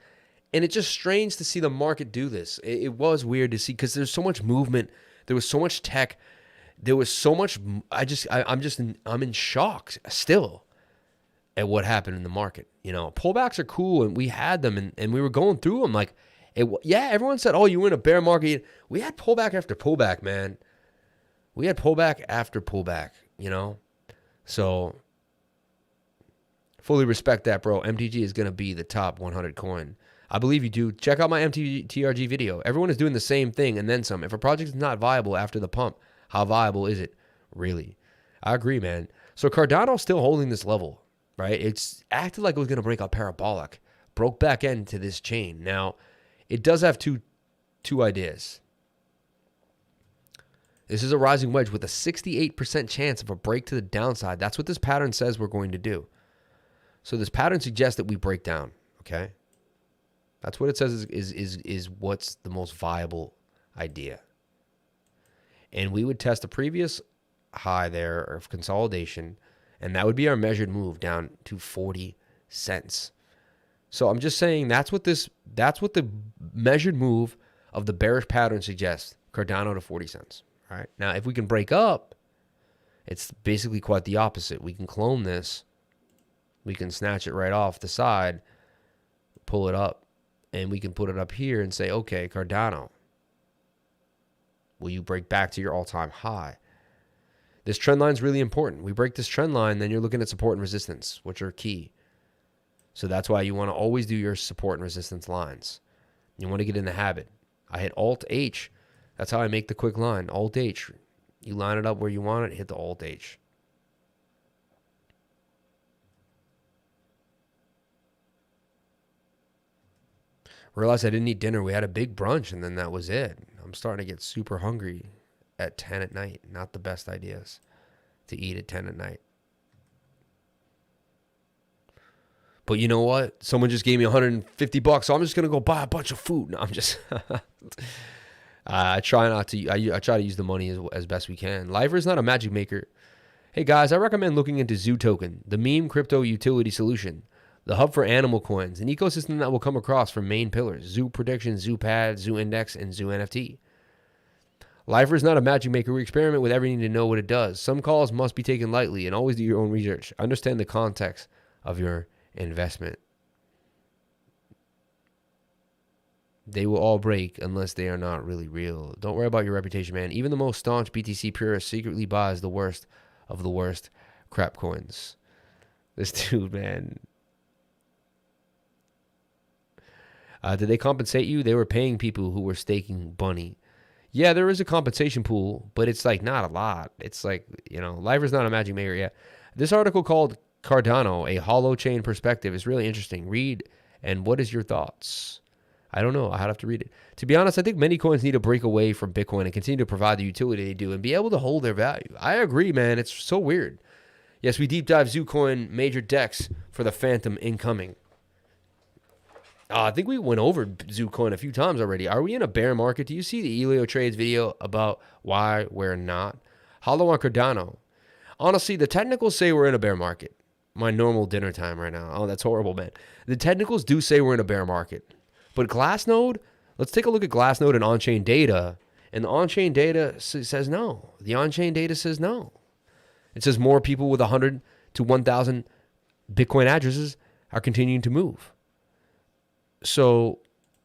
and it's just strange to see the market do this. It was weird to see because there's so much movement, there was so much tech, there was so much. I'm in shock still at what happened in the market. You know, pullbacks are cool, and we had them, and we were going through them like. Yeah, everyone said, oh, you were in a bear market. We had pullback after pullback, man. We had pullback after pullback, you know? So, fully respect that, bro. MTG is going to be the top 100 coin. I believe you do. Check out my MTRG video. Everyone is doing the same thing and then some. If a project is not viable after the pump, how viable is it? Really? I agree, man. So, Cardano's still holding this level, right? It's acted like it was going to break out parabolic. Broke back into this chain. Now, it does have two two ideas. This is a rising wedge with a 68% chance of a break to the downside. That's what this pattern says we're going to do. So this pattern suggests that we break down, okay? That's what it says is what's the most viable idea. And we would test the previous high there of consolidation, and that would be our measured move down to 40 cents. So I'm just saying that's what the measured move of the bearish pattern suggests. Cardano to 40 cents. All right. Now, if we can break up, it's basically quite the opposite. We can clone this. We can snatch it right off the side, pull it up, and we can put it up here and say, okay, Cardano, will you break back to your all-time high? This trend line is really important. We break this trend line, then you're looking at support and resistance, which are key. So that's why you want to always do your support and resistance lines. You want to get in the habit. I hit Alt-H. That's how I make the quick line. Alt-H. You line it up where you want it, hit the Alt-H. Realized I didn't eat dinner. We had a big brunch, and then that was it. I'm starting to get super hungry at 10 at night. Not the best ideas to eat at 10 at night. But you know what? Someone just gave me $150, so I'm just gonna go buy a bunch of food. No, I'm just. I try not to. I try to use the money as best we can. Lifer is not a magic maker. Hey guys, I recommend looking into Zoo Token, the meme crypto utility solution, the hub for animal coins, an ecosystem that will come across from main pillars: Zoo Prediction, Zoo Pad, Zoo Index, and Zoo NFT. Lifer is not a magic maker. We experiment with everything to know what it does. Some calls must be taken lightly, and always do your own research. Understand the context of your investment. They will all break unless they are not really real. Don't worry about your reputation, man. Even the most staunch BTC purist secretly buys the worst of the worst crap coins. This dude, man. Did they compensate you? They were paying people who were staking bunny. Yeah, there is a compensation pool, but it's like not a lot. It's like, you know, Lifer's not a magic maker yet. This article called Cardano, a hollow chain perspective, is really interesting. Read, and what is your thoughts? I don't know. I'd have to read it. To be honest, I think many coins need to break away from Bitcoin and continue to provide the utility they do and be able to hold their value. I agree, man. It's so weird. Yes, we deep dive ZooCoin major decks for the Phantom incoming. I think we went over ZooCoin a few times already. Are we in a bear market? Do you see the Elio Trades video about why we're not? Hollow on Cardano. Honestly, the technicals say we're in a bear market. My normal dinner time right now. Oh, that's horrible, man. The technicals do say we're in a bear market. But Glassnode, let's take a look at Glassnode and on-chain data. And the on-chain data says no. The on-chain data says no. It says more people with 100 to 1,000 Bitcoin addresses are continuing to move. So,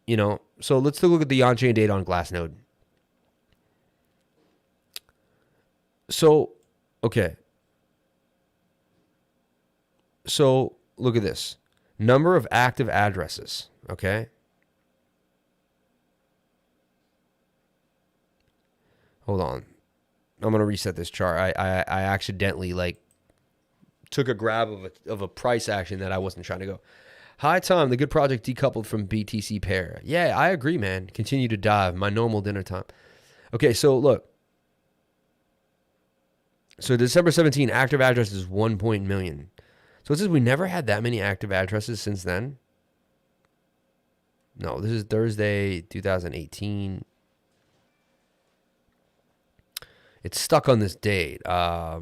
you know, so let's take a look at the on-chain data on Glassnode. So, okay. So, look at this. Number of active addresses, okay? Hold on. I'm going to reset this chart. I accidentally, took a grab of a price action that I wasn't trying to go. Hi, Tom. The good project decoupled from BTC pair. Yeah, I agree, man. Continue to dive. My normal dinner time. Okay, so look. So December 17, active addresses 1 million. So it says we never had that many active addresses since then. No, this is Thursday, 2018. It's stuck on this date. How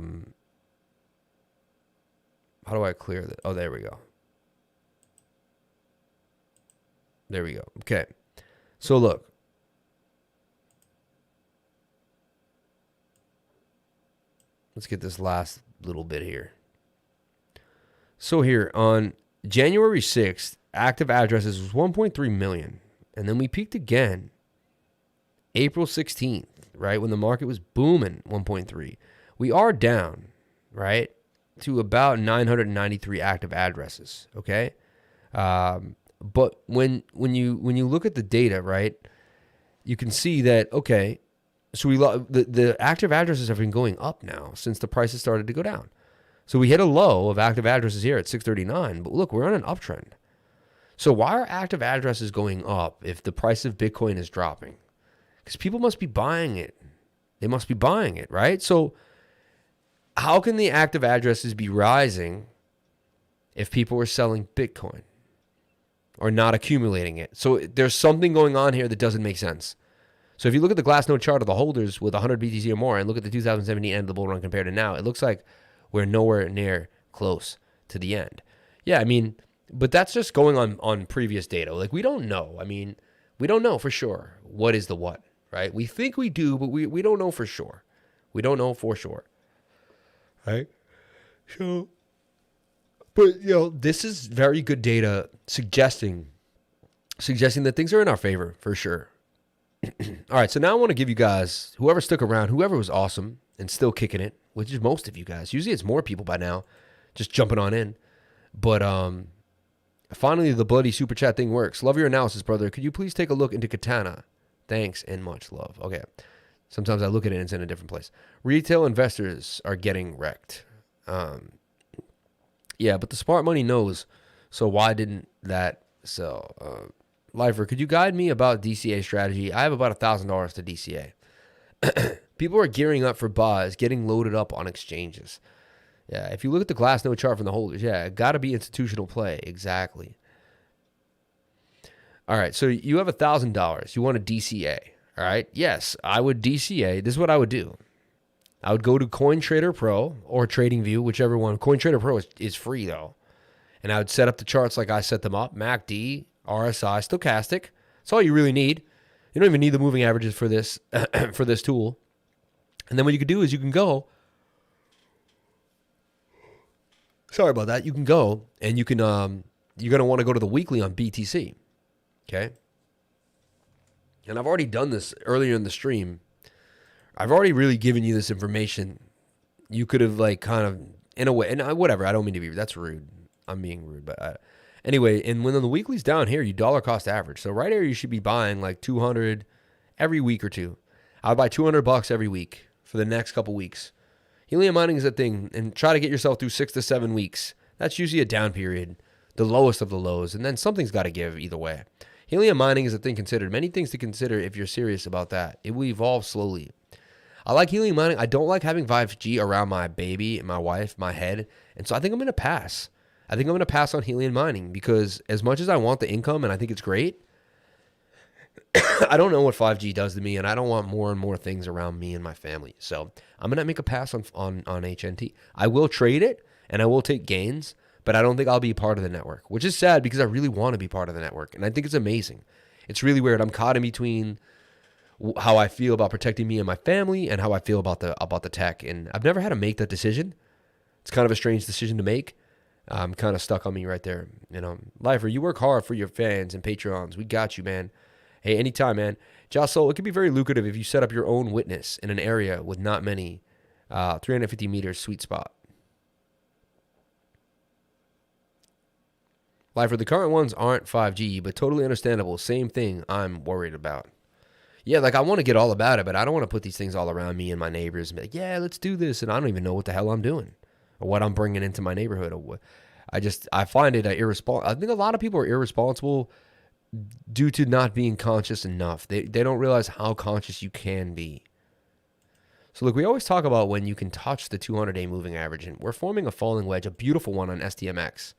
do I clear that? Oh, there we go. There we go. Okay. So look. Let's get this last little bit here. So here, on January 6th, active addresses was 1.3 million. And then we peaked again April 16th, right, when the market was booming, 1.3. We are down, right, to about 993 active addresses, okay? But when you look at the data, right, you can see that, okay, so the active addresses have been going up now since the prices started to go down. So we hit a low of active addresses here at 639, but look, we're on an uptrend. So why are active addresses going up if the price of Bitcoin is dropping? Because people must be buying it. They must be buying it, right? So how can the active addresses be rising if people are selling Bitcoin or not accumulating it? So there's something going on here that doesn't make sense. So if you look at the Glassnode chart of the holders with 100 BTC or more and look at the 2017 end of the bull run compared to now, it looks like we're nowhere near close to the end. Yeah, I mean, but that's just going on previous data. Like, we don't know. I mean, we don't know for sure what is the what, right? We think we do, but we don't know for sure. We don't know for sure. Right? So, but, you know, this is very good data suggesting that things are in our favor for sure. All right, so now I want to give you guys, whoever stuck around, whoever was awesome and still kicking it, which is most of you guys. Usually it's more people by now just jumping on in. But finally, the bloody super chat thing works. Love your analysis, brother. Could you please take a look into Kattana? Thanks and much love. Okay. Sometimes I look at it and it's in a different place. Retail investors are getting wrecked. Yeah, but the smart money knows. So why didn't that sell? Lifer, could you guide me about DCA strategy? I have about $1,000 to DCA. People are gearing up for buys, getting loaded up on exchanges. Yeah, if you look at the Glassnode chart from the holders, yeah, it got to be institutional play. Exactly. All right, so you have $1,000. You want a DCA, all right? Yes, I would DCA. This is what I would do. I would go to CoinTrader Pro or TradingView, whichever one. CoinTrader Pro is free, though. And I would set up the charts like I set them up, MACD, RSI, stochastic. That's all you really need. You don't even need the moving averages for this for this tool. And then what you can do is you can go. Sorry about that. You can go and you can you're going to want to go to the weekly on BTC. Okay? And I've already done this earlier in the stream. I've already really given you this information. You could have like kind of in a way, and whatever, I don't mean to be, that's rude. I'm being rude, but anyway, and when the weekly's down here, you dollar cost average. So right here, you should be buying like 200 every week or two. I would buy $200 every week for the next couple weeks. Helium mining is a thing, and try to get yourself through 6 to 7 weeks. That's usually a down period, the lowest of the lows, and then something's got to give either way. Helium mining is a thing considered. Many things to consider if you're serious about that. It will evolve slowly. I like helium mining. I don't like having 5G around my baby and my wife, my head, and so I think I'm going to pass. I think I'm going to pass on helium mining because as much as I want the income and I think it's great, I don't know what 5G does to me, and I don't want more and more things around me and my family. So I'm going to make a pass on HNT. I will trade it, and I will take gains, but I don't think I'll be part of the network, which is sad because I really want to be part of the network, and I think it's amazing. It's really weird. I'm caught in between how I feel about protecting me and my family and how I feel about the tech, and I've never had to make that decision. It's kind of a strange decision to make. Kind of stuck on me right there. You know, Lifer, you work hard for your fans and Patreons. We got you, man. Hey, anytime, man. Jocelyn, it can be very lucrative if you set up your own witness in an area with not many 350 meters sweet spot. Lifer, the current ones aren't 5G, but totally understandable. Same thing I'm worried about. Yeah, like I want to get all about it, but I don't want to put these things all around me and my neighbors and be like, yeah, let's do this. And I don't even know what the hell I'm doing or what I'm bringing into my neighborhood. Or what. I find it irresponsible. I think a lot of people are irresponsible due to not being conscious enough. They don't realize how conscious you can be. So look, we always talk about when you can touch the 200-day moving average, and we're forming a falling wedge, a beautiful one on STMX.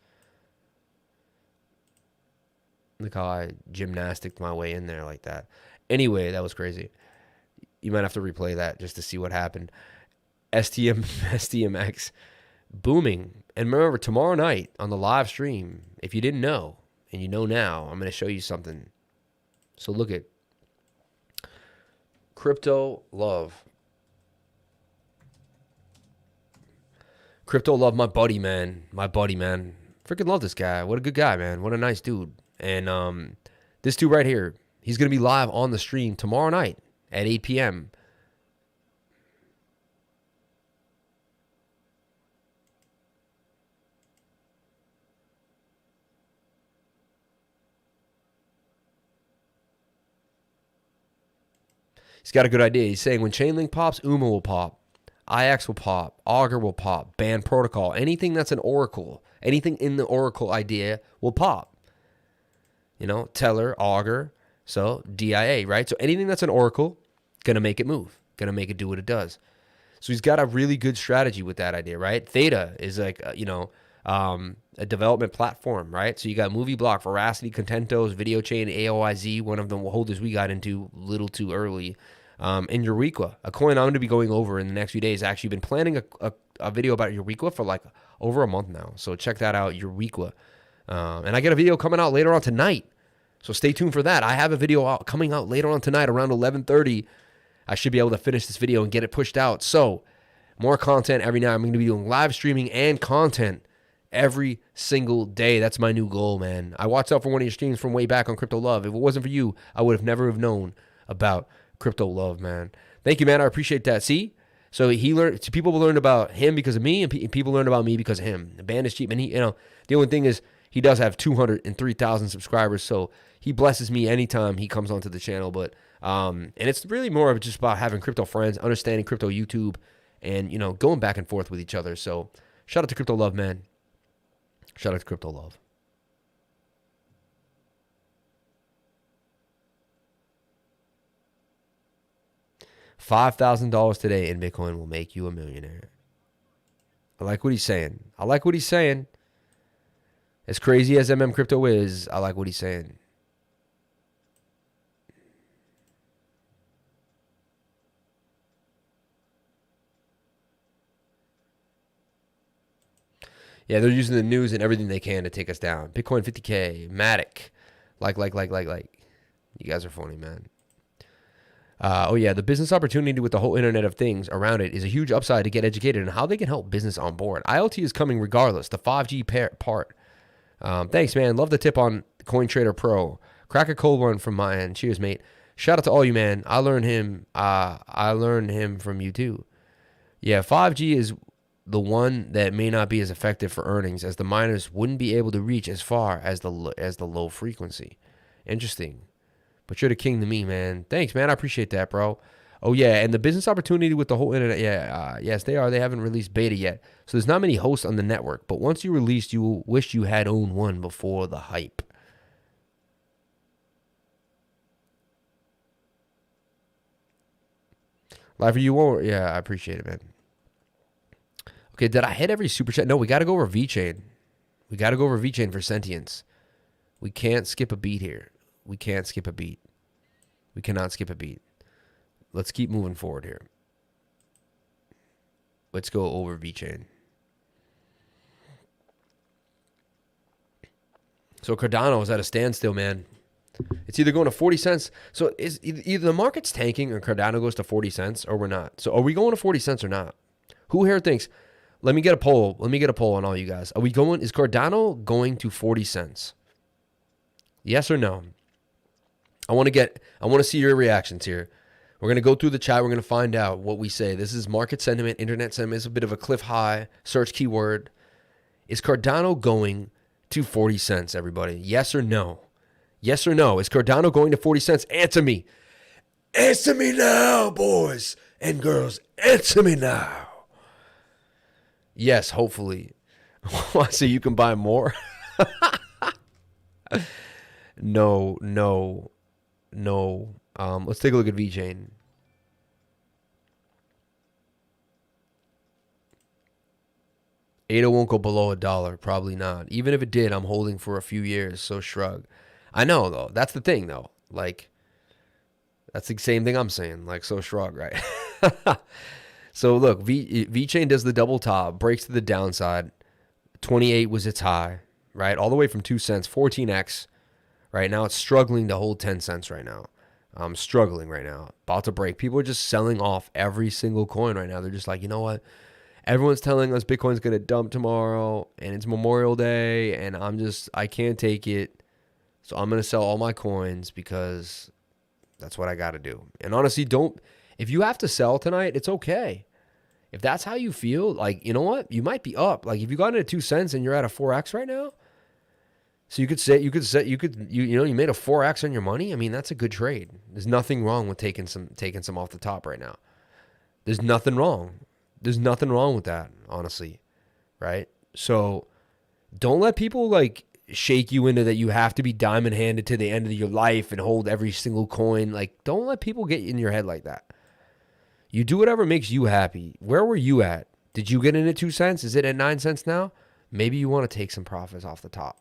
Look how I gymnasticked my way in there like that. Anyway, that was crazy. You might have to replay that just to see what happened. STMX booming. And remember, tomorrow night on the live stream, if you didn't know, and you know now, I'm going to show you something. So look at CryptoLove. CryptoLove, my buddy, man. My buddy, man. Freaking love this guy. What a good guy, man. What a nice dude. And this dude right here, he's going to be live on the stream tomorrow night at 8 p.m. He's got a good idea. He's saying when Chainlink pops, UMA will pop. IX will pop. Augur will pop. Band Protocol. Anything that's an Oracle. Anything in the Oracle idea will pop. You know, Teller, Augur. So DIA, right? So anything that's an Oracle going to make it move, going to make it do what it does. So he's got a really good strategy with that idea, right? Theta is like, a development platform, right? So you got Movie Block, Verasity, Contentos, VeChain, AOIZ, one of the holders we got into a little too early, and Eureka, a coin I'm going to be going over in the next few days. Actually been planning a video about Eureka for like over a month now. So check that out, Eureka. And I get a video coming out later on tonight. So stay tuned for that. I have a video coming out later on tonight around 11:30. I should be able to finish this video and get it pushed out. So more content every night. I'm going to be doing live streaming and content every single day. That's my new goal, man. I watched out for one of your streams from way back on CryptoLove. If it wasn't for you, I would have never have known about CryptoLove, man. Thank you, man. I appreciate that. See? So people learned about him because of me, and people learned about me because of him. The band is cheap, and the only thing is he does have 203,000 subscribers, so he blesses me anytime he comes onto the channel. But and it's really more of just about having crypto friends, understanding crypto YouTube, and going back and forth with each other. So shout out to CryptoLove, man. Shout out to CryptoLove. $5,000 today in Bitcoin will make you a millionaire. I like what he's saying. As crazy as Crypto is, I like what he's saying. Yeah, they're using the news and everything they can to take us down. Bitcoin 50K, MATIC. Like. You guys are funny, man. The business opportunity with the whole Internet of Things around it is a huge upside to get educated on how they can help business on board. IoT is coming regardless. The 5G part. Thanks, man. Love the tip on CoinTrader Pro. Crack a cold one from my end. Cheers, mate. Shout out to all you, man. I learned him from you too. Yeah, 5G is the one that may not be as effective for earnings, as the miners wouldn't be able to reach as far as the low frequency. Interesting. But you're the king to me, man. Thanks, man. I appreciate that, bro. Oh, yeah, and the business opportunity with the whole internet, yes, they are. They haven't released beta yet. So there's not many hosts on the network. But once you release, you will wish you had owned one before the hype. Live for you, or yeah, I appreciate it, man. Okay, did I hit every super chat? No, we got to go over VeChain. We got to go over VeChain for sentience. We can't skip a beat here. We can't skip a beat. We cannot skip a beat. Let's keep moving forward here. Let's go over VeChain. So Cardano is at a standstill, man. It's either going to 40 cents. So either the market's tanking or Cardano goes to 40 cents or we're not. So are we going to 40 cents or not? Who here thinks, let me get a poll. Let me get a poll on all you guys. Is Cardano going to 40 cents? Yes or no? I want to see your reactions here. We're going to go through the chat. We're going to find out what we say. This is market sentiment, internet sentiment. It's a bit of a cliff high search keyword. Is Cardano going to 40 cents, everybody? Yes or no? Yes or no? Is Cardano going to 40 cents? Answer me. Answer me now, boys and girls. Answer me now. Yes, hopefully. So you can buy more? No. Let's take a look at VeChain. ADA won't go below $1. Probably not. Even if it did, I'm holding for a few years. So shrug. I know, though. That's the thing, though. Like, that's the same thing I'm saying. Like, so shrug, right? So look, VeChain does the double top, breaks to the downside. 28 was its high, right? All the way from 2 cents, 14x. Right now, it's struggling to hold 10 cents right now. Struggling right now. About to break. People are just selling off every single coin right now. They're just like, you know what? Everyone's telling us Bitcoin's going to dump tomorrow, and it's Memorial Day, and I can't take it. So I'm going to sell all my coins because that's what I got to do. And honestly, if you have to sell tonight, it's okay. If that's how you feel, like, you know what? You might be up. Like, if you got into 2 cents and you're at a 4x right now, so you made a 4x on your money. I mean, that's a good trade. There's nothing wrong with taking some off the top right now. There's nothing wrong. There's nothing wrong with that, honestly, right? So don't let people like shake you into that you have to be diamond handed to the end of your life and hold every single coin. Like, don't let people get in your head like that. You do whatever makes you happy. Where were you at? Did you get in at 2 cents? Is it at 9 cents now? Maybe you want to take some profits off the top.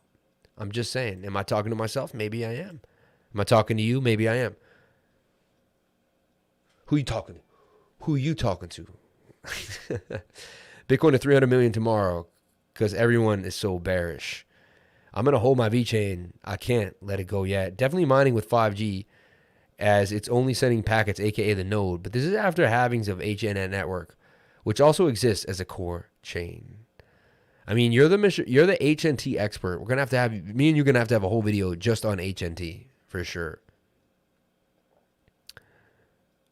I'm just saying. Am I talking to myself? Maybe I am. Am I talking to you? Maybe I am. Who you talking to? Who you talking to? Bitcoin to 300 million tomorrow because everyone is so bearish. I'm going to hold my VeChain. I can't let it go yet. Definitely mining with 5G as it's only sending packets, aka the node. But this is after halvings of HNN network, which also exists as a core chain. I mean, you're the HNT expert. We're going to have me and you're going to have a whole video just on HNT for sure.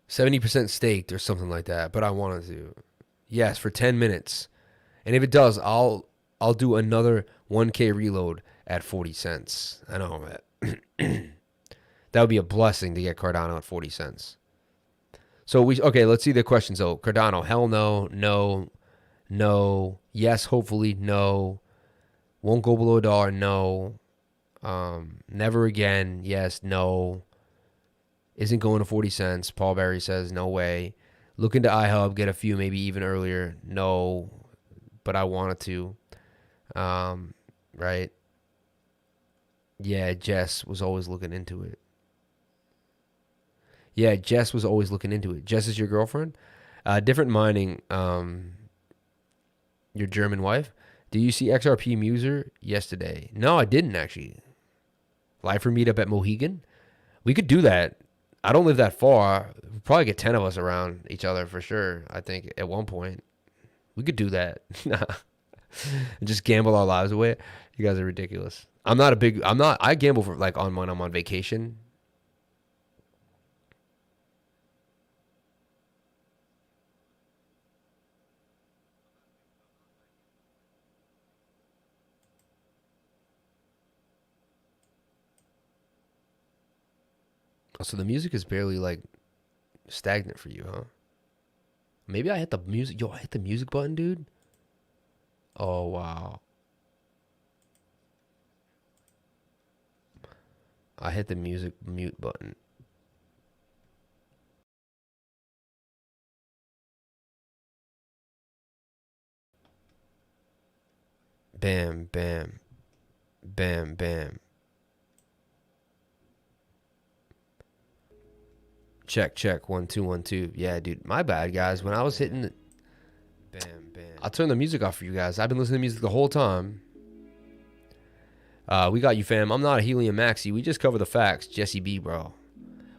70% staked or something like that, but I wanted to. Yes, for 10 minutes. And if it does, I'll do another 1K reload at 40 cents. I know that. That would be a blessing to get Cardano at 40 cents. So okay, let's see the questions though. Cardano, hell no, no, no, yes, hopefully, no. Won't go below $1, no. Never again, yes, no. Isn't going to 40 cents. Paul Berry says, no way. Look into iHub, get a few, maybe even earlier. No, but I wanted to. Right? Yeah, Jess was always looking into it. Yeah, Jess was always looking into it. Jess is your girlfriend? Different mining. Your German wife? Do you see XRP Muser yesterday? No, I didn't actually. Lifer meetup at Mohegan? We could do that. I don't live that far. We'll probably get 10 of us around each other for sure. I think at one point we could do that. And just gamble our lives away. You guys are ridiculous. I gamble for like when I'm on vacation. So the music is barely like stagnant for you, huh? Maybe I hit the music. Yo, I hit the music button, dude. Oh, wow. I hit the music mute button. Bam, bam. Bam, bam. Check, check. 1 2 1 2. Yeah, dude. My bad, guys. When I was hitting the... Bam, bam. I'll turn the music off for you guys. I've been listening to music the whole time. We got you, fam. I'm not a Helium Maxi. We just cover the facts. Jesse B, bro.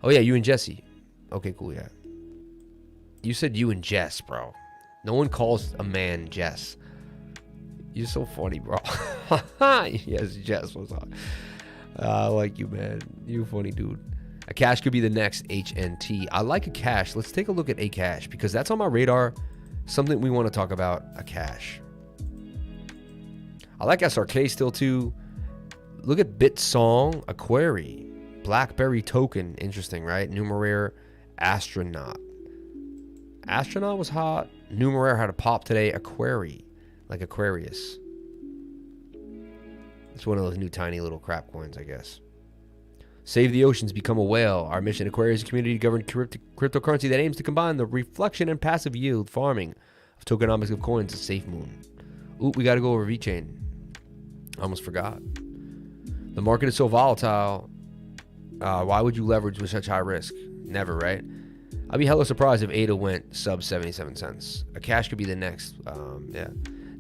Oh, yeah, you and Jesse. Okay, cool, yeah. You said you and Jess, bro. No one calls a man Jess. You're so funny, bro. Yes, Jess was on. I like you, man. You funny, dude. A cash could be the next HNT. I like a cash. Let's take a look at a cash because that's on my radar. Something we want to talk about, a cash. I like SRK still too. Look at BitSong, AQUARI, BlackBerry Token. Interesting, right? Numeraire, Astronaut. Astronaut was hot. Numeraire had a pop today. AQUARI, like Aquarius. It's one of those new tiny little crap coins, I guess. Save the oceans, become a whale. Our mission, Aquarius, a community to govern cryptocurrency that aims to combine the reflection and passive yield farming of tokenomics of coins to SAFEMOON. Ooh, we got to go over VeChain. I almost forgot. The market is so volatile. Why would you leverage with such high risk? Never, right? I'd be hella surprised if ADA went sub 77 cents. A cash could be the next. Yeah.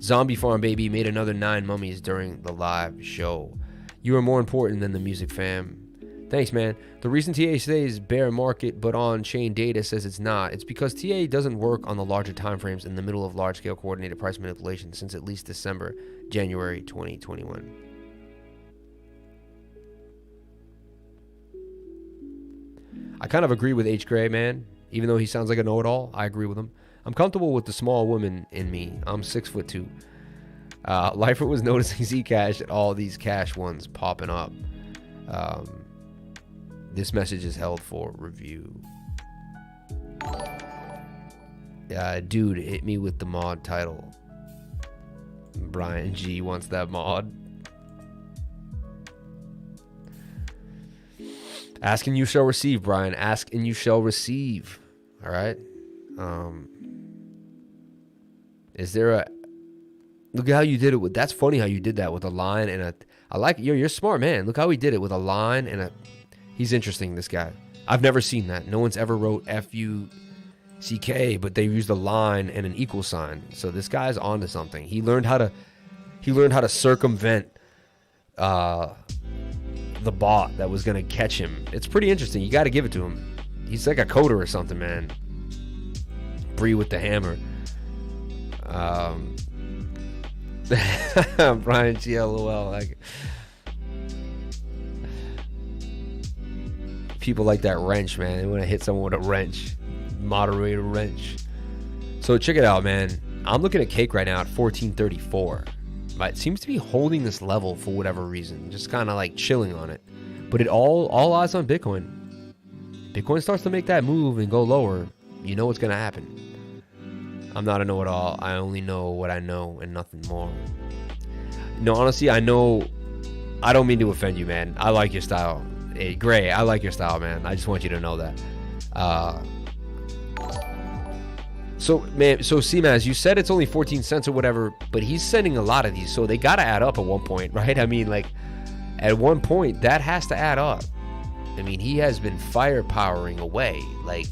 Zombie Farm Baby made another 9 mummies during the live show. You are more important than the music, fam. Thanks, man. The recent TA says bear market, but on-chain data says it's not. It's because TA doesn't work on the larger timeframes in the middle of large-scale coordinated price manipulation since at least December, January 2021. I kind of agree with H. Gray, man. Even though he sounds like a know-it-all, I agree with him. I'm comfortable with the small woman in me. I'm 6'2". Lifer was noticing Zcash at all these cash ones popping up. This message is held for review. Dude, hit me with the mod title. Brian G wants that mod. Ask and you shall receive, Brian. Ask and you shall receive. All right. Is there a... Look at how you did it with... That's funny how you did that with a line and a... I like... You're smart, man. Look how he did it with a line and a... He's interesting, this guy. I've never seen that. No one's ever wrote F-U-C-K, but they used a line and an equal sign. So this guy's onto something. He learned how to circumvent the bot that was going to catch him. It's pretty interesting. You got to give it to him. He's like a coder or something, man. Bree with the hammer. Brian GLOL. Like, people like that wrench, man. They want to hit someone with a wrench. Moderator wrench. So check it out, man. I'm looking at Cake right now at 1434. It seems to be holding this level for whatever reason. Just kind of like chilling on it. But it all eyes on Bitcoin. Bitcoin starts to make that move and go lower. You know what's going to happen. I'm not a know-it-all. I only know what I know and nothing more. No, honestly, I know... I don't mean to offend you, man. I like your style. Hey, Gray, I like your style, man. I just want you to know that. So, man, so CMAS, you said it's only 14 cents or whatever, but he's sending a lot of these, so they got to add up at one point, right? I mean, like, at one point, that has to add up. I mean, he has been firepowering away. Like,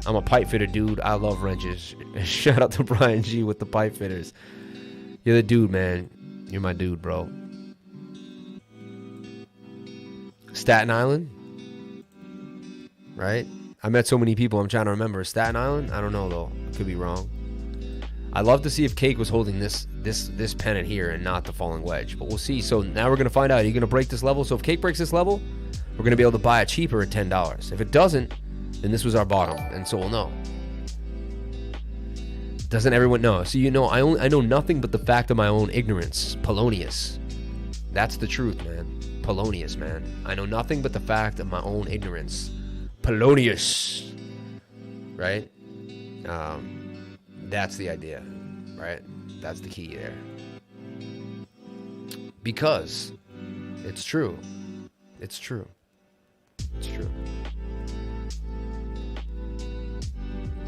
I'm a pipe fitter, dude. I love wrenches. Shout out to Brian G with the pipe fitters. You're the dude, man. You're my dude, bro. Staten Island, right? I met so many people. I'm trying to remember. Staten Island? I don't know though. Could be wrong. I'd love to see if Cake was holding this pennant here and not the falling wedge, but we'll see. So now we're gonna find out. Are you gonna break this level? So if Cake breaks this level, we're gonna be able to buy it cheaper at $10. If it doesn't, then this was our bottom, and so we'll know. Doesn't everyone know? So you know, I know nothing but the fact of my own ignorance. Polonius. That's the truth, man. Polonius, man. I know nothing but the fact of my own ignorance. Polonius. Right? That's the idea. Right? That's the key there. Because it's true. It's true. It's true.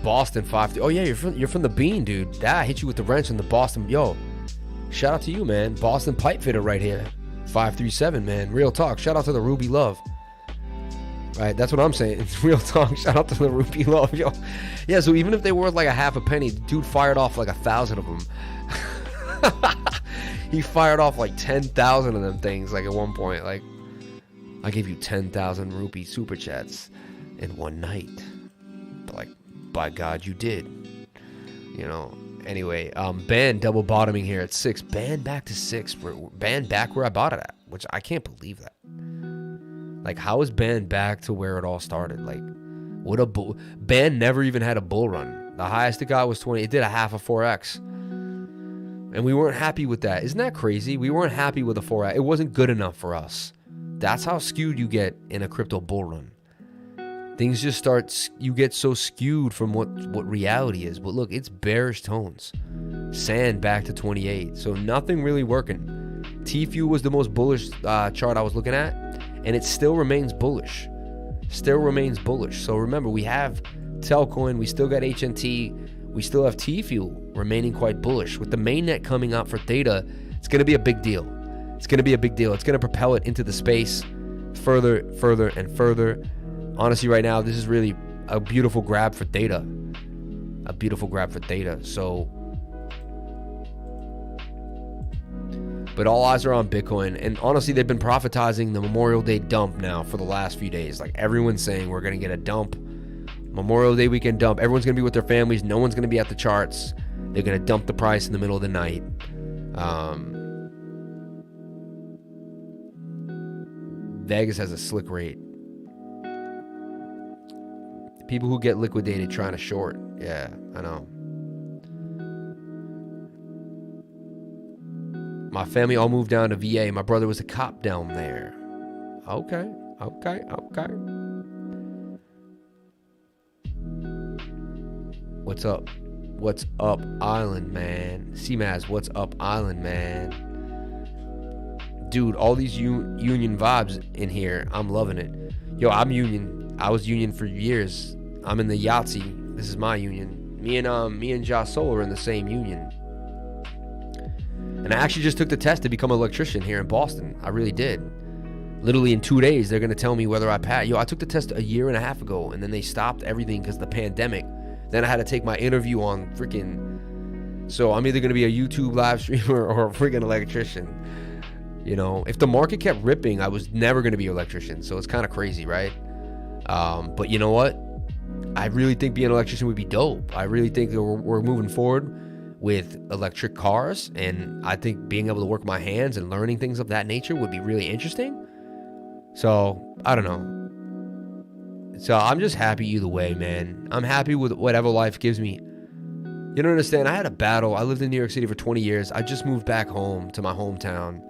Boston 5. Oh yeah, you're from the Bean, dude. I hit you with the wrench in the Boston. Yo, shout out to you, man. Boston pipe fitter right here. 537, man. Real talk. Shout out to the Ruby Love. Right, that's what I'm saying. It's real talk. Shout out to the Ruby Love, yo. Yeah, so even if they were worth like a half a penny, the dude fired off like 1,000 of them. He fired off like 10,000 of them things, like at one point. Like, I gave you 10,000 rupee super chats in one night. But like, by God, you did. You know. Anyway, ban double bottoming here at 6. Ban back to 6. Ban back where I bought it at, which I can't believe that. Like, how is ban back to where it all started? Like, what a bull. Ban never even had a bull run. The highest it got was 20. It did a half a 4x. And we weren't happy with that. Isn't that crazy? We weren't happy with a 4x. It wasn't good enough for us. That's how skewed you get in a crypto bull run. Things just start, you get so skewed from what reality is. But look, it's bearish tones. Sand back to 28. So nothing really working. TFU was the most bullish chart I was looking at. And it still remains bullish. Still remains bullish. So remember, we have Telcoin. We still got HNT. We still have TFU remaining quite bullish. With the mainnet coming out for Theta, it's going to be a big deal. It's going to be a big deal. It's going to propel it into the space further, and further. Honestly, right now, this is really a beautiful grab for Theta. A beautiful grab for Theta. So, but all eyes are on Bitcoin. And honestly, they've been prophetizing the Memorial Day dump now for the last few days. Like, everyone's saying we're going to get a dump. Memorial Day weekend dump. Everyone's going to be with their families. No one's going to be at the charts. They're going to dump the price in the middle of the night. Vegas has a slick rate. People who get liquidated trying to short. Yeah, I know. My family all moved down to VA. My brother was a cop down there. Okay. What's up? What's up, Island Man? CMAS, what's up, Island Man? dude, all these union vibes in here. I'm loving it. Yo, I'm union. I was union for years. I'm in the Yahtzee. This is my union. Me and Josh Soul are in the same union. And I actually just took the test to become an electrician here in Boston. I really did. Literally in 2 days, they're going to tell me whether I pass. Yo, I took the test a year and a half ago, and then they stopped everything because of the pandemic. Then I had to take my interview on freaking... So I'm either going to be a YouTube live streamer or a freaking electrician. You know, if the market kept ripping, I was never going to be an electrician. So it's kind of crazy, right? But you know what? I really think being an electrician would be dope. I really think that we're moving forward with electric cars, and I think being able to work my hands and learning things of that nature would be really interesting. So I don't know. So I'm just happy either way, man. I'm happy with whatever life gives me. You don't understand. I had a battle. I lived in New York City for 20 years. I just moved back home to my hometown,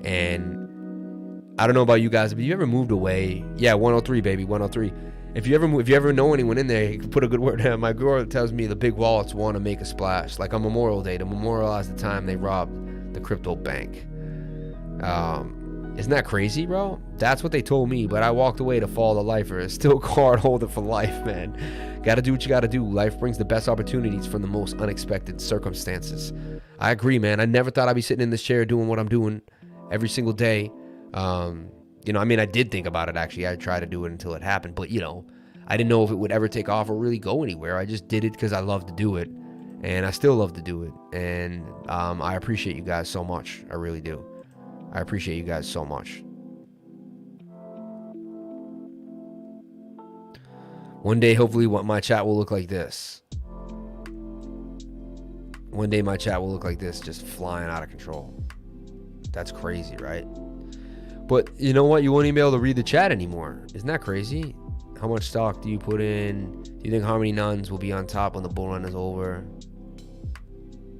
and I don't know about you guys, but you ever moved away? Yeah, 103, baby, 103. If you ever know anyone in there, you can put a good word in. My girl tells me the big wallets want to make a splash, like on Memorial Day to memorialize the time they robbed the crypto bank. Isn't that crazy, bro? That's what they told me, but I walked away to follow the lifer. Still card holder for life, man. Gotta do what you gotta do. Life brings the best opportunities from the most unexpected circumstances. I agree, man. I never thought I'd be sitting in this chair doing what I'm doing every single day. You know, I mean, I did think about it, actually. I tried to do it until it happened. But, you know, I didn't know if it would ever take off or really go anywhere. I just did it because I love to do it. And I still love to do it. And I appreciate you guys so much. I really do. I appreciate you guys so much. One day, hopefully, my chat will look like this. One day, my chat will look like this, just flying out of control. That's crazy, right? But you know what? You won't even be able to read the chat anymore. Isn't that crazy? How much stock do you put in? Do you think Harmony Nuns will be on top when the bull run is over?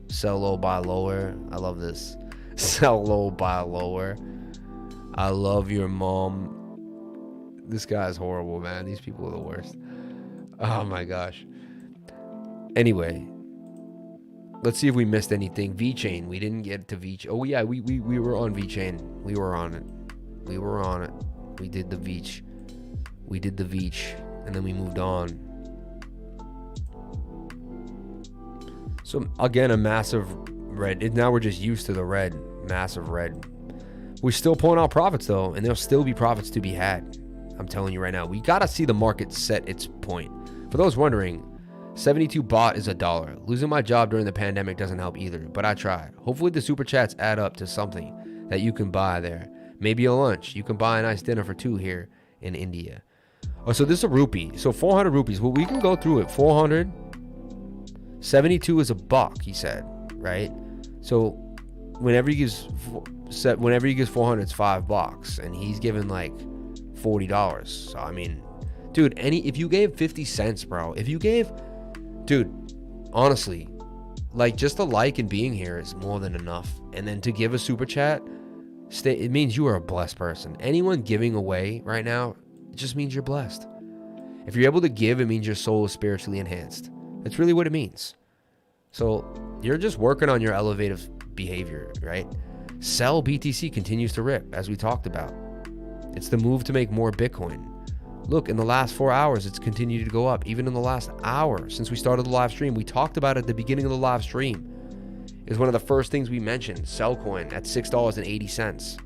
Sell low, buy lower. I love this. Sell low, buy lower. I love your mom. This guy's horrible, man. These people are the worst. Oh my gosh. Anyway, let's see if we missed anything. VeChain. We didn't get to VeChain. Oh yeah, we were on VeChain. We were on it. We were on it. We did the Veach. We did the Veach. And then we moved on. So again, a massive red. Now we're just used to the red. Massive red. We're still pulling out profits though. And there'll still be profits to be had. I'm telling you right now. We got to see the market set its point. For those wondering, 72 baht is $1. Losing my job during the pandemic doesn't help either. But I tried. Hopefully the super chats add up to something that you can buy there. Maybe a lunch. You can buy a nice dinner for 2 here in India. Oh, so this is a rupee. So 400 rupees. Well, we can go through it. 400. 72 is $1, he said, right? So whenever he gives 400, it's $5, and he's giving like $40. So I mean, dude, if you gave 50 cents, bro, dude, honestly, like just a like and being here is more than enough. And then to give a super chat, it means you are a blessed person. Anyone giving away right now, it just means you're blessed. If you're able to give, it means your soul is spiritually enhanced. That's really what it means. So you're just working on your elevative behavior, right? Sell BTC continues to rip, as we talked about. It's the move to make more Bitcoin. Look, in the last 4 hours, it's continued to go up. Even in the last hour since we started the live stream, we talked about it at the beginning of the live stream. Is one of the first things we mentioned. Telcoin at $6.80,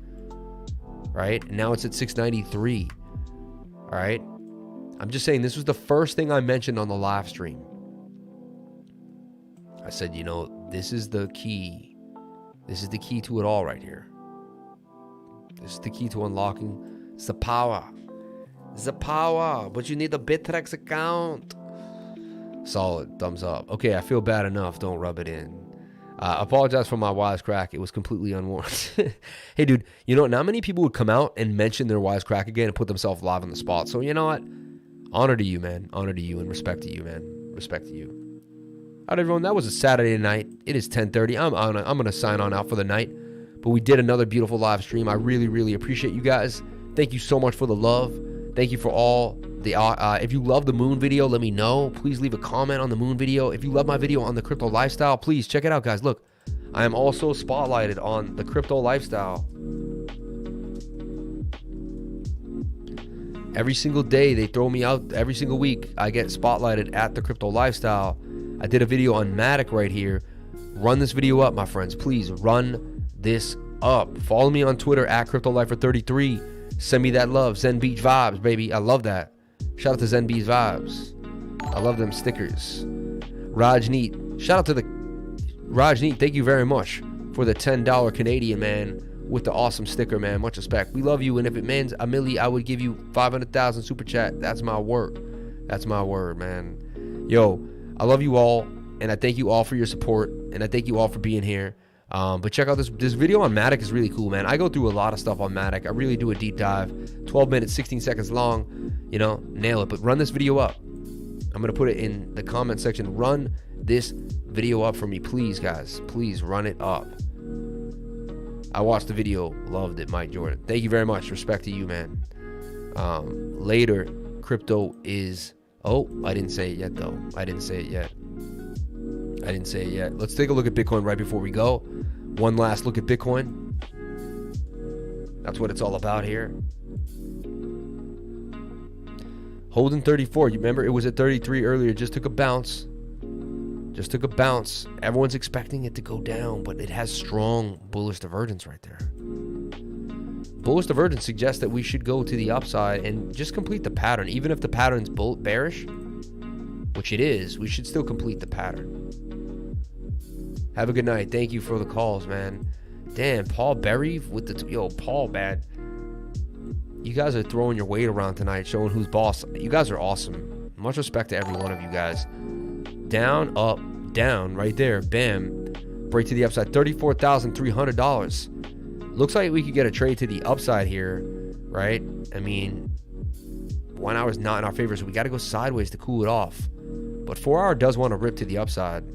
right? And now it's at $6.93. All right. I'm just saying this was the first thing I mentioned on the live stream. I said, you know, this is the key. This is the key to it all right here. This is the key to unlocking. It's the power. It's the power. But you need a Bittrex account. Solid. Thumbs up. Okay, I feel bad enough. Don't rub it in. Apologize for my wisecrack. It was completely unwarranted. Hey, dude, you know, not many people would come out and mention their wisecrack again and put themselves live on the spot. So, you know what? Honor to you, man. Honor to you and respect to you, man. Respect to you. All right, everyone. That was a Saturday night. It is 10:30. I'm going to sign on out for the night. But we did another beautiful live stream. I really, really appreciate you guys. Thank you so much for the love. Thank you for all the if you love the moon video, let me know. Please leave a comment on the moon video. If you love my video on the crypto lifestyle, please check it out, guys. Look, I am also spotlighted on the crypto lifestyle Every single day they throw me out. Every single week I get spotlighted at the crypto lifestyle. I did a video on MATIC right here. Run this video up, my friends. Please run this up. Follow me on Twitter at CryptoLifer33. Send me that love. Zen Beach Vibes, baby. I love that. Shout out to Zen Beach Vibes. I love them stickers. Raj Neat. Shout out to the Raj Neat. Thank you very much for the $10 Canadian, man, with the awesome sticker, man. Much respect. We love you, and if it means a milli, I would give you 500,000 super chat. That's my word. That's my word, man. Yo, I love you all, and I thank you all for your support, and I thank you all for being here. But check out this video on MATIC is really cool, man. I go through a lot of stuff on MATIC. I really do a deep dive. 12 minutes, 16 seconds long. You know, nail it. But run this video up. I'm going to put it in the comment section. Run this video up for me, please, guys. Please run it up. I watched the video. Loved it, Mike Jordan. Thank you very much. Respect to you, man. Later, crypto is... Oh, I didn't say it yet, though. I didn't say it yet. Let's take a look at Bitcoin right before we go. One last look at Bitcoin. That's what it's all about here. Holding 34. You remember it was at 33 earlier. Just took a bounce. Everyone's expecting it to go down, but it has strong bullish divergence right there. Bullish divergence suggests that we should go to the upside and just complete the pattern. Even if the pattern's bearish, which it is, we should still complete the pattern. Have a good night. Thank you for the calls, man. Damn, Paul Berry with the... Yo, Paul, man. You guys are throwing your weight around tonight, showing who's boss. You guys are awesome. Much respect to every one of you guys. Down, up, down, right there. Bam. Break to the upside. $34,300. Looks like we could get a trade to the upside here, right? I mean, 1 hour is not in our favor, so we got to go sideways to cool it off. But 4 hour does want to rip to the upside.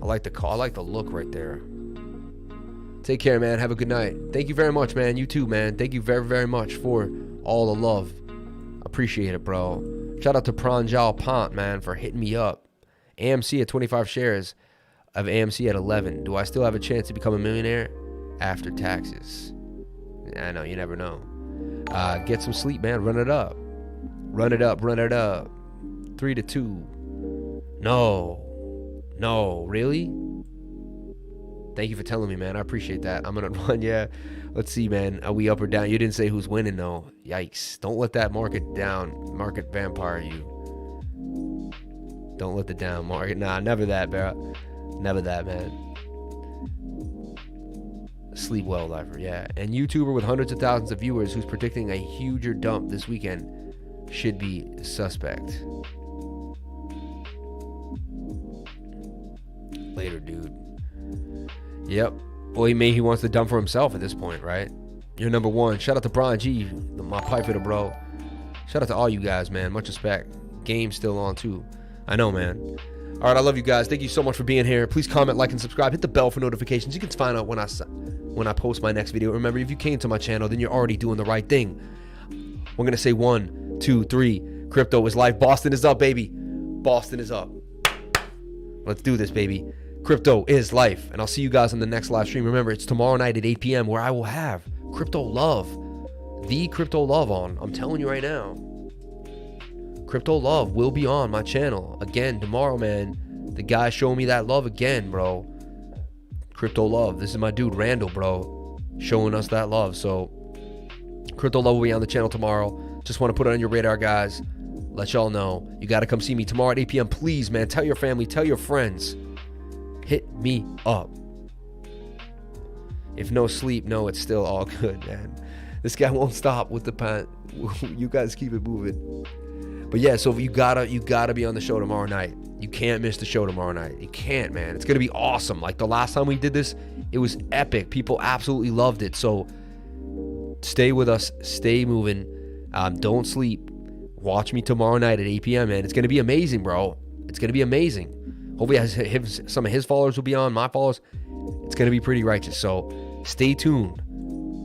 I like the look right there. Take care, man. Have a good night. Thank you very much, man. You too, man. Thank you very, very much for all the love. Appreciate it, bro. Shout out to Pranjal Pant, man, for hitting me up. AMC at 25 shares. I have AMC at 11. Do I still have a chance to become a millionaire after taxes? I know, you never know. Get some sleep, man. Run it up. 3-2. No, really? Thank you for telling me, man. I appreciate that. I'm gonna run. Yeah, let's see, man. Are we up or down? You didn't say who's winning, though. Yikes. Don't let that market vampire you. Don't let the down market. Nah, never that, bro. Never that, man. Sleep well, lifer. Yeah. And YouTuber with hundreds of thousands of viewers who's predicting a huger dump this weekend should be suspect. Later, dude. Yep. Well, he wants to dump for himself at this point, right? You're number one. Shout out to Brian G, my pipe hitter, bro. Shout out to all you guys, man. Much respect. Game's still on, too. I know, man. All right, I love you guys. Thank you so much for being here. Please comment, like, and subscribe. Hit the bell for notifications. You can find out when I post my next video. Remember, if you came to my channel, then you're already doing the right thing. We're going to say 1, 2, 3. Crypto is life. Boston is up, baby. Boston is up. Let's do this, baby. Crypto is life. And I'll see you guys on the next live stream. Remember, it's tomorrow night at 8 p.m. where I will have CryptoLove, the CryptoLove on. I'm telling you right now. CryptoLove will be on my channel again tomorrow, man. The guy showing me that love again, bro. CryptoLove. This is my dude, Randall, bro, showing us that love. So CryptoLove will be on the channel tomorrow. Just want to put it on your radar, guys. Let y'all know. You got to come see me tomorrow at 8 p.m. Please, man. Tell your family. Tell your friends. Hit me up. If no sleep, no, it's still all good, man. This guy won't stop with the pant. You guys keep it moving. But yeah, so you gotta be on the show tomorrow night. You can't miss the show tomorrow night. You can't, man. It's gonna be awesome. Like the last time we did this, it was epic. People absolutely loved it. So stay with us. Stay moving. Don't sleep. Watch me tomorrow night at 8 p.m., man. It's gonna be amazing, bro. It's gonna be amazing. Hopefully some of his followers will be on, my followers. It's going to be pretty righteous. So stay tuned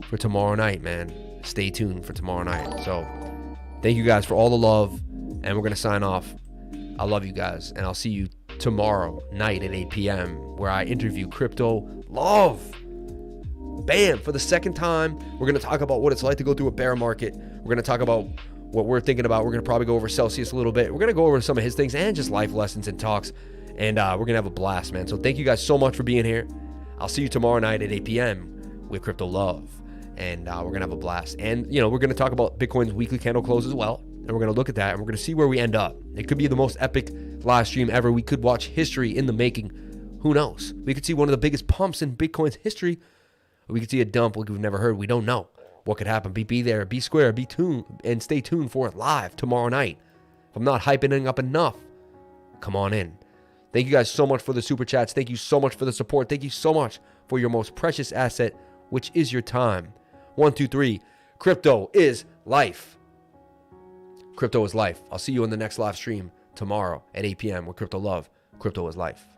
for tomorrow night, man. Stay tuned for tomorrow night. So thank you guys for all the love. And we're going to sign off. I love you guys. And I'll see you tomorrow night at 8 p.m. where I interview CryptoLove. bam, for the second time, we're going to talk about what it's like to go through a bear market. We're going to talk about what we're thinking about. We're going to probably go over Celsius a little bit. We're going to go over some of his things and just life lessons and talks. And we're going to have a blast, man. So thank you guys so much for being here. I'll see you tomorrow night at 8 p.m. with CryptoLove. And we're going to have a blast. And, we're going to talk about Bitcoin's weekly candle close as well. And we're going to look at that. And we're going to see where we end up. It could be the most epic live stream ever. We could watch history in the making. Who knows? We could see one of the biggest pumps in Bitcoin's history. We could see a dump like we've never heard. We don't know what could happen. Be there, be square, be tuned, and stay tuned for it live tomorrow night. If I'm not hyping it up enough, come on in. Thank you guys so much for the super chats. Thank you so much for the support. Thank you so much for your most precious asset, which is your time. 1, 2, 3. Crypto is life. Crypto is life. I'll see you in the next live stream tomorrow at 8 p.m. with CryptoLove. Crypto is life.